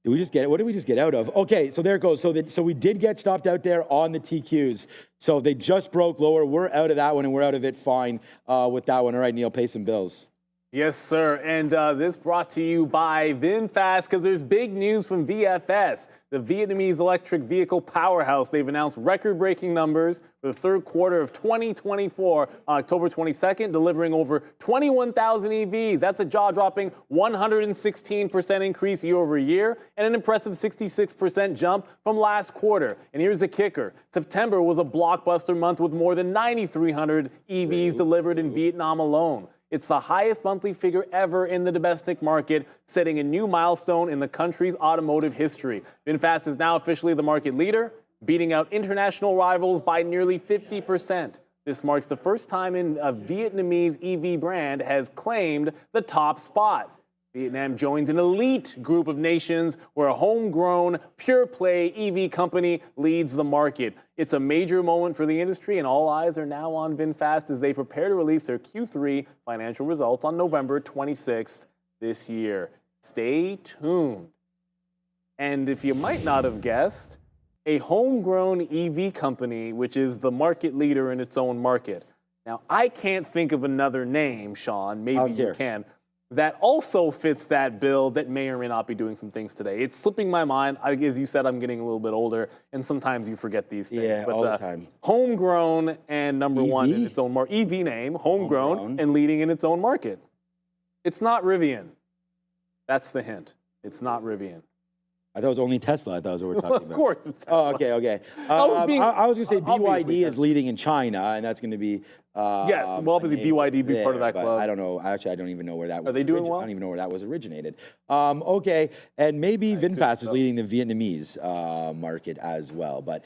What did we just get out of? Okay, so there it goes. So we did get stopped out there on the TQs. So they just broke lower. We're out of that one, and we're out of it fine with that one. All right, Neil, pay some bills. Yes, sir. And this brought to you by VinFast, because there's big news from VFS, the Vietnamese electric vehicle powerhouse. They've announced record-breaking numbers for the third quarter of 2024 on October 22nd, delivering over 21,000 EVs. That's a jaw-dropping 116% increase year over year and an impressive 66% jump from last quarter. And here's the kicker. September was a blockbuster month with more than 9,300 EVs delivered in Vietnam alone. It's the highest monthly figure ever in the domestic market, setting a new milestone in the country's automotive history. VinFast is now officially the market leader, beating out international rivals by nearly 50%. This marks the first time a Vietnamese EV brand has claimed the top spot. Vietnam joins an elite group of nations where a homegrown, pure-play EV company leads the market. It's a major moment for the industry, and all eyes are now on VinFast as they prepare to release their Q3 financial results on November 26th this year. Stay tuned. And if you might not have guessed, a homegrown EV company, which is the market leader in its own market. Now, I can't think of another name, Sean, maybe you can, that also fits that bill that may or may not be doing some things today. It's slipping my mind. As you said, I'm getting a little bit older, and sometimes you forget these things. Yeah, but, all the time. Homegrown and number one in its own market. EV name, homegrown and leading in its own market. It's not Rivian. That's the hint. It's not Rivian. I thought it was only Tesla. I thought was what we were talking about. Of course it's Tesla. Oh, okay. I was going to say BYD is leading in China, and that's going to be Yes, well, obviously BYD be part of that but club. I don't know. Actually, I don't even know where that was. Are they doing well? I don't even know where that was originated. Okay, and maybe VinFast is leading the Vietnamese market as well. But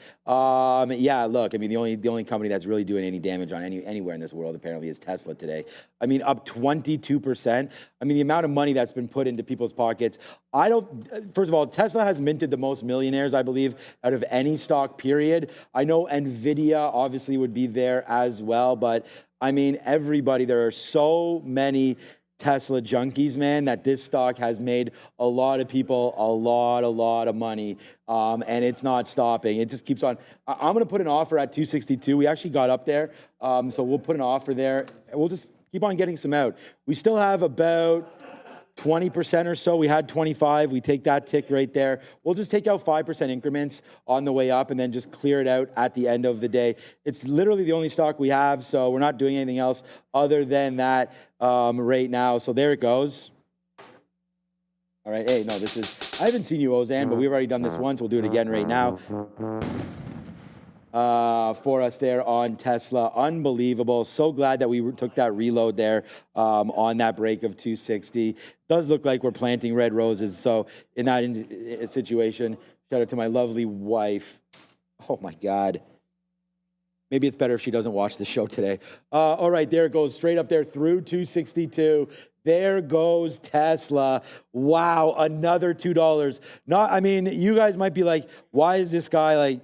yeah, look, I mean, the only company that's really doing any damage on anywhere in this world apparently is Tesla today. I mean, up 22%. I mean, the amount of money that's been put into people's pockets. First of all, Tesla has minted the most millionaires, I believe, out of any stock, period. I know Nvidia obviously would be there as well, but I mean, everybody, there are so many Tesla junkies, man, that this stock has made a lot of people a lot of money, and it's not stopping. It just keeps on. I'm going to put an offer at 262. We actually got up there, so we'll put an offer there. We'll just keep on getting some out. We still have about 20% or so. We had 25. We take that tick right there. We'll just take out 5% increments on the way up and then just clear it out at the end of the day. It's literally the only stock we have, so we're not doing anything else other than that right now. So there it goes. All right. Hey, no, I haven't seen you, Ozan, but we've already done this once. We'll do it again right now. For us there on Tesla. Unbelievable. So glad that we took that reload there on that break of 260. Does look like we're planting red roses. So in that situation, shout out to my lovely wife. Oh my God. Maybe it's better if she doesn't watch the show today. All right, there it goes, straight up there through 262. There goes Tesla. Wow, another $2. I mean, you guys might be like, why is this guy like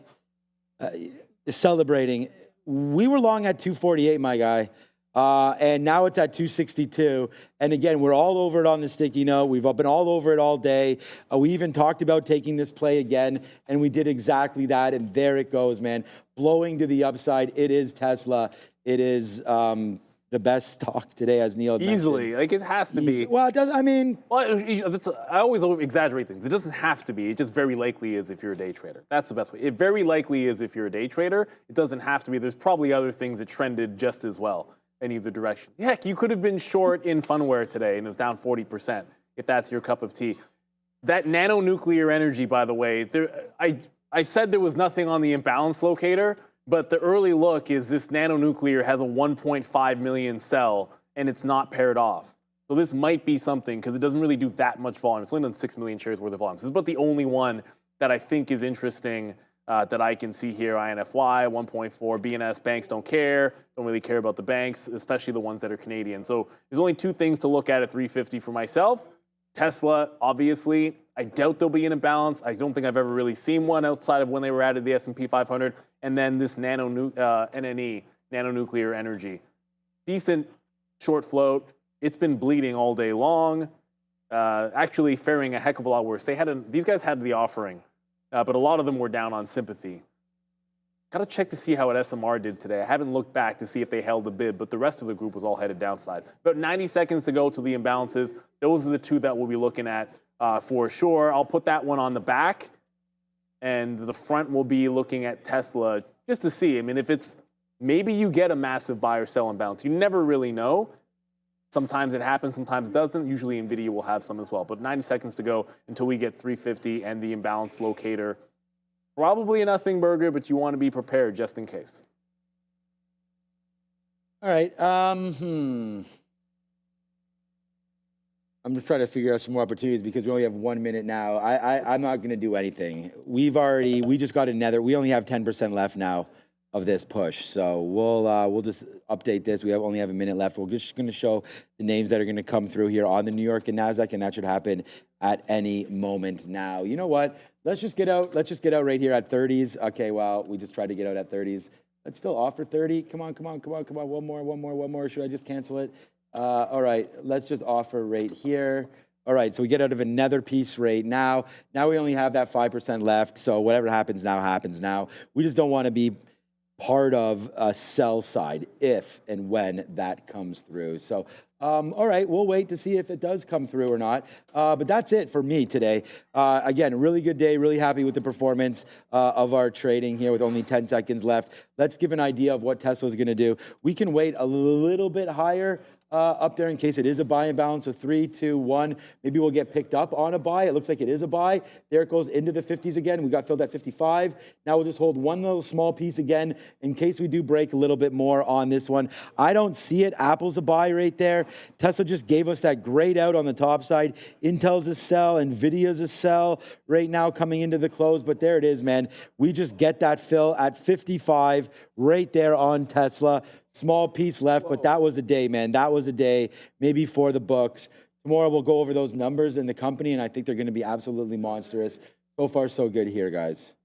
celebrating? We were long at 248, my guy, and now it's at 262. And again, we're all over it on the sticky note. We've been all over it all day. We even talked about taking this play again, and we did exactly that. And there it goes, man, blowing to the upside. It is Tesla. It is the best stock today, as Neil Easily, mentioned. like it has to be. Well, it does. I mean, Well, I always exaggerate things. It doesn't have to be. It just very likely is if you're a day trader. That's the best way. It very likely is if you're a day trader. It doesn't have to be. There's probably other things that trended just as well in either direction. Heck, you could have been short in Funware today and it was down 40% if that's your cup of tea. That nanonuclear energy, by the way, I said there was nothing on the imbalance locator, but the early look is this nanonuclear has a 1.5 million cell and it's not paired off. So this might be something because it doesn't really do that much volume. It's only done 6 million shares worth of volume. So this is about the only one that I think is interesting that I can see here. INFY, 1.4, BNS, banks don't really care about the banks, especially the ones that are Canadian. So there's only two things to look at 350 for myself. Tesla, obviously, I doubt there'll be an imbalance. I don't think I've ever really seen one outside of when they were added to the S&P 500. And then this NNE, nanonuclear energy. Decent short float. It's been bleeding all day long. Actually faring a heck of a lot worse. These guys had the offering, but a lot of them were down on Sympathy. Got to check to see how SMR did today. I haven't looked back to see if they held a bid, but the rest of the group was all headed downside. About 90 seconds to go to the imbalances. Those are the two that we'll be looking at for sure. I'll put that one on the back, and the front will be looking at Tesla just to see. I mean, if it's maybe you get a massive buy or sell imbalance. You never really know. Sometimes it happens, sometimes it doesn't. Usually Nvidia will have some as well. But 90 seconds to go until we get 350 and the imbalance locator. Probably a nothing burger, but you want to be prepared just in case. all right. I'm just trying to figure out some more opportunities because we only have 1 minute now. I'm not going to do anything. We just got another. We only have 10% left now of this push. So we'll just update this. We only have a minute left. We're just going to show the names that are going to come through here on the New York and Nasdaq, and that should happen at any moment now. You know what? Let's just get out right here at 30s. Okay, well, we just tried to get out at 30s. Let's still offer 30. Come on. One more. Should I just cancel it? All right, let's just offer right here. All right, so we get out of another piece right now. Now we only have that 5% left. So whatever happens now happens now. We just don't want to be part of a sell side if and when that comes through. So, all right, we'll wait to see if it does come through or not. But that's it for me today. Again, really good day, really happy with the performance of our trading here with only 10 seconds left. Let's give an idea of what Tesla's going to do. We can wait a little bit higher up there in case it is a buy imbalance. So 3, 2, 1. Maybe we'll get picked up on a buy. It looks like it is a buy. There it goes into the 50s again. We got filled at 55. Now we'll just hold one little small piece again in case we do break a little bit more on this one. I don't see it. Apple's a buy right there. Tesla just gave us that great out on the top side. Intel's a sell. Nvidia's a sell right now coming into the close. But there it is, man. We just get that fill at 55 right there on Tesla. Small piece left, but that was a day, man. That was a day, maybe for the books. Tomorrow we'll go over those numbers in the company, and I think they're going to be absolutely monstrous. So far, so good here, guys.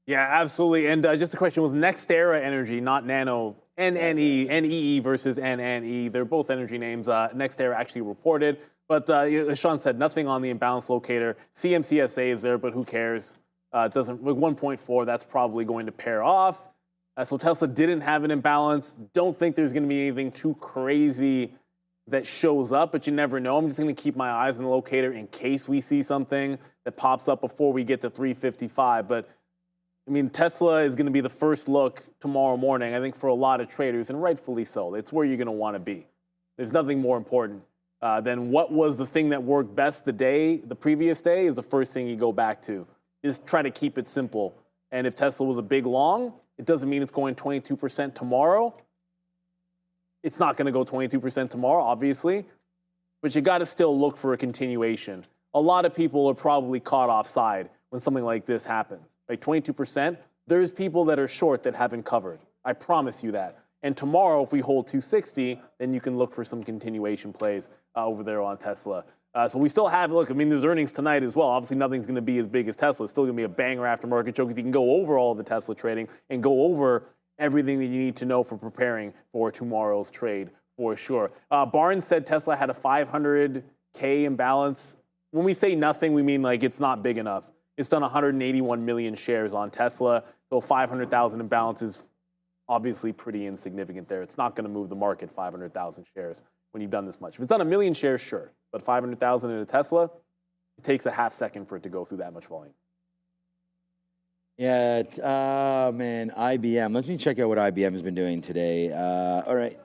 Yeah, absolutely. And just the question was NextEra Energy, not Nano, NEE versus NNE. They're both energy names. NextEra actually reported, but as Sean said, nothing on the imbalance locator. CMCSA is there, but who cares? It doesn't. With 1.4, that's probably going to pair off. So Tesla didn't have an imbalance. Don't think there's going to be anything too crazy that shows up, but you never know. I'm just going to keep my eyes on the locator in case we see something that pops up before we get to 355. But, I mean, Tesla is going to be the first look tomorrow morning, I think, for a lot of traders, and rightfully so. It's where you're going to want to be. There's nothing more important than what was the thing that worked best the previous day is the first thing you go back to. Just try to keep it simple. And if Tesla was a big long, it doesn't mean it's going 22% tomorrow. It's not going to go 22% tomorrow, obviously, but you got to still look for a continuation. A lot of people are probably caught offside when something like this happens. Like 22%, there's people that are short that haven't covered. I promise you that. And tomorrow, if we hold 260, then you can look for some continuation plays over there on Tesla. So we still have, look, I mean, there's earnings tonight as well. Obviously, nothing's going to be as big as Tesla. It's still going to be a banger aftermarket show because you can go over all of the Tesla trading and go over everything that you need to know for preparing for tomorrow's trade for sure. Barnes said Tesla had a 500K imbalance. When we say nothing, we mean like it's not big enough. It's done 181 million shares on Tesla. So 500,000 imbalance is obviously pretty insignificant there. It's not going to move the market 500,000 shares when you've done this much. If it's done a million shares, sure. But 500,000 in a Tesla, it takes a half second for it to go through that much volume. Yeah, man, IBM. Let me check out what IBM has been doing today. All right.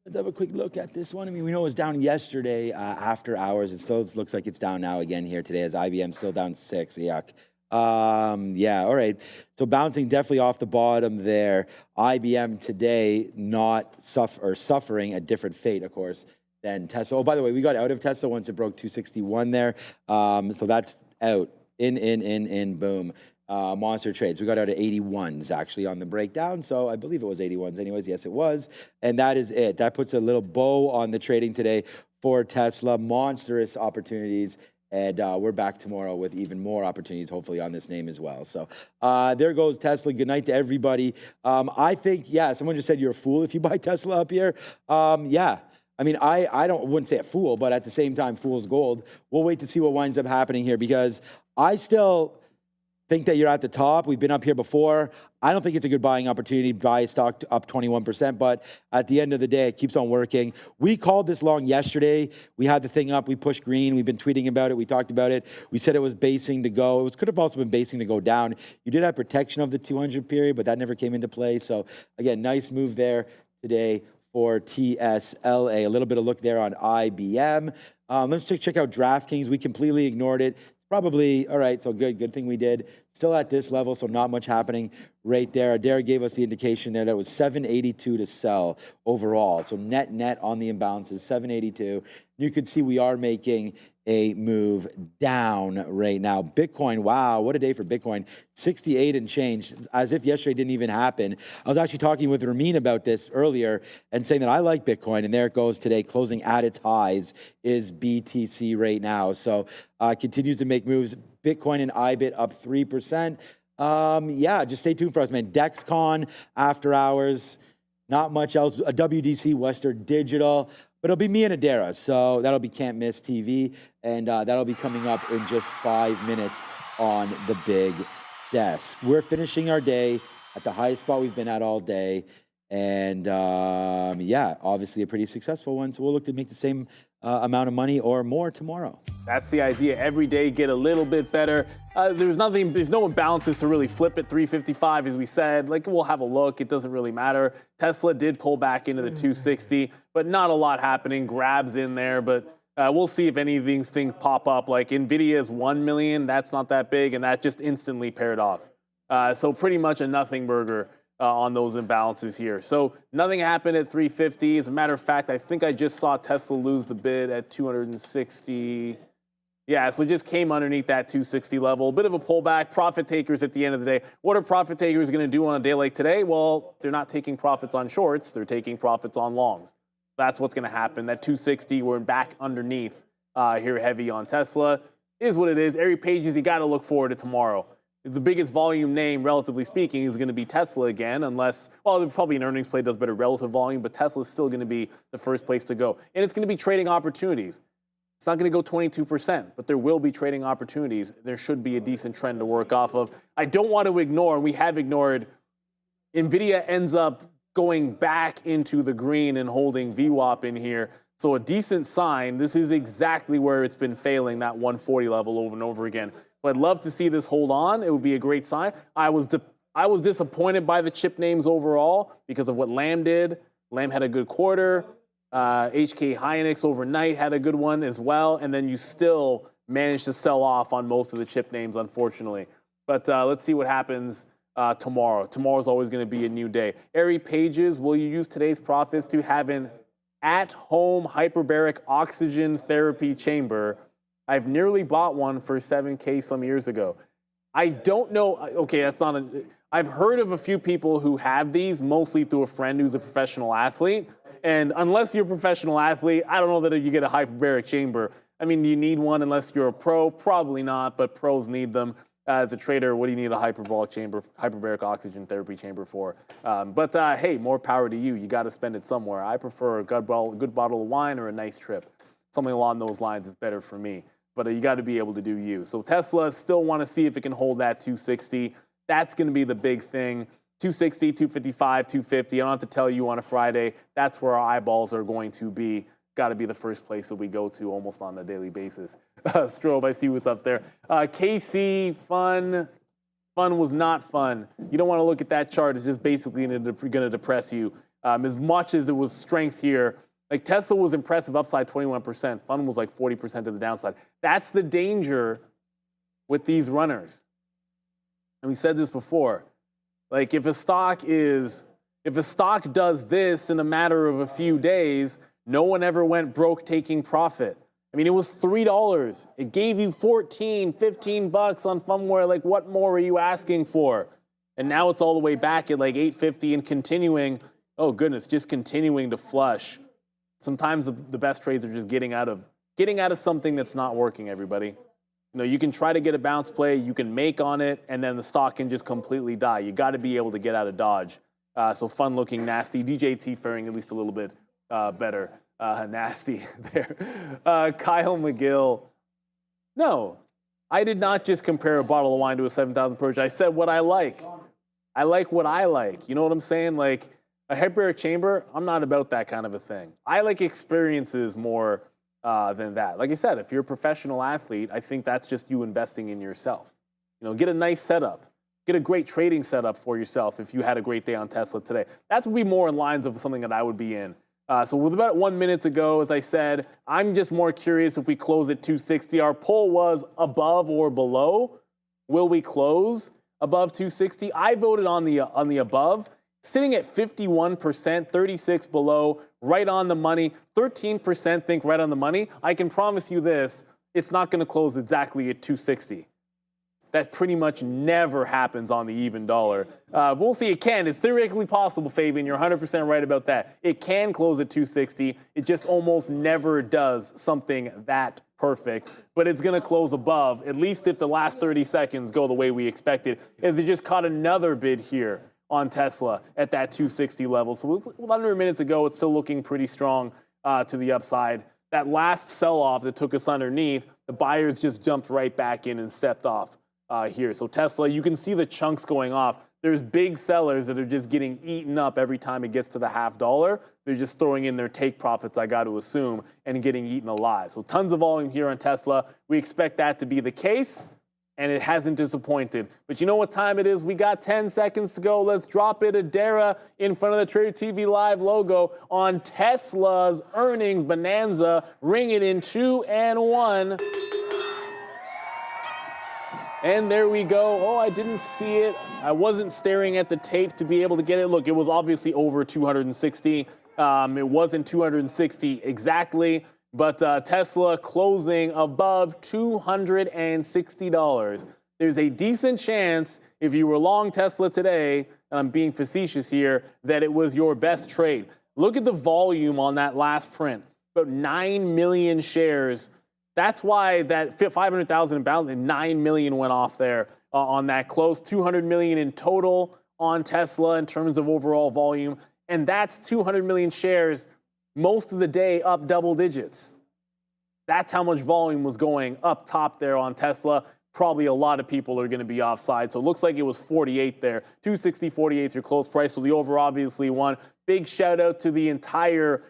Let's have a quick look at this one. I mean, we know it was down yesterday after hours. It still looks like it's down now again here today as IBM still down 6. Yuck. Yeah, all right. So bouncing definitely off the bottom there. IBM today not suffering a different fate, of course, than Tesla. Oh, by the way, we got out of Tesla once it broke 261 there. So that's out. In, boom. Monster trades. We got out of 81s actually on the breakdown. So I believe it was 81s anyways. Yes, it was. And that is it. That puts a little bow on the trading today for Tesla. Monstrous opportunities. And we're back tomorrow with even more opportunities, hopefully, on this name as well. So there goes Tesla. Good night to everybody. I think, yeah, someone just said you're a fool if you buy Tesla up here. Yeah. I mean, I wouldn't say a fool, but at the same time, fool's gold. We'll wait to see what winds up happening here because I still think that you're at the top. We've been up here before. I don't think it's a good buying opportunity. Buy stock up 21%, but at the end of the day, it keeps on working. We called this long yesterday. We had the thing up. We pushed green. We've been tweeting about it. We talked about it. We said it was basing to go. It could have also been basing to go down. You did have protection of the 200 period, but that never came into play. So again, nice move there today for TSLA. A little bit of look there on IBM. Let's check out DraftKings. We completely ignored it. Probably, all right, so good thing we did. Still at this level, so not much happening right there. Adair gave us the indication there that was 782 to sell overall. So net on the imbalance is 782. You can see we are making a move down right now. Bitcoin, wow, what a day for Bitcoin. 68 and change, as if yesterday didn't even happen. I was actually talking with Ramin about this earlier and saying that I like Bitcoin, and there it goes today, closing at its highs is BTC right now. So continues to make moves. Bitcoin and IBIT up 3%. Yeah, just stay tuned for us, man. Dexcom after hours, not much else. A WDC, Western Digital. But it'll be me and Adara, so that'll be Can't Miss TV, and that'll be coming up in just 5 minutes on the big desk. We're finishing our day at the highest spot we've been at all day, And yeah, obviously a pretty successful one. So we'll look to make the same amount of money or more tomorrow. That's the idea. Every day get a little bit better. There's no imbalances to really flip at 355, as we said. Like, we'll have a look. It doesn't really matter. Tesla did pull back into the 260, but not a lot happening. Grabs in there, but we'll see if any of these things pop up. Like Nvidia's 1 million, that's not that big, and that just instantly paired off. So pretty much a nothing burger on those imbalances here. So nothing happened at 350. As a matter of fact, I think I just saw Tesla lose the bid at 260. Yeah, so it just came underneath that 260 level. A bit of a pullback. Profit takers at the end of the day. What are profit takers going to do on a day like today? Well, they're not taking profits on shorts. They're taking profits on longs. That's what's going to happen. That 260, we're back underneath here heavy on Tesla. Is what it is. Every pages, you got to look forward to tomorrow. The biggest volume name, relatively speaking, is going to be Tesla again, unless, well, probably an earnings play does better relative volume, but Tesla is still going to be the first place to go. And it's going to be trading opportunities. It's not going to go 22%, but there will be trading opportunities. There should be a decent trend to work off of. I don't want to ignore, and we have ignored, Nvidia ends up going back into the green and holding VWAP in here. So a decent sign. This is exactly where it's been failing, that 140 level over and over again. But I'd love to see this hold on. It would be a great sign. I was disappointed by the chip names overall because of what Lam did. Lam had a good quarter. HK Hynix overnight had a good one as well. And then you still managed to sell off on most of the chip names, unfortunately. But let's see what happens tomorrow. Tomorrow's always going to be a new day. Ari Pages, will you use today's profits to have an at-home hyperbaric oxygen therapy chamber? I've nearly bought one for $7K some years ago. I don't know. Okay, that's not I've heard of a few people who have these, mostly through a friend who's a professional athlete. And unless you're a professional athlete, I don't know that you get a hyperbaric chamber. I mean, do you need one unless you're a pro? Probably not, but pros need them. As a trader, what do you need a hyperbaric oxygen therapy chamber for? But hey, more power to you. You got to spend it somewhere. I prefer a good bottle of wine or a nice trip. Something along those lines is better for me. But you got to be able to do you. So Tesla still want to see if it can hold that 260. That's going to be the big thing. 260, 255, 250. I don't have to tell you on a Friday. That's where our eyeballs are going to be. Got to be the first place that we go to almost on a daily basis. Strobe, I see what's up there. KC, fun was not fun. You don't want to look at that chart. It's just basically going to depress you. As much as it was strength here, like Tesla was impressive upside 21%. Fun was like 40% to the downside. That's the danger with these runners. And we said this before. Like if a stock does this in a matter of a few days, no one ever went broke taking profit. I mean, it was $3. It gave you 14, 15 bucks on Funware. Like, what more are you asking for? And now it's all the way back at like 850 and continuing. Oh goodness, just continuing to flush. Sometimes the best trades are just getting out of something that's not working, everybody. You know, you can try to get a bounce play, you can make on it, and then the stock can just completely die. You got to be able to get out of dodge. So fun looking, nasty. DJT faring at least a little bit better. Nasty there. Kyle McGill. No, I did not just compare a bottle of wine to a 7,000 Persian. I said what I like. I like what I like. You know what I'm saying? Like a hyperbaric chamber, I'm not about that kind of a thing. I like experiences more than that. Like I said, if you're a professional athlete, I think that's just you investing in yourself. You know, get a nice setup. Get a great trading setup for yourself if you had a great day on Tesla today. That would be more in lines of something that I would be in. So with about 1 minute to go, as I said, I'm just more curious if we close at 260. Our poll was above or below. Will we close above 260? I voted on the above. Sitting at 51%, 36 below, right on the money. 13% think right on the money. I can promise you this, it's not going to close exactly at 260. That pretty much never happens on the even dollar. We'll see. It can. It's theoretically possible, Fabian. You're 100% right about that. It can close at 260. It just almost never does something that perfect. But it's going to close above, at least if the last 30 seconds go the way we expected, as it just caught another bid here on Tesla at that 260 level. So with under a minute to go, it's still looking pretty strong to the upside. That last sell-off that took us underneath, the buyers just jumped right back in and stepped off here. So Tesla, you can see the chunks going off. there's big sellers that are just getting eaten up every time it gets to the $0.50. They're just throwing in their take profits, I got to assume, and getting eaten alive. So tons of volume here on Tesla. We expect that to be the case, and it hasn't disappointed. But you know what time it is? We got 10 seconds to go. Let's drop it. Adara in front of the Trader TV Live logo on Tesla's earnings bonanza. Ring it in 2 and 1. And there we go. Oh, I didn't see it. I wasn't staring at the tape to be able to get it. Look, it was obviously over 260. It wasn't 260 exactly, but Tesla closing above $260. There's a decent chance, if you were long Tesla today, and I'm being facetious here, that it was your best trade. Look at the volume on that last print. About 9 million shares. That's why that 500,000 in balance and 9 million went off there on that close. 200 million in total on Tesla in terms of overall volume. And that's 200 million shares most of the day up double digits. That's how much volume was going up top there on Tesla. Probably a lot of people are going to be offside. So it looks like it was 48 there. 260.48 is your close price. So the over obviously won. Big shout out to the entire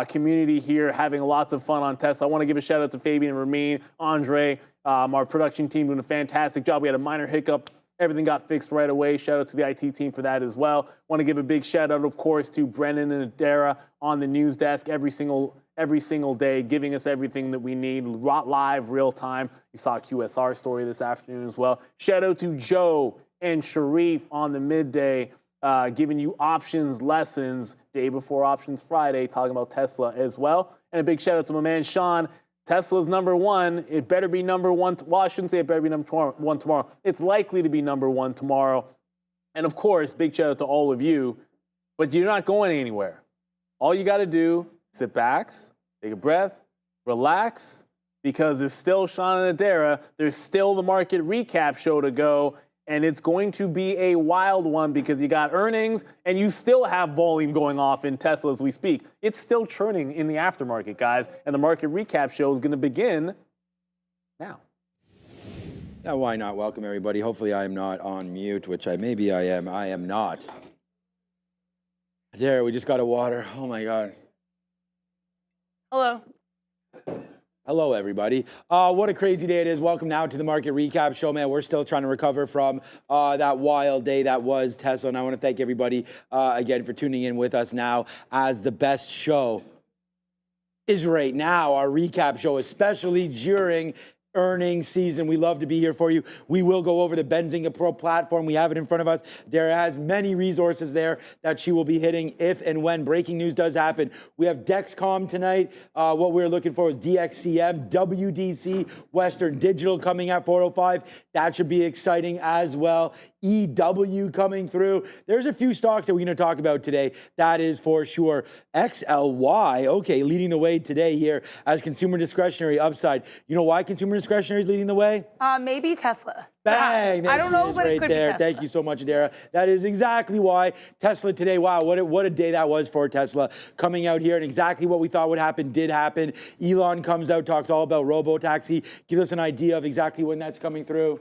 community here, having lots of fun on Tesla. I want to give a shout out to Fabian, Ramin, Andre, our production team doing a fantastic job. We had a minor hiccup. Everything got fixed right away. Shout out to the IT team for that as well. Want to give a big shout out, of course, to Brennan and Adara on the news desk every single day, giving us everything that we need live, real time. You saw a QSR story this afternoon as well. Shout out to Joe and Sharif on the midday, giving you options lessons day before Options Friday, talking about Tesla as well. And a big shout out to my man Sean. Tesla's number one. It better be number one. Well, I shouldn't say it better be number one tomorrow. It's likely to be number one tomorrow. And of course, big shout out to all of you. But you're not going anywhere. All you got to do, sit back, take a breath, relax, because there's still Sean and Adara. There's still the market recap show to go. And it's going to be a wild one because you got earnings and you still have volume going off in Tesla as we speak. It's still churning in the aftermarket, guys. And the market recap show is going to begin now. Now, why not? Welcome, everybody. Hopefully I am not on mute, which maybe I am. I am not. There, we just got a water. Oh, my God. Hello. Hello, everybody. What a crazy day it is. Welcome now to the Market Recap Show, man. We're still trying to recover from that wild day that was Tesla. And I want to thank everybody again for tuning in with us now, as the best show is right now, our recap show, especially during earnings season. We love to be here for you. We will go over the Benzinga Pro platform. We have it in front of us. There has many resources there that she will be hitting if and when breaking news does happen. We have Dexcom tonight. What we're looking for is DXCM, WDC, Western Digital coming at 4:05. That should be exciting as well. EW coming through. There's a few stocks that we're going to talk about today. That is for sure. XLY, okay, leading the way today here as consumer discretionary upside. You know why consumer discretionary is leading the way? Maybe Tesla. Bang! I don't know, but right it could there. be Tesla. Thank you so much, Adara. That is exactly why Tesla today. Wow, what a day that was for Tesla. Coming out here and exactly what we thought would happen did happen. Elon comes out, talks all about robo-taxi. Gives us an idea of exactly when that's coming through.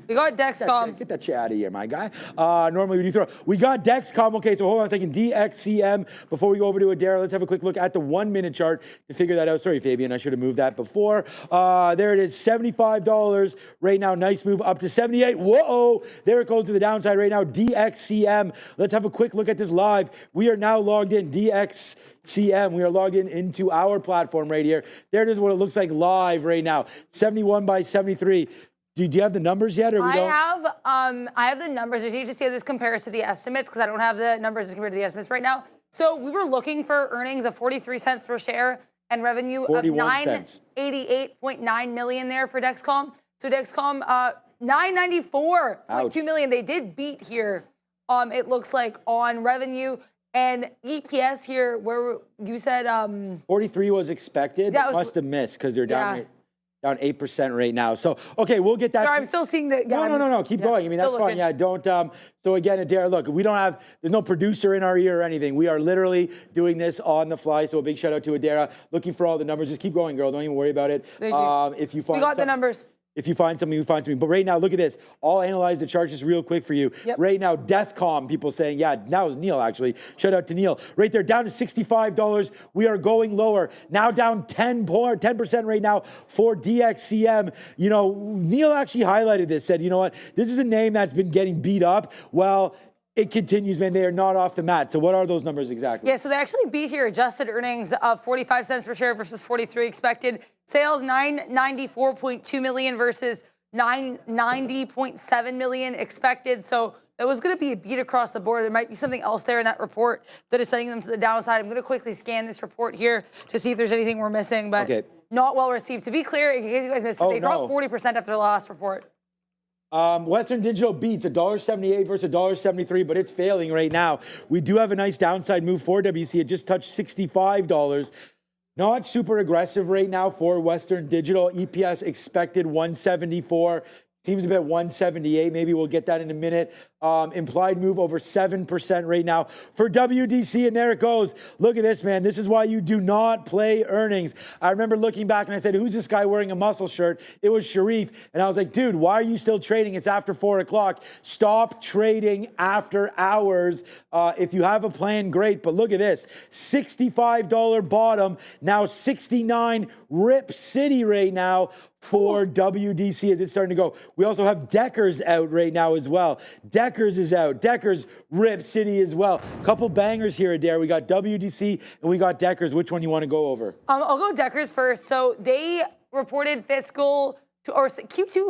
We got Dexcom. Get that shit out of here, my guy. Normally we do throw. We got Dexcom. Okay, so hold on a second. DXCM. Before we go over to Adara, let's have a quick look at the 1 minute chart to figure that out. Sorry, Fabian, I should have moved that before. There it is, $75 right now. Nice move up to 78. Whoa! There it goes to the downside right now. DXCM. Let's have a quick look at this live. We are now logged in. DXCM. We are logged in into our platform right here. There it is, what it looks like live right now. 71 by 73. Do you have the numbers yet, or we don't? I have the numbers. I need to see how this compares to the estimates because I don't have the numbers as compared to the estimates right now. So we were looking for earnings of 43 cents per share and revenue of 988.9 million there for Dexcom. So Dexcom, 994.2 million. They did beat here. It looks like on revenue. And EPS here, where you said 43 was expected. That must have missed because they're down 8% right now. So, okay, we'll get that. Sorry, I'm still seeing the... Yeah, no. Keep going. I mean, that's fine. Yeah, don't... So again, Adara, look, we don't have... There's no producer in our ear or anything. We are literally doing this on the fly. So a big shout out to Adara. Looking for all the numbers. Just keep going, girl. Don't even worry about it. Thank you. If you find... We got the numbers. If you find something, you find something. But right now, look at this. I'll analyze the charts just real quick for you. Yep. Right now, Deathcom, people saying, yeah, now is Neil actually. Shout out to Neil. Right there, down to $65. We are going lower. Now down 10% right now for DXCM. You know, Neil actually highlighted this, said, you know what, this is a name that's been getting beat up. Well, it continues, man. They are not off the mat. So what are those numbers exactly? Yeah, so they actually beat here adjusted earnings of 45 cents per share versus 43 expected. Sales 994.2 million versus 990.7 million expected. So it was going to be a beat across the board. There might be something else there in that report that is sending them to the downside. I'm going to quickly scan this report here to see if there's anything we're missing, but not well received. To be clear, in case you guys missed it, they dropped 40% after the last report. Western Digital beats $1.78 versus $1.73, but it's failing right now. We do have a nice downside move for WC. It just touched $65. Not super aggressive right now for Western Digital. EPS expected 174. Seems a bit 178. Maybe we'll get that in a minute. Implied move over 7% right now for WDC, and there it goes. Look at this, man. This is why you do not play earnings. I remember looking back and I said, who's this guy wearing a muscle shirt? It was Sharif. And I was like, dude, why are you still trading? It's after 4 o'clock. Stop trading after hours. If you have a plan, great. But look at this. $65 bottom, now 69 Rip City right now for WDC as it's starting to go. We also have Deckers out right now as well. Deckers is out. Deckers, Rip City as well. Couple bangers here, Adair. We got WDC and we got Deckers. Which one you want to go over? I'll go Deckers first. So they reported Q2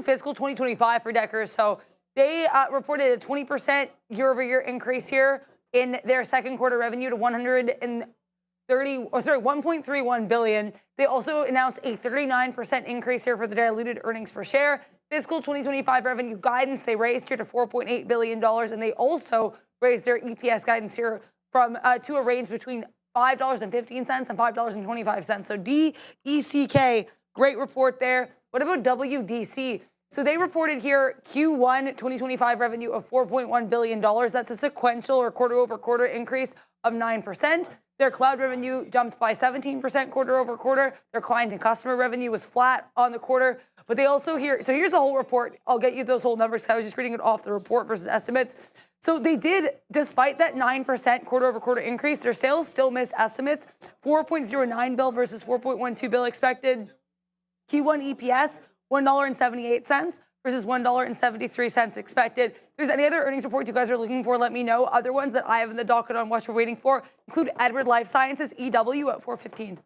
fiscal 2025 for Deckers. So they reported a 20% year-over-year increase here in their second quarter revenue to 1.31 billion. They also announced a 39% increase here for the diluted earnings per share. Fiscal 2025 revenue guidance, they raised here to $4.8 billion, and they also raised their EPS guidance here from to a range between $5.15 and $5.25. So DECK, great report there. What about WDC? So they reported here Q1 2025 revenue of $4.1 billion. That's a sequential or quarter-over-quarter increase of 9%. Their cloud revenue jumped by 17% quarter over quarter. Their client and customer revenue was flat on the quarter. But they also so here's the whole report. I'll get you those whole numbers because I was just reading it off the report versus estimates. So they did, despite that 9% quarter over quarter increase, their sales still missed estimates. 4.09 bill versus 4.12 bill expected. Q1 EPS, $1.78 versus $1.73 expected. If there's any other earnings reports you guys are looking for, let me know. Other ones that I have in the docket on what we're waiting for include Edward Life Sciences, EW at 415.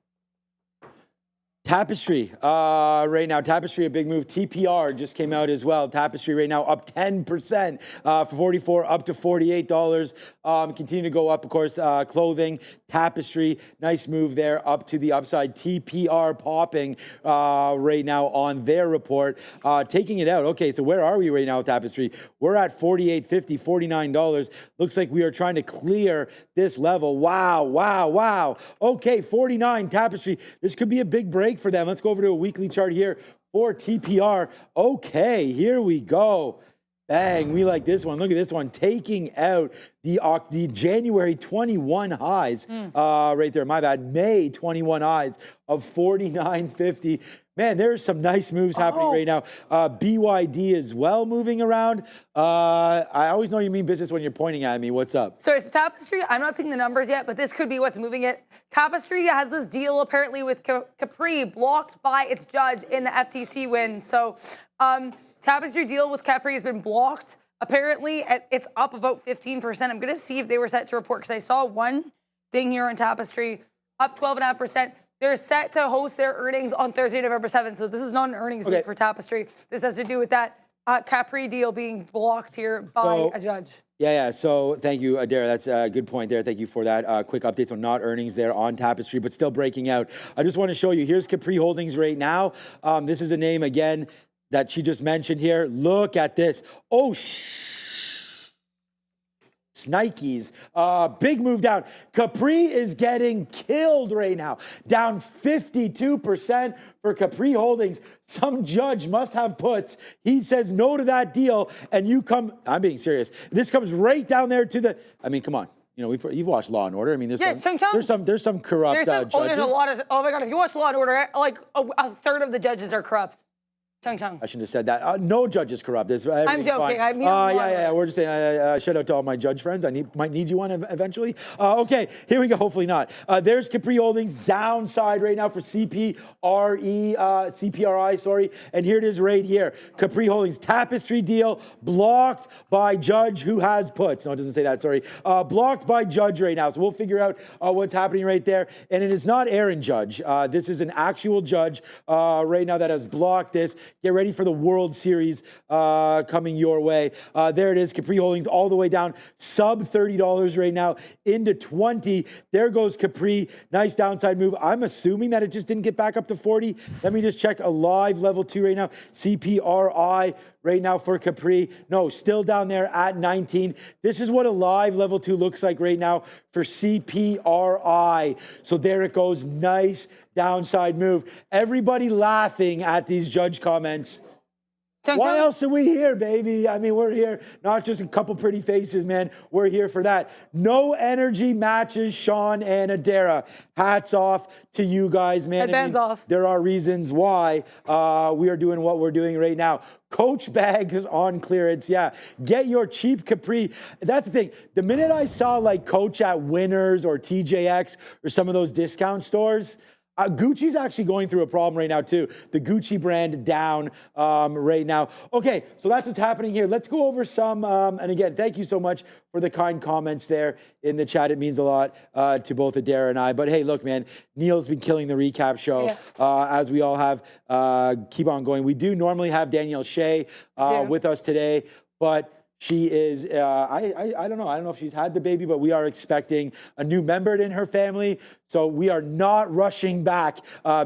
Tapestry, right now, Tapestry, a big move. TPR just came out as well. Tapestry right now up 10%, for 44 up to $48. Continue to go up, of course, clothing, Tapestry, nice move there up to the upside. TPR popping right now on their report, taking it out. Okay, so where are we right now with Tapestry? We're at $48.50, $49. Looks like we are trying to clear this level. Wow, wow, wow. Okay, 49 Tapestry. This could be a big break for them. Let's go over to a weekly chart here for TPR. Okay, here we go. Bang, we like this one. Look at this one, taking out the January 21 highs right there. My bad, May 21 highs of 49.50. Man, there's some nice moves happening right now. BYD as well moving around. I always know you mean business when you're pointing at me. What's up? Sorry, so Tapestry, I'm not seeing the numbers yet, but this could be what's moving it. Tapestry has this deal apparently with Capri blocked by its judge in the FTC win. So Tapestry deal with Capri has been blocked. Apparently, it's up about 15%. I'm going to see if they were set to report because I saw one thing here on Tapestry, up 12.5%. They're set to host their earnings on Thursday, November 7th. So this is not an earnings week for Tapestry. This has to do with that Capri deal being blocked here by a judge. Yeah. So thank you, Adair. That's a good point there. Thank you for that. Quick updates on not earnings there on Tapestry, but still breaking out. I just want to show you. Here's Capri Holdings right now. This is a name, again, that she just mentioned here. Look at this. Oh, Nikes, big move down. Capri is getting killed right now. Down 52% for Capri Holdings. Some judge must have puts. He says no to that deal, and you come, I'm being serious. This comes right down there to the, I mean, come on. You know, you've watched Law and Order. I mean, there's some corrupt judges. There's a lot of, oh my God, if you watch Law and Order, like a third of the judges are corrupt. Chung. I shouldn't have said that. No judge is corrupt. I'm joking. I mean, yeah. We're just saying, shout out to all my judge friends. Might need you one eventually. Okay, here we go. Hopefully not. There's Capri Holdings downside right now for CPRI, sorry. And here it is right here. Capri Holdings Tapestry deal blocked by judge who has puts. No, it doesn't say that, sorry. Blocked by judge right now. So we'll figure out what's happening right there. And it is not Aaron Judge. This is an actual judge right now that has blocked this. Get ready for the World Series coming your way. There it is, Capri Holdings all the way down, sub $30 right now, into 20. There goes Capri, nice downside move. I'm assuming that it just didn't get back up to 40. Let me just check a live level 2 right now. CPRI right now for Capri. No, still down there at 19. This is what a live level 2 looks like right now for CPRI. So there it goes, nice downside move. Everybody laughing at these judge comments. Why else are we here, baby? I mean, we're here, not just a couple pretty faces, man. We're here for that. No energy matches Sean and Adara. Hats off to you guys, man. Headbands off. There are reasons why we are doing what we're doing right now. Coach bags on clearance. Yeah, get your cheap Capri. That's the thing. The minute I saw like Coach at Winners or TJX or some of those discount stores, Gucci's actually going through a problem right now, too. The Gucci brand down right now. Okay, so that's what's happening here. Let's go over some, and again, thank you so much for the kind comments there in the chat. It means a lot to both Adara and I. But hey, look, man, Neil's been killing the recap show, as we all have. Keep on going. We do normally have Danielle Shea with us today, but she is, I don't know. I don't know if she's had the baby, but we are expecting a new member in her family. So we are not rushing back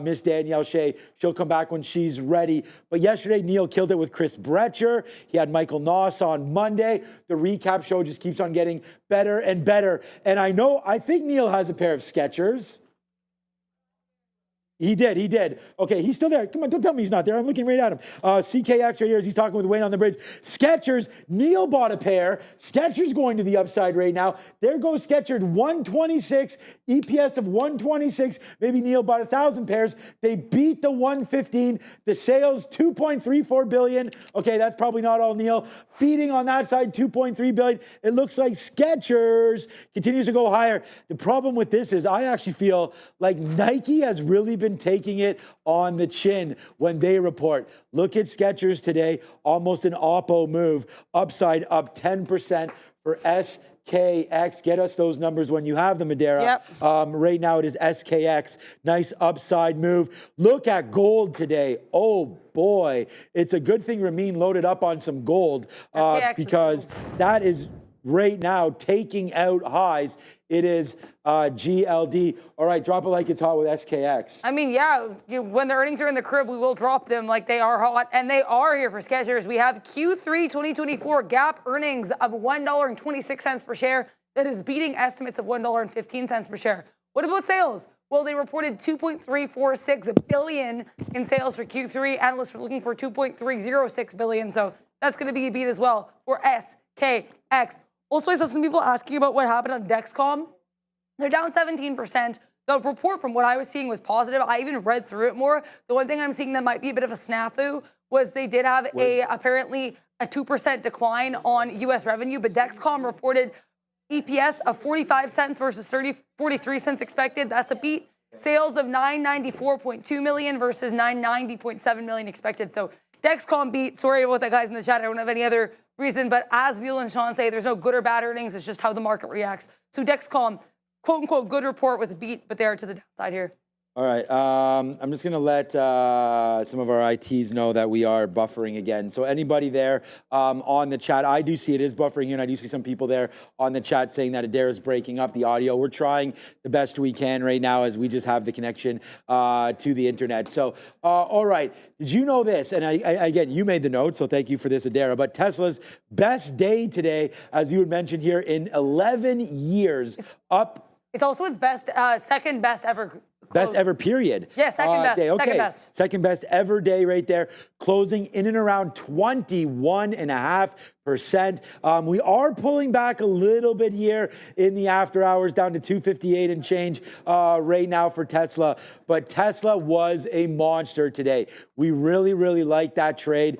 Miss Danielle Shea. She'll come back when she's ready. But yesterday, Neil killed it with Chris Brecher. He had Michael Noss on Monday. The recap show just keeps on getting better and better. And I think Neil has a pair of Skechers. He did. Okay, he's still there. Come on, don't tell me he's not there. I'm looking right at him. CKX right here as he's talking with Wayne on the bridge. Skechers, Neil bought a pair. Skechers going to the upside right now. There goes Skechers, 126, EPS of 126. Maybe Neil bought 1,000 pairs. They beat the 115. The sales, 2.34 billion. Okay, that's probably not all Neil. Beating on that side, 2.3 billion. It looks like Skechers continues to go higher. The problem with this is I actually feel like Nike has really been taking it on the chin when they report. Look at Skechers today, almost an Oppo move. Upside up 10% for SKX. Get us those numbers when you have them, Adara. Yep. Right now it is SKX. Nice upside move. Look at gold today. Oh boy. It's a good thing Ramin loaded up on some gold because that is right now taking out highs. It is GLD. All right, drop it like it's hot with SKX. I mean, yeah, when the earnings are in the crib, we will drop them like they are hot, and they are here for Skechers. We have Q3 2024 GAAP earnings of $1.26 per share. That is beating estimates of $1.15 per share. What about sales? Well, they reported $2.346 billion in sales for Q3. Analysts are looking for $2.306 billion, so that's going to be a beat as well for SKX. Also, I saw some people asking about what happened on Dexcom. They're down 17%. The report from what I was seeing was positive. I even read through it more. The one thing I'm seeing that might be a bit of a snafu was they did have apparently a 2% decline on U.S. revenue, but Dexcom reported EPS of 45 cents versus 43 cents expected. That's a beat. Sales of 994.2 million versus 990.7 million expected. So Dexcom beat. Sorry about that, guys in the chat. I don't have any other reason, but as Neil and Sean say, there's no good or bad earnings. It's just how the market reacts. So Dexcom, quote unquote, good report with a beat, but they are to the downside here. All right, I'm just going to let some of our ITs know that we are buffering again. So anybody there on the chat, I do see it is buffering here, and I do see some people there on the chat saying that Adara is breaking up the audio. We're trying the best we can right now as we just have the connection to the internet. So, all right, did you know this? And again, you made the note, so thank you for this, Adara. But Tesla's best day today, as you had mentioned here, in 11 years, up. It's also its best, second best ever. Best ever period. Yeah, second best. Day. Okay. Second best. Second best ever day right there. Closing in and around 21.5 We are pulling back a little bit here in the after hours down to 258 and change right now for Tesla. But Tesla was a monster today. We really, really like that trade.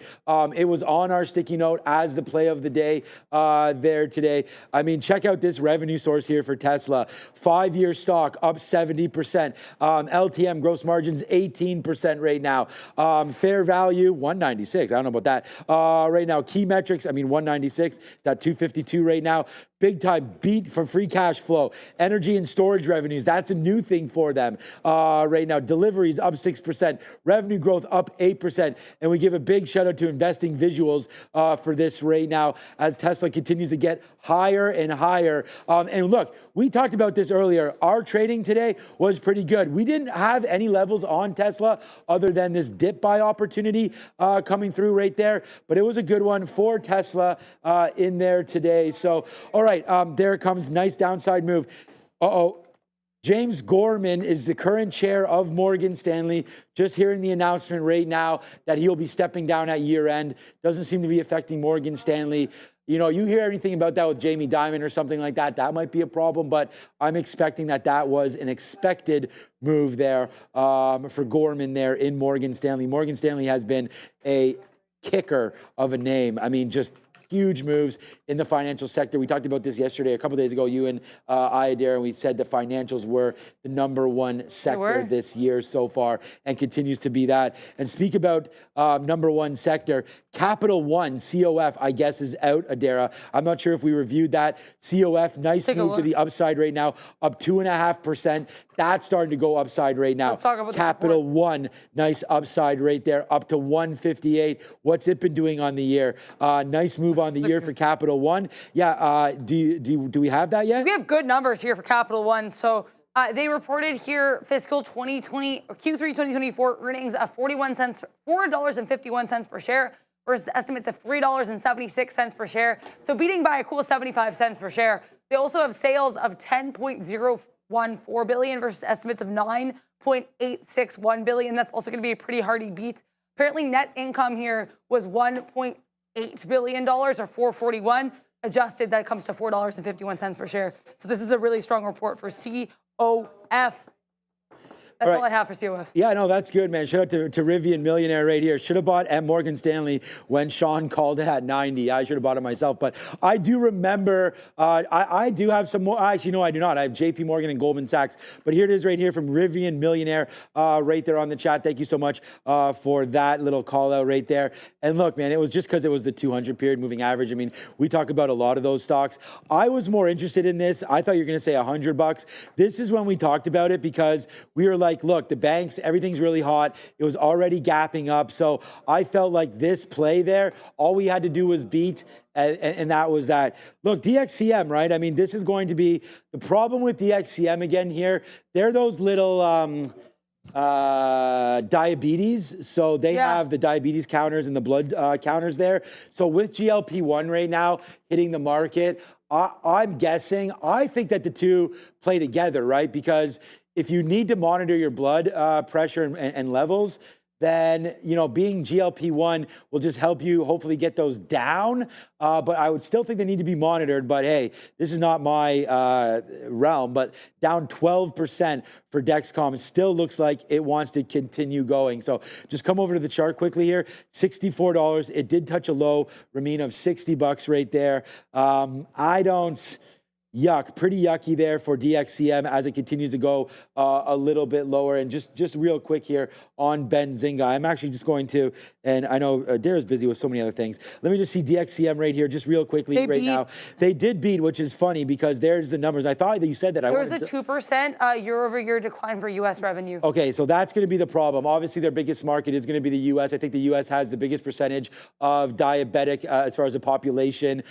It was on our sticky note as the play of the day there today. I mean, check out this revenue source here for Tesla. 5-year stock up 70%. LTM gross margins 18% right now. Fair value 196. I don't know about that. Right now, key metrics, I mean, 196. It's at 252 right now. Big time beat for free cash flow. Energy and storage revenues, that's a new thing for them right now. Deliveries up 6%. Revenue growth up 8%. And we give a big shout out to Investing Visuals for this right now as Tesla continues to get higher and higher. And look, we talked about this earlier. Our trading today was pretty good. We didn't have any levels on Tesla other than this dip buy opportunity coming through right there. But it was a good one for Tesla in there today. So, all right, there it comes. Nice downside move. James Gorman is the current chair of Morgan Stanley. Just hearing the announcement right now that he'll be stepping down at year end. Doesn't seem to be affecting Morgan Stanley. You know, you hear anything about that with Jamie Dimon or something like that, that might be a problem, but I'm expecting that that was an expected move there for Gorman there in Morgan Stanley. Morgan Stanley has been a kicker of a name. I mean, just huge moves in the financial sector. We talked about this yesterday, a couple days ago, you and I, Adair, and we said the financials were the #1 sector this year so far and continues to be that. And speak about #1 sector, Capital One, COF, I guess, is out, Adara. I'm not sure if we reviewed that. COF, nice move to the upside right now, up 2.5%. That's starting to go upside right now. Let's talk about Capital One, nice upside right there, up to 158. What's it been doing on the year? Nice move on the year for Capital One. Yeah, do we have that yet? We have good numbers here for Capital One. So they reported here fiscal 2020 or Q3 2024 earnings of $4.51 per share versus estimates of $3.76 per share. So beating by a cool 75 cents per share. They also have sales of $10.014 billion versus estimates of $9.861 billion. That's also going to be a pretty hearty beat. Apparently net income here was $1.8 billion or $441. Adjusted, that comes to $4.51 per share. So this is a really strong report for COF. That's all I have for COF. Yeah, no, that's good, man. Shout out to Rivian Millionaire right here. Should have bought at Morgan Stanley when Sean called it at 90. I should have bought it myself. But I do remember, I do have some more. Actually, no, I do not. I have JP Morgan and Goldman Sachs. But here it is right here from Rivian Millionaire right there on the chat. Thank you so much for that little call out right there. And look, man, it was just because it was the 200 period moving average. I mean, we talk about a lot of those stocks. I was more interested in this. I thought you were going to say $100. This is when we talked about it because we were like, look, the banks, everything's really hot. It was already gapping up. So I felt like this play there, all we had to do was beat, and that was that. Look, DXCM, right? I mean, this is going to be the problem with DXCM again here. They're those little diabetes. So they have the diabetes counters and the blood counters there. So with GLP-1 right now hitting the market, I'm guessing, I think that the two play together, right? Because if you need to monitor your blood pressure and levels, then, you know, being GLP-1 will just help you hopefully get those down. But I would still think they need to be monitored. But hey, this is not my realm. But down 12% for Dexcom. It still looks like it wants to continue going. So just come over to the chart quickly here. $64. It did touch a low, Ramin, of $60 right there. Pretty yucky there for DXCM as it continues to go a little bit lower. And just real quick here on Benzinga, I'm actually just going to, and I know Dara's busy with so many other things. Let me just see DXCM right here, just real quickly now. They did beat, which is funny because there's the numbers. I thought that you said that. There was a 2% year-over-year decline for U.S. revenue. Okay, so that's going to be the problem. Obviously, their biggest market is going to be the U.S. I think the U.S. has the biggest percentage of diabetic as far as the population.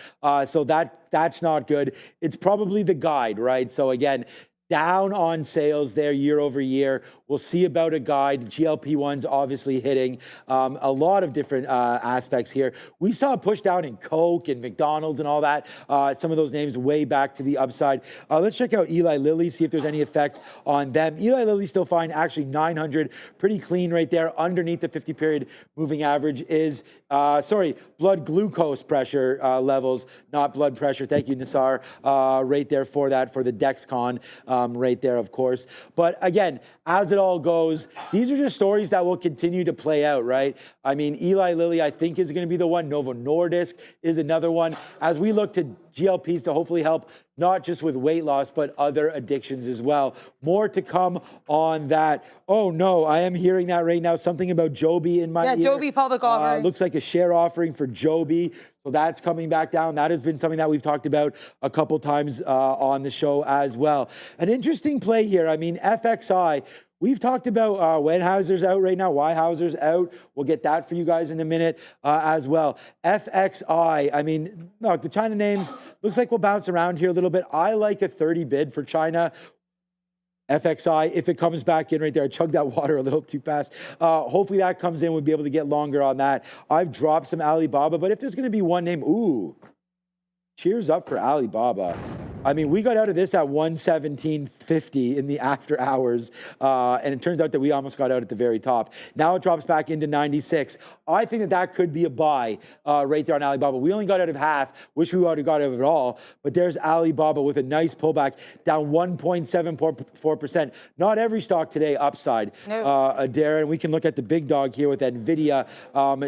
So that's not good. It's probably the guide, right? So again, down on sales there year over year. We'll see about a guide. GLP-1's obviously hitting a lot of different aspects here. We saw a push down in Coke and McDonald's and all that. Some of those names way back to the upside. Let's check out Eli Lilly, see if there's any effect on them. Eli Lilly still fine, actually 900, pretty clean right there. Underneath the 50-period moving average is blood glucose pressure levels, not blood pressure. Thank you, Nassar, right there for that, for the Dexcom, right there, of course. But again, as it all goes, these are just stories that will continue to play out, right? I mean, Eli Lilly, I think, is going to be the one. Novo Nordisk is another one. As we look to GLPs to hopefully help not just with weight loss, but other addictions as well. More to come on that. Oh no, I am hearing that right now. Something about Joby in my ear. Yeah, Joby public offering. Looks like a share offering for Joby. So that's coming back down. That has been something that we've talked about a couple times on the show as well. An interesting play here. I mean, FXI. We've talked about Weyerhaeuser's out right now. Weyerhaeuser's out. We'll get that for you guys in a minute as well. FXI, I mean, look, the China names, looks like we'll bounce around here a little bit. I like a 30 bid for China. FXI, if it comes back in right there, I chugged that water a little too fast. Hopefully that comes in. We'll be able to get longer on that. I've dropped some Alibaba, but if there's going to be one name, ooh, cheers up for Alibaba. I mean, we got out of this at 117.50 in the after hours, and it turns out that we almost got out at the very top. Now it drops back into 96. I think that that could be a buy right there on Alibaba. We only got out of half. Wish we would have got out of it all. But there's Alibaba with a nice pullback, down 1.74%. Not every stock today upside, Darren. We can look at the big dog here with Nvidia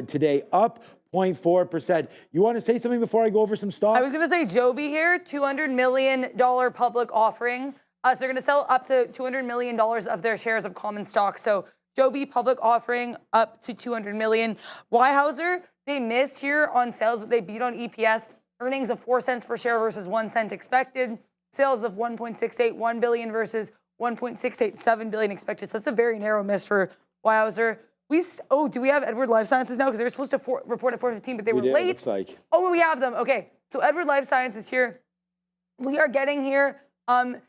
today up 0.4%. You want to say something before I go over some stocks? I was going to say Joby here, $200 million public offering. So they're going to sell up to $200 million of their shares of common stock. So Joby public offering up to $200 million. Weyerhaeuser, they missed here on sales, but they beat on EPS. Earnings of 4 cents per share versus 1 cent expected. Sales of 1.681 billion versus 1.687 billion expected. So that's a very narrow miss for Weyerhaeuser. Do we have Edward Life Sciences now? Because they were supposed to report at 4:15, but they were late. Looks like. Oh, we have them. Okay, so Edward Life Sciences here. We are getting here. Okay,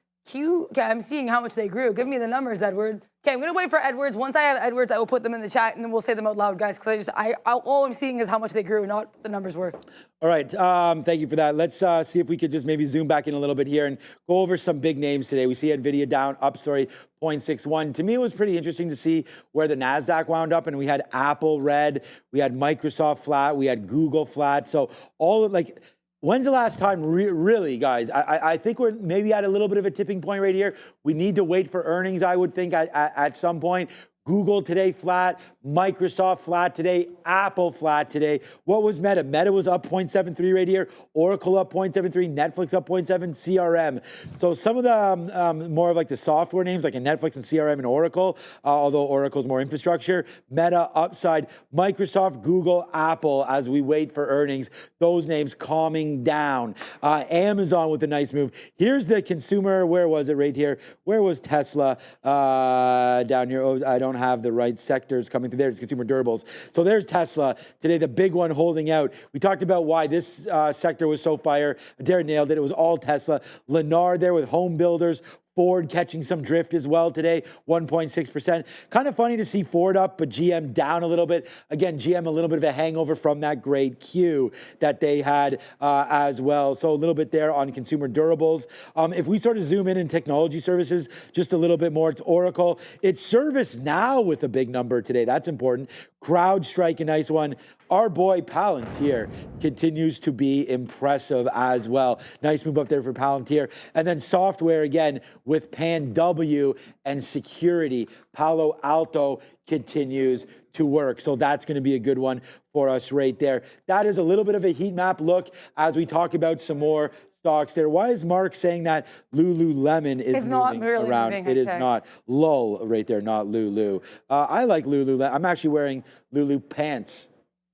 I'm seeing how much they grew. Give me the numbers, Edward. Okay, I'm gonna wait for Edwards. Once I have Edwards, I will put them in the chat, and then we'll say them out loud, guys. Because all I'm seeing is how much they grew, not what the numbers were. All right, thank you for that. Let's see if we could just maybe zoom back in a little bit here and go over some big names today. We see Nvidia down, 0.61. To me, it was pretty interesting to see where the Nasdaq wound up, and we had Apple red, we had Microsoft flat, we had Google flat. So all of like. When's the last time, really, guys? I think we're maybe at a little bit of a tipping point right here. We need to wait for earnings, I would think, at some point. Google today flat, Microsoft flat today, Apple flat today. What was Meta? Meta was up 0.73 right here. Oracle up 0.73, Netflix up 0.7, CRM. So some of the more of like the software names like a Netflix and CRM and Oracle, although Oracle's more infrastructure. Meta upside, Microsoft, Google, Apple as we wait for earnings. Those names calming down. Amazon with a nice move. Here's the consumer. Where was it right here? Where was Tesla? Down here. Oh, I don't have the right sectors coming through there. It's consumer durables. So there's Tesla today, the big one holding out. We talked about why this sector was so fire. Darren nailed it. It was all Tesla. Lennar there with home builders. Ford catching some drift as well today, 1.6%. Kind of funny to see Ford up, but GM down a little bit. Again, GM a little bit of a hangover from that grade Q that they had as well. So a little bit there on consumer durables. If we sort of zoom in technology services, just a little bit more, it's Oracle. It's ServiceNow with a big number today. That's important. CrowdStrike, a nice one. Our boy Palantir continues to be impressive as well. Nice move up there for Palantir. And then software again with PanW and security. Palo Alto continues to work. So that's going to be a good one for us right there. That is a little bit of a heat map look as we talk about some more stocks there. Why is Mark saying that Lululemon is moving really around? moving, It is not. Lull right there, not Lulu. I like Lululemon. I'm actually wearing Lulu pants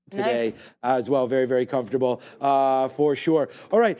today as well. Very, very comfortable for sure. All right,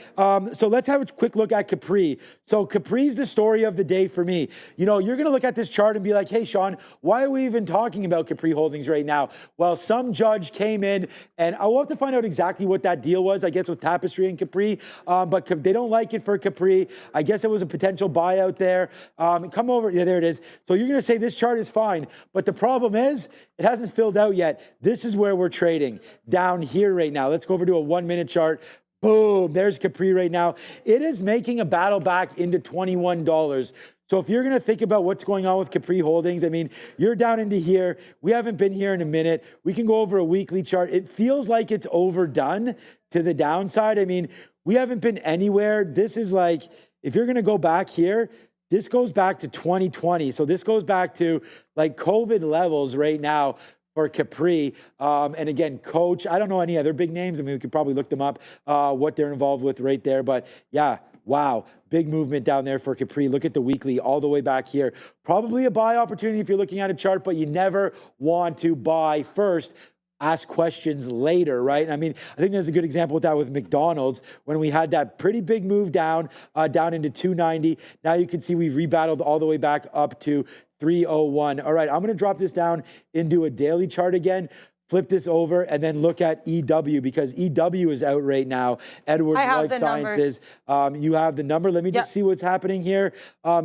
so let's have a quick look at Capri. So Capri's the story of the day for me. You know, you're going to look at this chart and be like, hey, Sean, why are we even talking about Capri Holdings right now? Well, some judge came in, and I'll have to find out exactly what that deal was, I guess, with Tapestry and Capri, but they don't like it for Capri. I guess it was a potential buyout there. Come over. Yeah, there it is. So you're going to say this chart is fine, but the problem is it hasn't filled out yet. This is where we're trading. Down here right now. Let's go over to a 1 minute chart. Boom, there's Capri right now. It is making a battle back into $21. So if you're going to think about what's going on with Capri Holdings, I mean, you're down into here. We haven't been here in a minute. We can go over a weekly chart. It feels like it's overdone to the downside. I mean, we haven't been anywhere. This is like, if you're going to go back here, this goes back to 2020. So this goes back to like COVID levels right now for Capri. And again, Coach, I don't know any other big names. I mean, we could probably look them up, what they're involved with right there. But yeah, wow, big movement down there for Capri. Look at the weekly all the way back here. Probably a buy opportunity if you're looking at a chart, but you never want to buy first. Ask questions later, right? I mean, I think there's a good example with that with McDonald's when we had that pretty big move down into 290. Now you can see we've rebattled all the way back up to 301. All right, I'm going to drop this down into a daily chart again. Flip this over and then look at EW because EW is out right now. Edwards Life Sciences. You have the number. Let me just see what's happening here.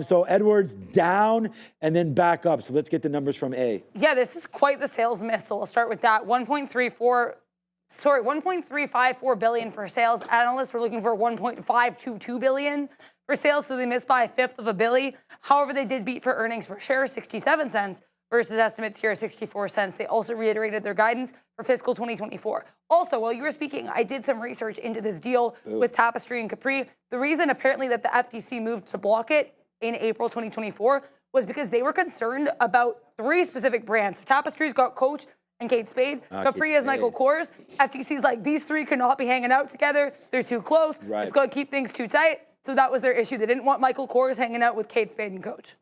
So Edwards down and then back up. So let's get the numbers from A. Yeah, this is quite the sales miss. So we'll start with that. 1.354 billion for sales. Analysts were looking for 1.522 billion for sales, so they missed by a fifth of a billy. However, they did beat for earnings per share, 67 cents. Versus estimates here 64 cents. They also reiterated their guidance for fiscal 2024. Also, while you were speaking, I did some research into this deal with Tapestry and Capri. The reason apparently that the FTC moved to block it in April 2024 was because they were concerned about three specific brands. So Tapestry's got Coach and Kate Spade. Capri has Michael Kors. FTC's like, these three cannot be hanging out together. They're too close. Right. It's going to keep things too tight. So that was their issue. They didn't want Michael Kors hanging out with Kate Spade and Coach.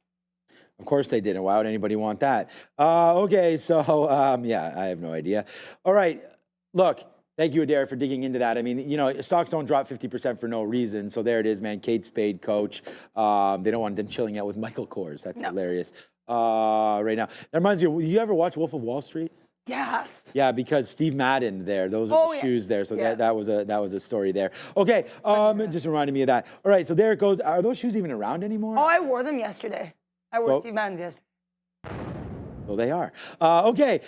Of course they didn't. Why would anybody want that? Okay, so yeah, I have no idea. All right, look, thank you, Adair, for digging into that. I mean, you know, stocks don't drop 50% for no reason. So there it is, man. Kate Spade, Coach. They don't want them chilling out with Michael Kors. That's hilarious. Right now, that reminds me. You ever watch Wolf of Wall Street? Yes. Yeah, because Steve Madden there. Those are the shoes there. So that was a story there. Okay, just reminded me of that. All right, so there it goes. Are those shoes even around anymore? Oh, I wore them yesterday. I wore Steve Madden's yesterday. Well, they are. Okay,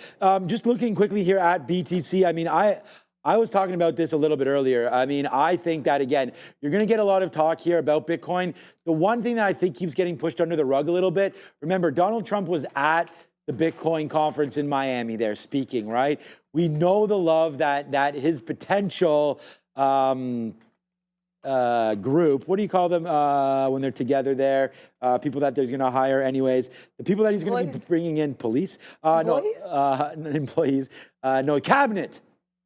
just looking quickly here at BTC. I mean, I was talking about this a little bit earlier. I mean, I think that, again, you're going to get a lot of talk here about Bitcoin. The one thing that I think keeps getting pushed under the rug a little bit, remember, Donald Trump was at the Bitcoin conference in Miami there speaking, right? We know the love that his potential group, what do you call them when they're together there? People that they're going to hire anyways. The people that he's going to be bringing in, police? Employees? No, cabinet.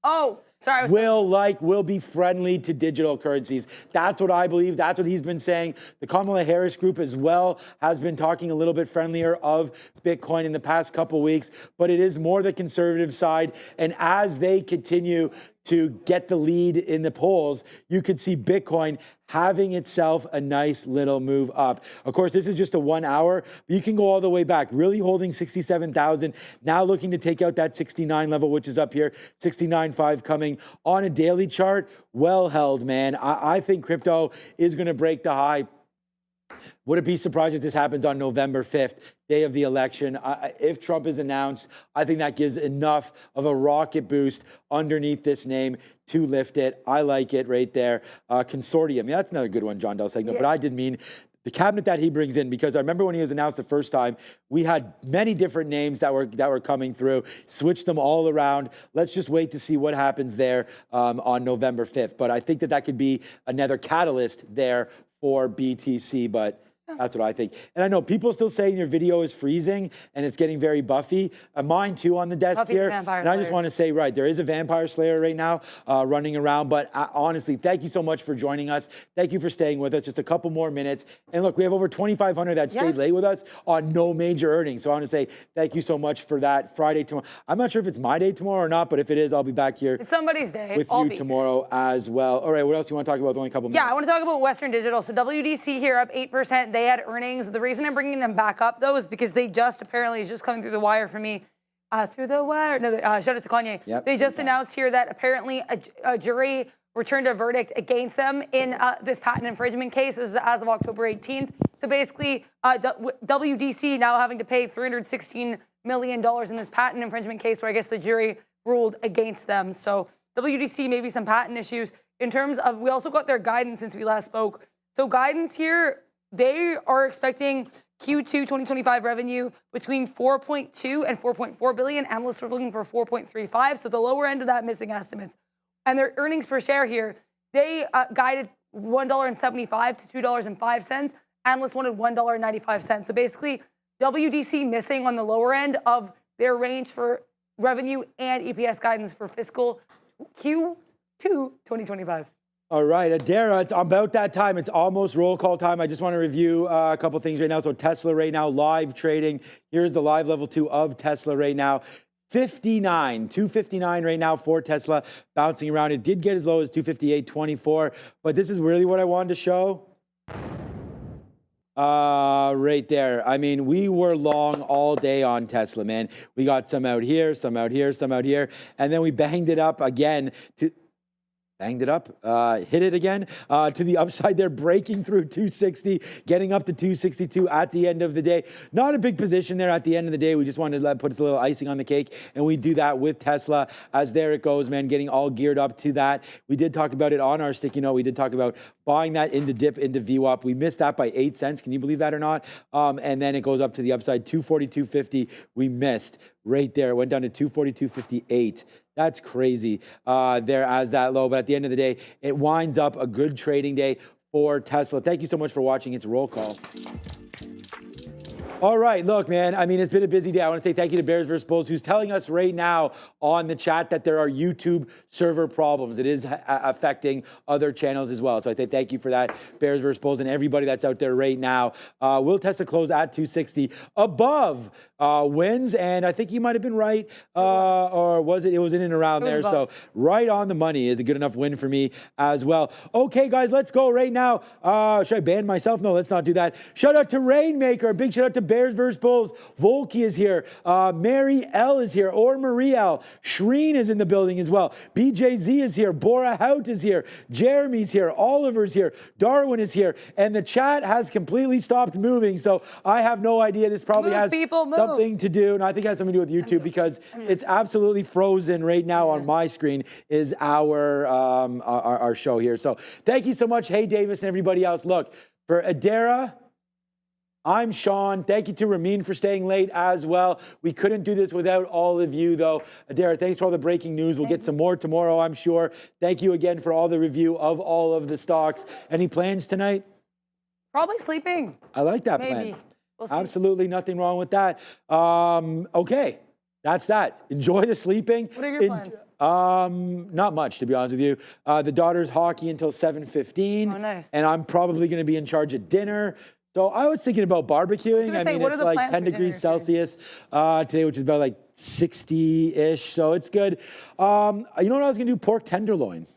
Oh, sorry. Will be friendly to digital currencies. That's what I believe. That's what he's been saying. The Kamala Harris group as well has been talking a little bit friendlier of Bitcoin in the past couple weeks, but it is more the conservative side. And as they continue to get the lead in the polls, you could see Bitcoin having itself a nice little move up. Of course, this is just a 1 hour, but you can go all the way back, really holding 67,000, now looking to take out that 69 level, which is up here, 69.5 coming on a daily chart. Well held, man. I think crypto is going to break the high. Would it be surprised if this happens on November 5th, day of the election? If Trump is announced, I think that gives enough of a rocket boost underneath this name to lift it. I like it right there. Consortium, yeah, that's another good one, John Dell segment, but I did mean the cabinet that he brings in, because I remember when he was announced the first time, we had many different names that were coming through, switched them all around. Let's just wait to see what happens there on November 5th. But I think that could be another catalyst there for BTC, but that's what I think. And I know people still saying your video is freezing and it's getting very buffy. Mine too on the desk here. And I just want to say, right, there is a Vampire Slayer right now running around. But honestly, thank you so much for joining us. Thank you for staying with us. Just a couple more minutes. And look, we have over 2,500 that stayed late with us on no major earnings. So I want to say thank you so much for that. Friday tomorrow. I'm not sure if it's my day tomorrow or not, but if it is, I'll be back here. It's somebody's day. With you tomorrow as well. All right, what else do you want to talk about? Only a couple minutes. Yeah, I want to talk about Western Digital. So WDC here up 8%. They had earnings. The reason I'm bringing them back up, though, is because they just apparently, is just coming through the wire for me. Through the wire. No, shout out to Kanye. Yep, they just announced here that apparently a jury returned a verdict against them in this patent infringement case. This is as of October 18th. So basically, WDC now having to pay $316 million in this patent infringement case, where I guess the jury ruled against them. So WDC, maybe some patent issues. In terms of, we also got their guidance since we last spoke. So guidance here, they are expecting Q2 2025 revenue between 4.2 and 4.4 billion. Analysts are looking for 4.35, so the lower end of that missing estimates. And their earnings per share here, they guided $1.75 to $2.05. Analysts wanted $1.95. So basically, WDC missing on the lower end of their range for revenue and EPS guidance for fiscal Q2 2025. All right, Adara, it's about that time. It's almost roll call time. I just want to review a couple things right now. So Tesla right now, live trading. Here's the live level 2 of Tesla right now. 259 right now for Tesla, bouncing around. It did get as low as 258.24, but this is really what I wanted to show. Right there. I mean, we were long all day on Tesla, man. We got some out here, some out here, some out here, and then we banged it up again to... Banged it up, hit it again to the upside there, breaking through 260, getting up to 262 at the end of the day. Not a big position there at the end of the day. We just wanted to put a little icing on the cake, and we do that with Tesla as there it goes, man, getting all geared up to that. We did talk about it on our sticky note. We did talk about buying that into dip, into VWAP. We missed that by 8 cents. Can you believe that or not? And then it goes up to the upside, 242.50. We missed right there. It went down to 242.58. That's crazy there as that low. But at the end of the day, it winds up a good trading day for Tesla. Thank you so much for watching. It's Roll Call. All right, look, man, I mean, it's been a busy day. I want to say thank you to Bears vs. Bulls, who's telling us right now on the chat that there are YouTube server problems. It is affecting other channels as well. So I say thank you for that, Bears vs. Bulls, and everybody that's out there right now. Will Tesla close at 260 above wins? And I think you might have been right, or was it? It was in and around there. So right on the money is a good enough win for me as well. Okay, guys, let's go right now. Should I ban myself? No, let's not do that. Shout out to Rainmaker. Big shout out to Bears vs. Bulls. Volky is here. Mary L is here. Or Marie L. Shreen is in the building as well. BJZ is here. Bora Hout is here. Jeremy's here. Oliver's here. Darwin is here. And the chat has completely stopped moving. So I have no idea. This probably has something to do. And I think it has something to do with YouTube because it's absolutely frozen right now on my screen is our show here. So thank you so much. Hey, Davis and everybody else. Look, for Adara, I'm Sean. Thank you to Ramin for staying late as well. We couldn't do this without all of you, though. Adara, thanks for all the breaking news. We'll get some more tomorrow, I'm sure. Thank you again for all the review of all of the stocks. Any plans tonight? Probably sleeping. I like that plan. We'll see. Absolutely nothing wrong with that. Okay, that's that. Enjoy the sleeping. What are your plans? Not much, to be honest with you. The daughter's hockey until 7:15. Oh, nice. And I'm probably going to be in charge of dinner. So I was thinking about barbecuing. I mean, it's like 10 degrees Celsius today, which is about like 60-ish. So it's good. You know what I was going to do? Pork tenderloin.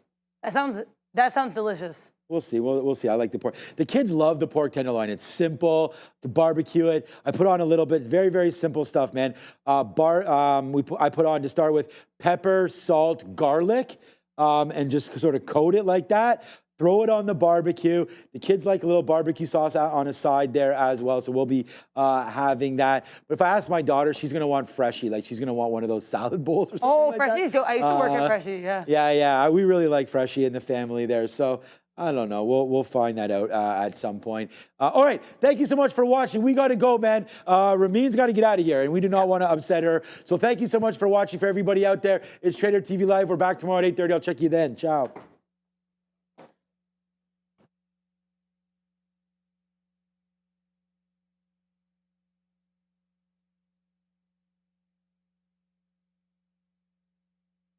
That sounds delicious. We'll see. We'll see. I like the pork. The kids love the pork tenderloin. It's simple to barbecue it. I put on a little bit. It's very, very simple stuff, man. I put on to start with pepper, salt, garlic, and just sort of coat it like that. Throw it on the barbecue. The kids like a little barbecue sauce on a side there as well, so we'll be having that. But if I ask my daughter, she's going to want Freshie. Like, she's going to want one of those salad bowls or something like Freshie's dope. I used to work at Freshie, yeah. Yeah. We really like Freshie in the family there, so I don't know. We'll find that out at some point. All right. Thank you so much for watching. We got to go, man. Ramin's got to get out of here, and we do not want to upset her. So thank you so much for watching. For everybody out there, it's Trader TV Live. We're back tomorrow at 8:30. I'll check you then. Ciao.